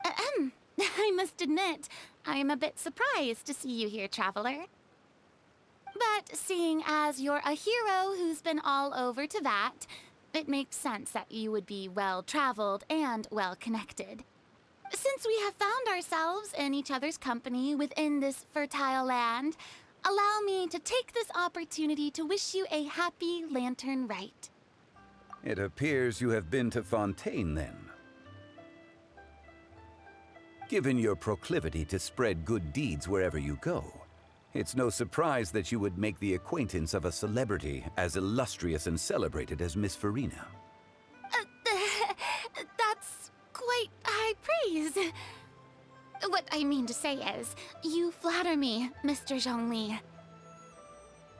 I must admit, I'm a bit surprised to see you here, Traveler. But seeing as you're a hero who's been all over Teyvat, it makes sense that you would be well-traveled and well-connected. Since we have found ourselves in each other's company within this fertile land, allow me to take this opportunity to wish you a happy Lantern Rite. It appears you have been to Fontaine then. Given your proclivity to spread good deeds wherever you go, it's no surprise that you would make the acquaintance of a celebrity as illustrious and celebrated as Miss Farina. That's quite high praise. What I mean to say is, you flatter me, Mr. Zhongli.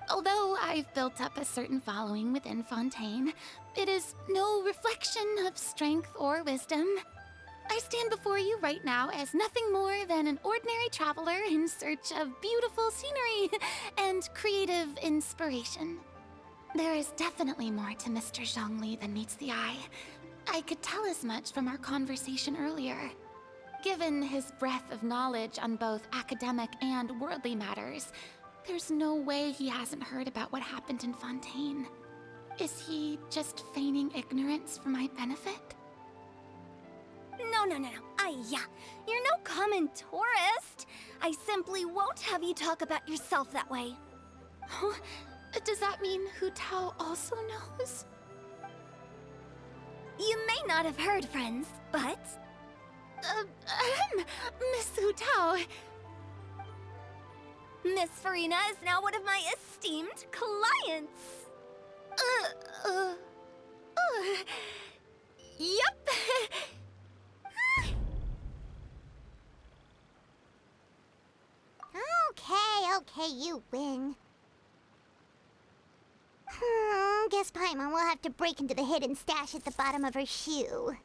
Although I've built up a certain following within Fontaine, it is no reflection of strength or wisdom. I stand before you right now as nothing more than an ordinary traveler in search of beautiful scenery and creative inspiration. There is definitely more to Mr. Zhongli than meets the eye. I could tell as much from our conversation earlier. Given his breadth of knowledge on both academic and worldly matters, There's no way he hasn't heard about what happened in Fontaine. Is he just feigning ignorance for my benefit? No. Yeah. You're no common tourist. I simply won't have you talk about yourself that way. Huh? Does that mean Hu Tao also knows? You may not have heard, friends, but... Miss Hu Tao. Miss Farina is now one of my esteemed clients. Yep. Okay, you win. Guess Paimon will have to break into the hidden stash at the bottom of her shoe.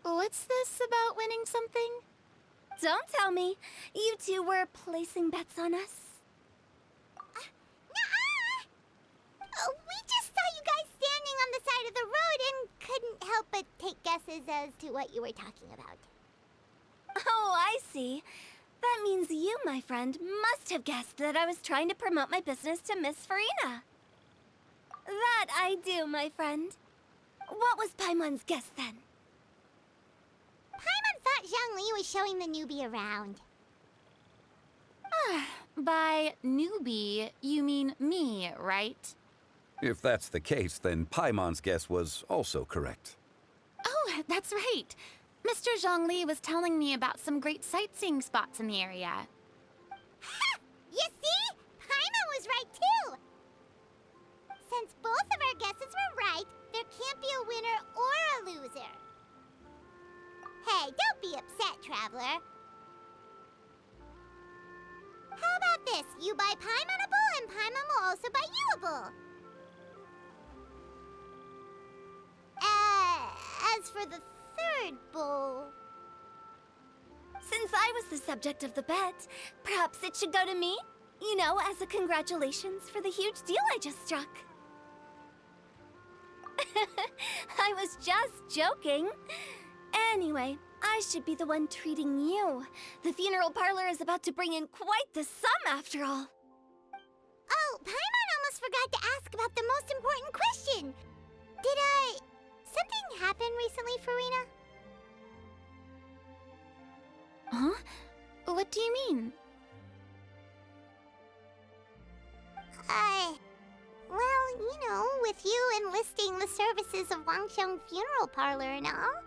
What's this about winning something? Don't tell me. You two were placing bets on us. We just saw you guys standing on the side of the road and couldn't help but take guesses as to what you were talking about. Oh, I see. That means you, my friend, must have guessed that I was trying to promote my business to Miss Farina. That I do, my friend. What was Paimon's guess then? Paimon thought Zhongli was showing the newbie around. By newbie, you mean me, right? If that's the case, then Paimon's guess was also correct. Oh, that's right. Mr. Zhongli was telling me about some great sightseeing spots in the area. Ha! You see? Paimon was right too! Since both of our guesses were right, there can't be a winner or a loser. Hey, don't be upset, Traveler. How about this? You buy Paimonable and Paimon will also buy youable. As for the third bowl... Since I was the subject of the bet, perhaps it should go to me? You know, as a congratulations for the huge deal I just struck. I was just joking. Anyway, I should be the one treating you. The funeral parlor is about to bring in quite the sum after all. Oh, Paimon almost forgot to ask about the most important question. Something happen recently, Farina? Huh? What do you mean? Well, you know, with you enlisting the services of Wangxiang Funeral Parlor and all.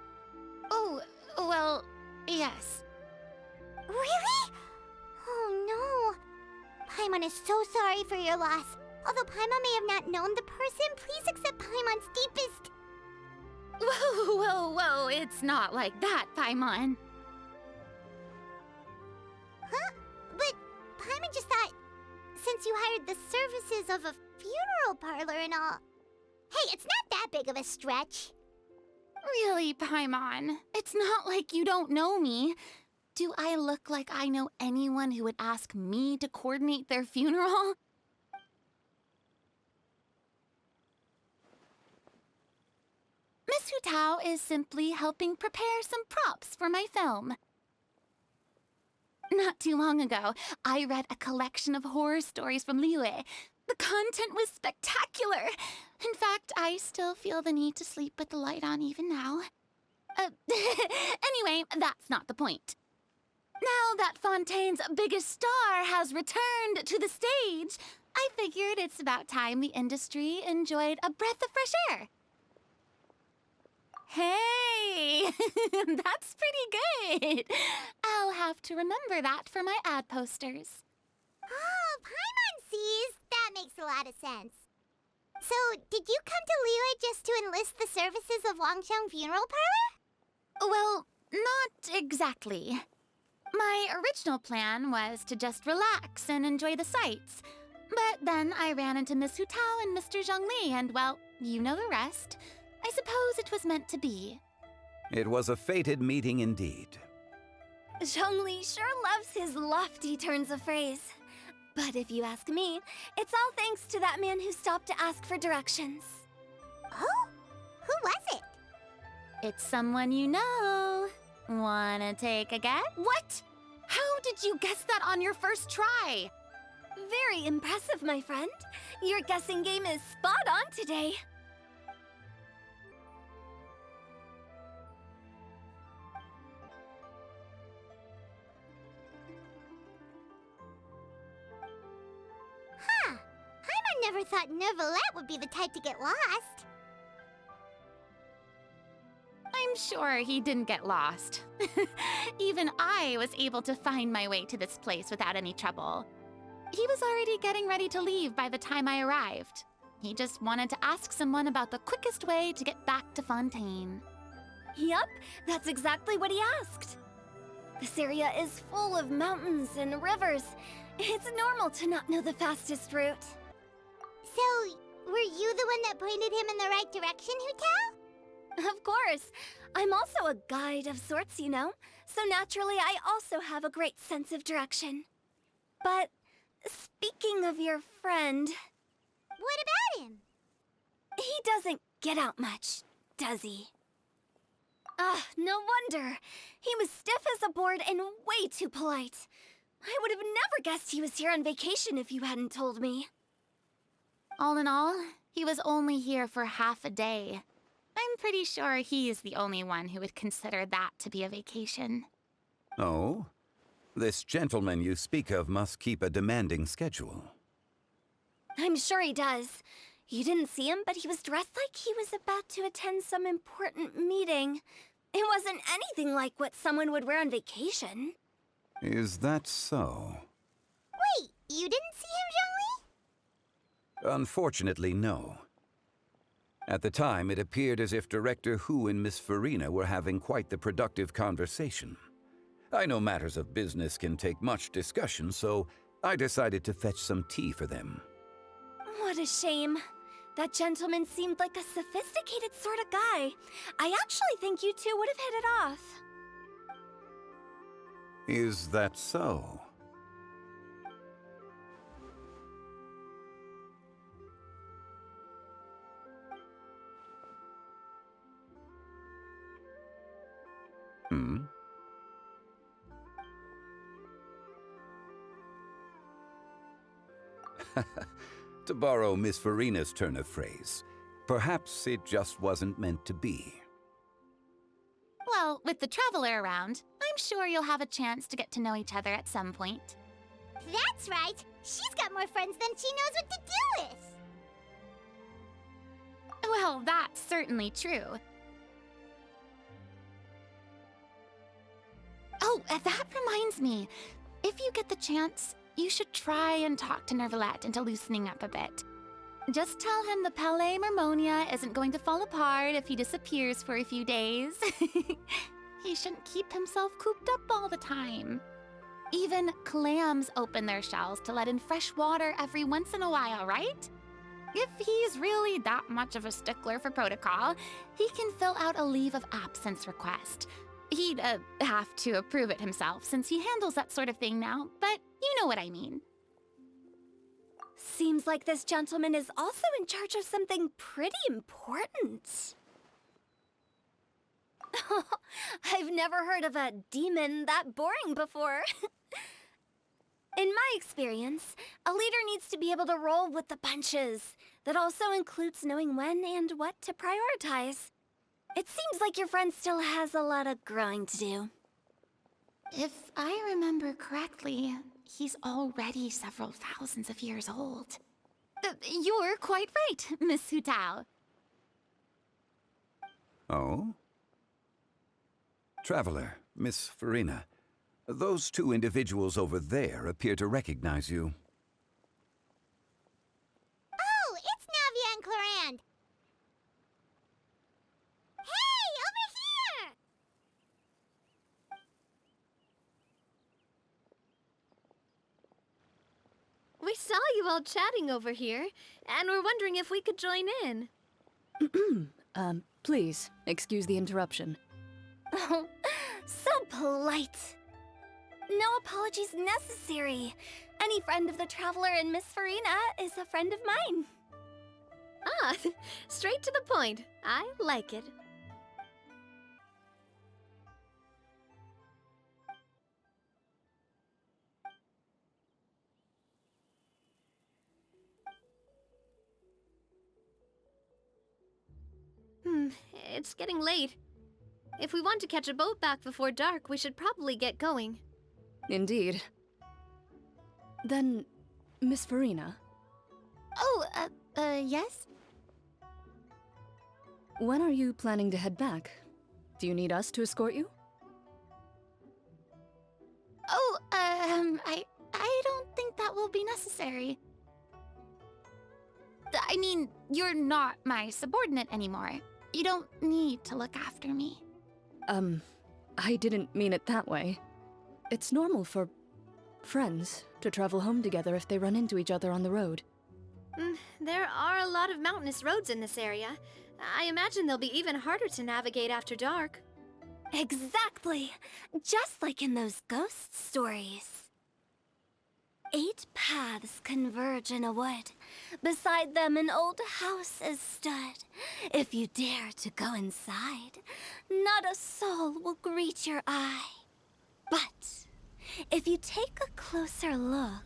Oh, well, yes. Really? Oh no. Paimon is so sorry for your loss. Although Paimon may have not known the person, please accept Paimon's deepest... Whoa, it's not like that, Paimon. Huh? But Paimon just thought, since you hired the services of a funeral parlor and all... Hey, it's not that big of a stretch. Really, Paimon? It's not like you don't know me. Do I look like I know anyone who would ask me to coordinate their funeral? Miss Hu Tao is simply helping prepare some props for my film. Not too long ago, I read a collection of horror stories from Liyue. The content was spectacular. In fact, I still feel the need to sleep with the light on even now. Anyway, that's not the point. Now that Fontaine's biggest star has returned to the stage, I figured it's about time the industry enjoyed a breath of fresh air. Hey, that's pretty good. I'll have to remember that for my ad posters. Oh, Paimon sees. That makes a lot of sense. So, did you come to Liyue just to enlist the services of Wangxiang Funeral Parlor? Well, not exactly. My original plan was to just relax and enjoy the sights. But then I ran into Miss Hu Tao and Mr. Zhongli, and well, you know the rest. I suppose it was meant to be. It was a fated meeting indeed. Zhongli sure loves his lofty turns of phrase. But if you ask me, it's all thanks to that man who stopped to ask for directions. Oh? Who was it? It's someone you know. Wanna take a guess? What? How did you guess that on your first try? Very impressive, my friend. Your guessing game is spot on today. Huh. Paimon never thought Neuvillette would be the type to get lost. I'm sure he didn't get lost. Even I was able to find my way to this place without any trouble. He was already getting ready to leave by the time I arrived. He just wanted to ask someone about the quickest way to get back to Fontaine. Yup, that's exactly what he asked. This area is full of mountains and rivers. It's normal to not know the fastest route. So, were you the one that pointed him in the right direction, Hu-Tao? Of course. I'm also a guide of sorts, you know. So naturally, I also have a great sense of direction. But speaking of your friend... What about him? He doesn't get out much, does he? Ah, no wonder. He was stiff as a board and way too polite. I would have never guessed he was here on vacation if you hadn't told me. All in all, he was only here for half a day. I'm pretty sure he is the only one who would consider that to be a vacation. Oh? This gentleman you speak of must keep a demanding schedule. I'm sure he does. You didn't see him, but he was dressed like he was about to attend some important meeting. It wasn't anything like what someone would wear on vacation. Is that so? Wait, you didn't see him, Zhongli? Unfortunately, no. At the time, it appeared as if Director Hu and Miss Farina were having quite the productive conversation. I know matters of business can take much discussion, so I decided to fetch some tea for them. What a shame. That gentleman seemed like a sophisticated sort of guy. I actually think you two would have hit it off. Is that so? Hmm? To borrow Miss Farina's turn of phrase, perhaps it just wasn't meant to be. Well, with the Traveler around, I'm sure you'll have a chance to get to know each other at some point. That's right. She's got more friends than she knows what to do with. Well, that's certainly true. Oh, that reminds me. If you get the chance, you should try and talk to Neuvillette into loosening up a bit. Just tell him the Palais Mermonia isn't going to fall apart if he disappears for a few days. He shouldn't keep himself cooped up all the time. Even clams open their shells to let in fresh water every once in a while, right? If he's really that much of a stickler for protocol, he can fill out a leave of absence request. He'd have to approve it himself since he handles that sort of thing now, but you know what I mean. Seems like this gentleman is also in charge of something pretty important. I've never heard of a demon that boring before. In my experience, a leader needs to be able to roll with the punches. That also includes knowing when and what to prioritize. It seems like your friend still has a lot of growing to do. If I remember correctly, he's already several thousands of years old. You're quite right, Miss Hu-Tao. Oh? Traveler, Miss Farina, those two individuals over there appear to recognize you. Oh, it's Navia and Clarand. Hey, over here! We saw you all chatting over here, and we're wondering if we could join in. Please, excuse the interruption. Oh, so polite. No apologies necessary. Any friend of the Traveler and Miss Farina is a friend of mine. Ah, straight to the point. I like it. It's getting late. If we want to catch a boat back before dark, we should probably get going. Indeed. Then, Miss Farina. Oh, yes? When are you planning to head back? Do you need us to escort you? Oh, I don't think that will be necessary. I mean, you're not my subordinate anymore. You don't need to look after me. I didn't mean it that way. It's normal for friends to travel home together if they run into each other on the road. There are a lot of mountainous roads in this area. I imagine they'll be even harder to navigate after dark. Exactly! Just like in those ghost stories. 8 paths converge in a wood. Beside them an old house is stood. If you dare to go inside, not a soul will greet your eye. But if you take a closer look,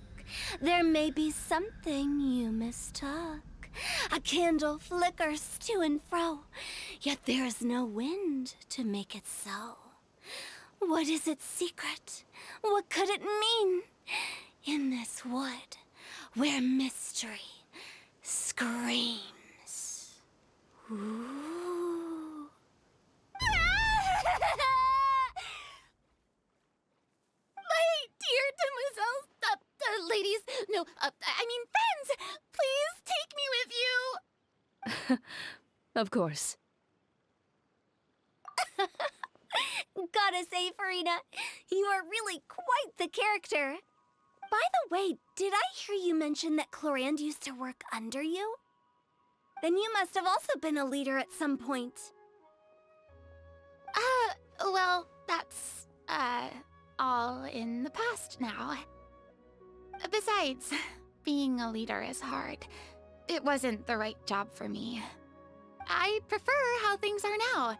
there may be something you mistook. A candle flickers to and fro, yet there is no wind to make it so. What is its secret? What could it mean? In this wood, where mystery screams. Ooh. My dear demoiselles, ladies, no, I mean friends, please take me with you. Of course. Gotta say, Farina, you are really quite the character. By the way, did I hear you mention that Clorand used to work under you? Then you must have also been a leader at some point. Well, that's, all in the past now. Besides, being a leader is hard. It wasn't the right job for me. I prefer how things are now.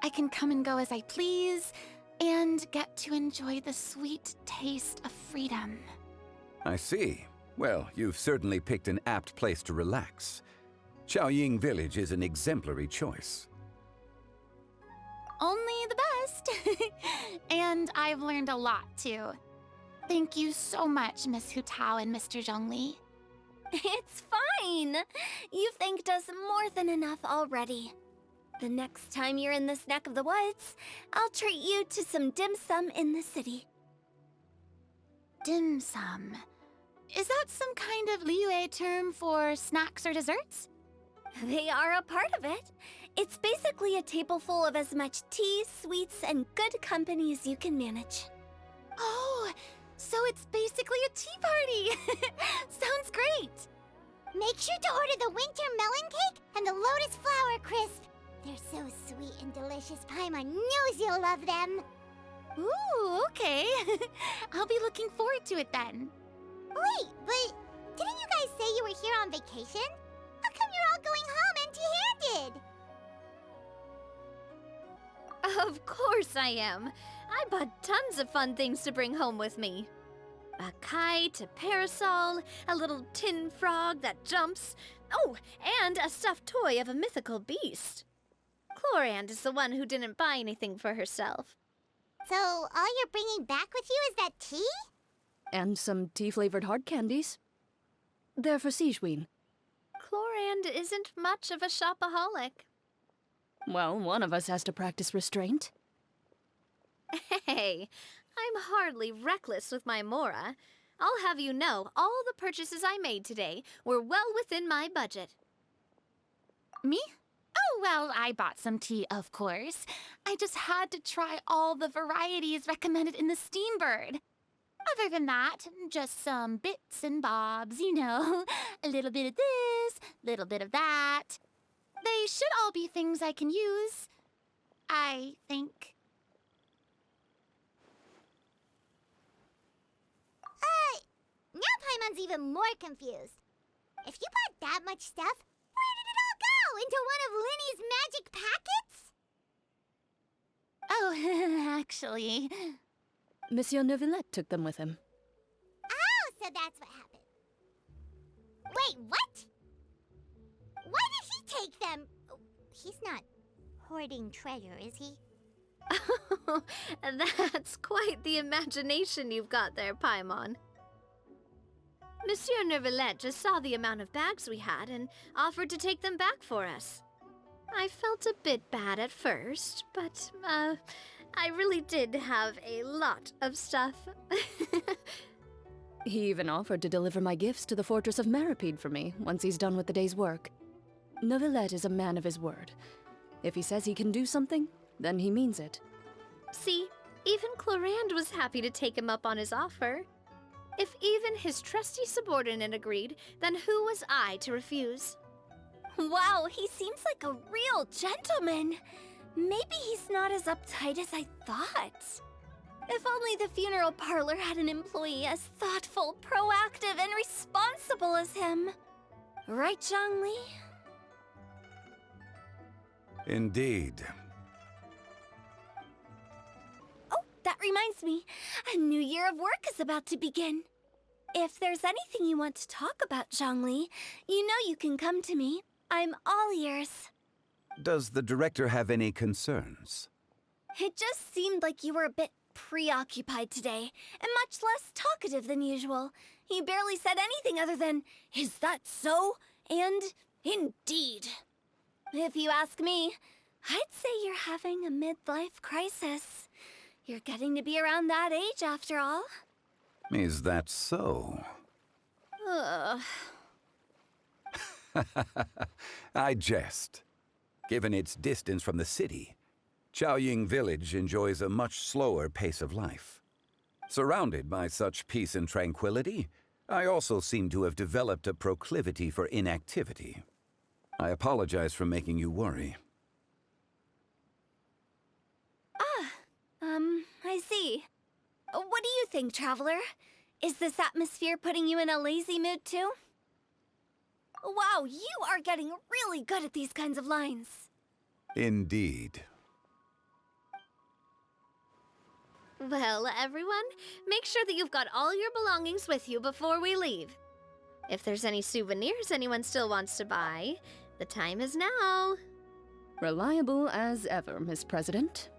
I can come and go as I please, and get to enjoy the sweet taste of freedom. I see. Well, you've certainly picked an apt place to relax. Xiaoying Village is an exemplary choice. Only the best. And I've learned a lot, too. Thank you so much, Miss Hu Tao and Mr. Zhongli. It's fine. You've thanked us more than enough already. The next time you're in this neck of the woods, I'll treat you to some dim sum in the city. Dim sum? Is that some kind of Liyue term for snacks or desserts? They are a part of it. It's basically a table full of as much tea, sweets, and good company as you can manage. Oh, so it's basically a tea party! Sounds great! Make sure to order the winter melon cake and the lotus flower crisp. They're so sweet and delicious, Paimon knows you'll love them. Ooh, okay. I'll be looking forward to it then. Wait, but didn't you guys say you were here on vacation? How come you're all going home empty-handed? Of course I am. I bought tons of fun things to bring home with me. A kite, a parasol, a little tin frog that jumps. Oh, and a stuffed toy of a mythical beast. Clorand is the one who didn't buy anything for herself. So all you're bringing back with you is that tea? And some tea-flavored hard candies. They're for Xianyun. Clorand isn't much of a shopaholic. Well, one of us has to practice restraint. Hey, I'm hardly reckless with my Mora. I'll have you know, all the purchases I made today were well within my budget. Me? Oh, well, I bought some tea, of course. I just had to try all the varieties recommended in the Steambird. Other than that, just some bits and bobs, you know. A little bit of this, little bit of that. They should all be things I can use, I think. Now Paimon's even more confused. If you bought that much stuff, where did it all go? Into one of Linny's magic packets? Oh, actually... Monsieur Neuvillette took them with him. Oh, so that's what happened. Wait, what? Why did he take them? He's not hoarding treasure, is he? That's quite the imagination you've got there, Paimon. Monsieur Neuvillette just saw the amount of bags we had and offered to take them back for us. I felt a bit bad at first, but, I really did have a lot of stuff. He even offered to deliver my gifts to the Fortress of Meripede for me once he's done with the day's work. Neuvillette is a man of his word. If he says he can do something, then he means it. See, even Clorand was happy to take him up on his offer. If even his trusty subordinate agreed, then who was I to refuse? Wow, he seems like a real gentleman. Maybe he's not as uptight as I thought. If only the funeral parlor had an employee as thoughtful, proactive, and responsible as him. Right, Zhongli? Indeed. Oh, that reminds me. A new year of work is about to begin. If there's anything you want to talk about, Zhongli, you know you can come to me. I'm all ears. Does the director have any concerns? It just seemed like you were a bit preoccupied today, and much less talkative than usual. You barely said anything other than, "Is that so?" and "Indeed." If you ask me, I'd say you're having a midlife crisis. You're getting to be around that age after all. Is that so? Ugh. I jest. Given its distance from the city, Xianyun Village enjoys a much slower pace of life. Surrounded by such peace and tranquility, I also seem to have developed a proclivity for inactivity. I apologize for making you worry. I see. What do you think, Traveler? Is this atmosphere putting you in a lazy mood too? Wow, you are getting really good at these kinds of lines. Indeed. Well, everyone, make sure that you've got all your belongings with you before we leave. If there's any souvenirs anyone still wants to buy, the time is now. Reliable as ever, Miss President.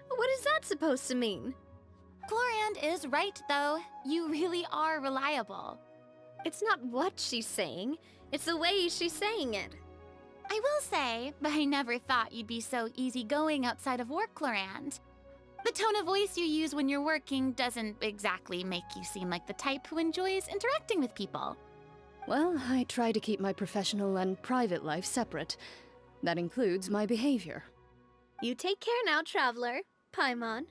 What is that supposed to mean? Clorand is right, though. You really are reliable. It's not what she's saying, it's the way she's saying it. I will say, but I never thought you'd be so easygoing outside of work, Clorand. The tone of voice you use when you're working doesn't exactly make you seem like the type who enjoys interacting with people. Well, I try to keep my professional and private life separate. That includes my behavior. You take care now, Traveler. Paimon.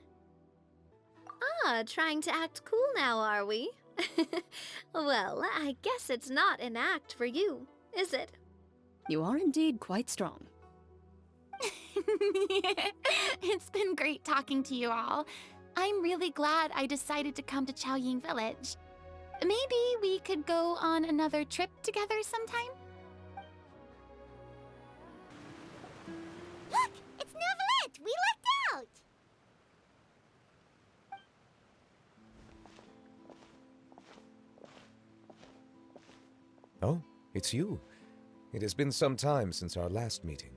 Trying to act cool now, are we? Well, I guess it's not an act for you, is it? You are indeed quite strong. It's been great talking to you all. I'm really glad I decided to come to Xianyun Village. Maybe we could go on another trip together sometime? Look! It's Neuvillette! We lucked out! Oh, it's you. It has been some time since our last meeting.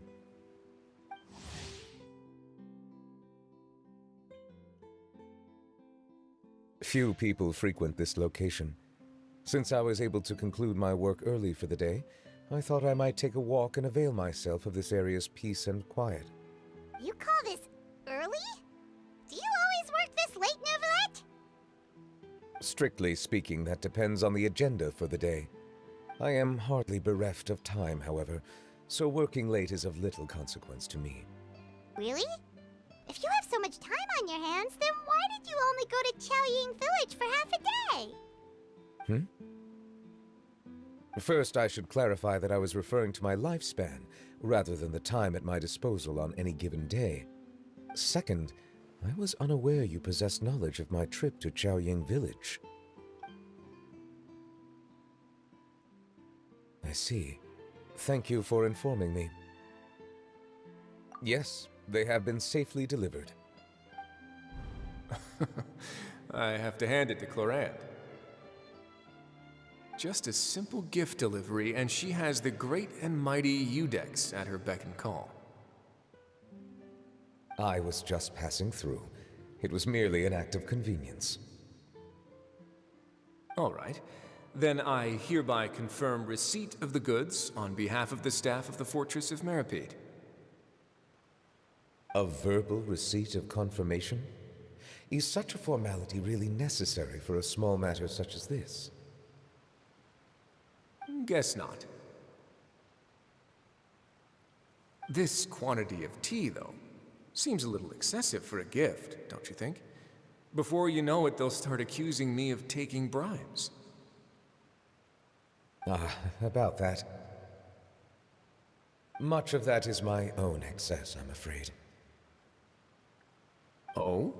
Few people frequent this location. Since I was able to conclude my work early for the day, I thought I might take a walk and avail myself of this area's peace and quiet. You call this early? Do you always work this late, Neuvillette? Strictly speaking, that depends on the agenda for the day. I am hardly bereft of time, however, so working late is of little consequence to me. Really? If you have so much time on your hands, then why did you only go to Xianyun Village for half a day? First, I should clarify that I was referring to my lifespan, rather than the time at my disposal on any given day. Second, I was unaware you possessed knowledge of my trip to Xianyun Village. I see. Thank you for informing me. Yes, they have been safely delivered. I have to hand it to Clorand. Just a simple gift delivery, and she has the great and mighty Udex at her beck and call. I was just passing through. It was merely an act of convenience. All right. Then I hereby confirm receipt of the goods on behalf of the staff of the Fortress of Meripede. A verbal receipt of confirmation? Is such a formality really necessary for a small matter such as this? Guess not. This quantity of tea, though, seems a little excessive for a gift, don't you think? Before you know it, they'll start accusing me of taking bribes. About that. Much of that is my own excess, I'm afraid. Oh?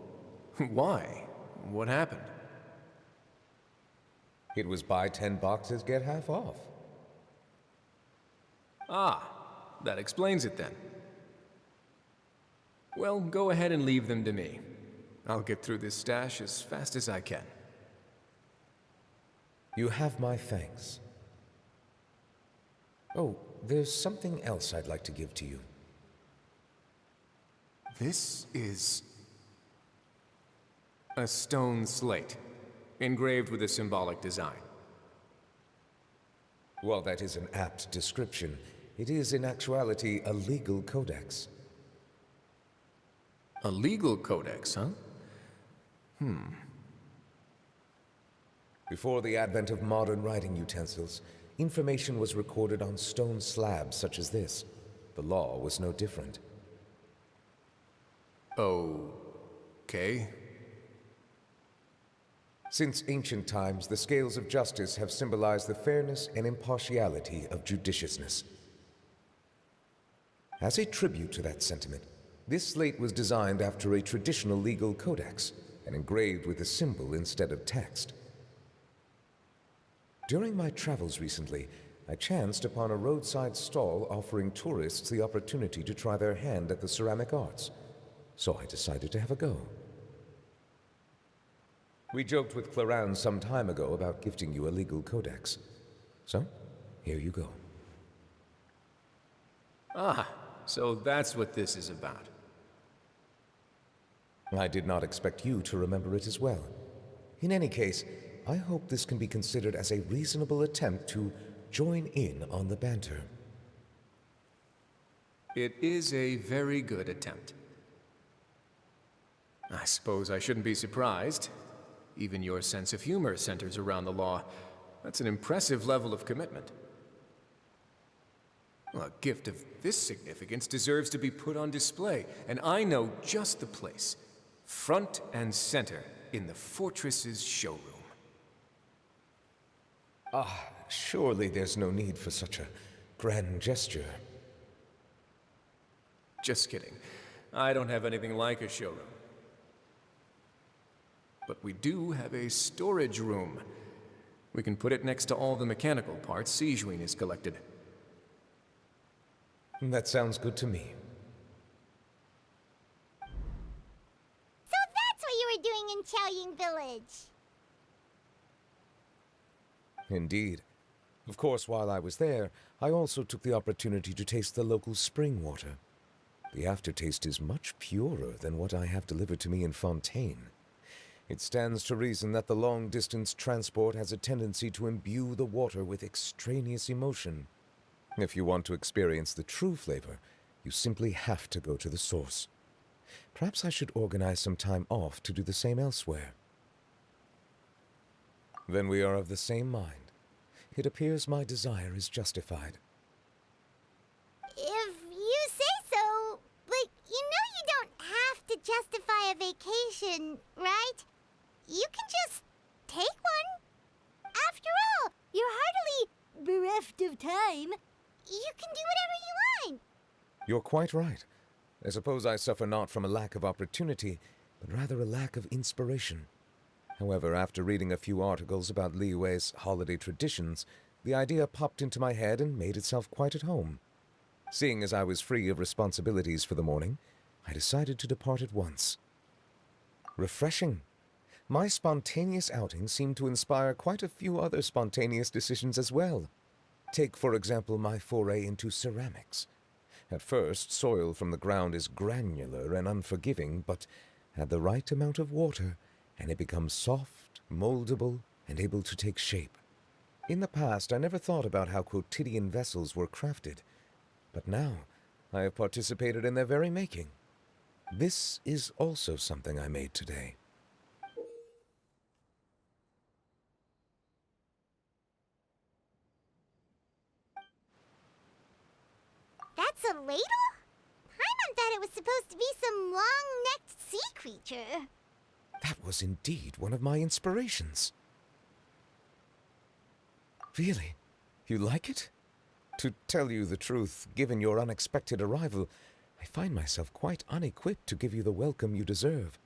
Why? What happened? It was buy 10 boxes, get half off. Ah, that explains it then. Well, go ahead and leave them to me. I'll get through this stash as fast as I can. You have my thanks. Oh, there's something else I'd like to give to you. This is a stone slate, engraved with a symbolic design. While that is an apt description, it is in actuality a legal codex. A legal codex, huh? Before the advent of modern writing utensils, information was recorded on stone slabs such as this. The law was no different. Okay. Since ancient times, the scales of justice have symbolized the fairness and impartiality of judiciousness. As a tribute to that sentiment, this slate was designed after a traditional legal codex and engraved with a symbol instead of text. During my travels recently, I chanced upon a roadside stall offering tourists the opportunity to try their hand at the ceramic arts, so I decided to have a go. We joked with Cloran some time ago about gifting you a legal codex. So, here you go. Ah, so that's what this is about. I did not expect you to remember it as well. In any case, I hope this can be considered as a reasonable attempt to join in on the banter. It is a very good attempt. I suppose I shouldn't be surprised. Even your sense of humor centers around the law. That's an impressive level of commitment. Well, a gift of this significance deserves to be put on display, and I know just the place. Front and center in the fortress's showroom. Surely there's no need for such a grand gesture. Just kidding. I don't have anything like a showroom. But we do have a storage room. We can put it next to all the mechanical parts Xianyun has collected. That sounds good to me. So that's what you were doing in Xianyun Village. Indeed. Of course, while I was there, I also took the opportunity to taste the local spring water. The aftertaste is much purer than what I have delivered to me in Fontaine. It stands to reason that the long-distance transport has a tendency to imbue the water with extraneous emotion. If you want to experience the true flavor, you simply have to go to the source. Perhaps I should organize some time off to do the same elsewhere. Then we are of the same mind. It appears my desire is justified. If you say so, but you know you don't have to justify a vacation, right? You can just take one. After all, you're hardly bereft of time. You can do whatever you want. You're quite right. I suppose I suffer not from a lack of opportunity, but rather a lack of inspiration. However, after reading a few articles about Liyue's holiday traditions, the idea popped into my head and made itself quite at home. Seeing as I was free of responsibilities for the morning, I decided to depart at once. Refreshing. My spontaneous outing seemed to inspire quite a few other spontaneous decisions as well. Take, for example, my foray into ceramics. At first, soil from the ground is granular and unforgiving, but add the right amount of water, and it becomes soft, moldable, and able to take shape. In the past, I never thought about how quotidian vessels were crafted, but now I have participated in their very making. This is also something I made today. That's a ladle? Paimon thought it was supposed to be some long-necked sea creature. That was indeed one of my inspirations. Really? You like it? To tell you the truth, given your unexpected arrival, I find myself quite unequipped to give you the welcome you deserve.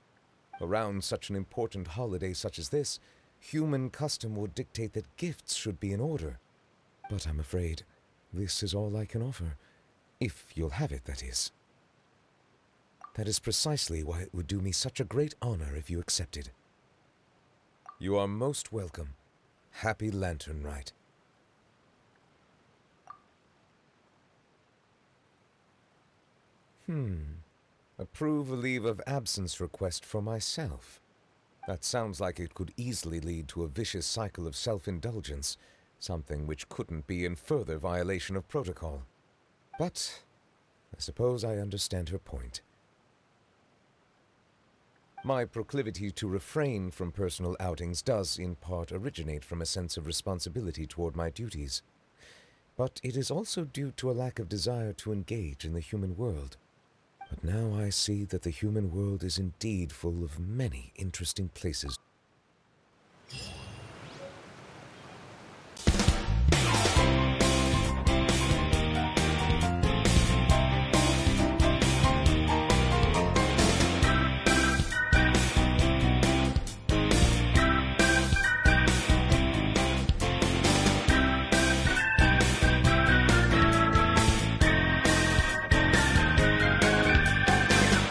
Around such an important holiday such as this, human custom would dictate that gifts should be in order. But I'm afraid this is all I can offer. If you'll have it, that is. That is precisely why it would do me such a great honor if you accepted. You are most welcome. Happy Lantern Rite. Approve a leave of absence request for myself. That sounds like it could easily lead to a vicious cycle of self-indulgence, something which couldn't be in further violation of protocol. But I suppose I understand her point. My proclivity to refrain from personal outings does, in part, originate from a sense of responsibility toward my duties. But it is also due to a lack of desire to engage in the human world. But now I see that the human world is indeed full of many interesting places.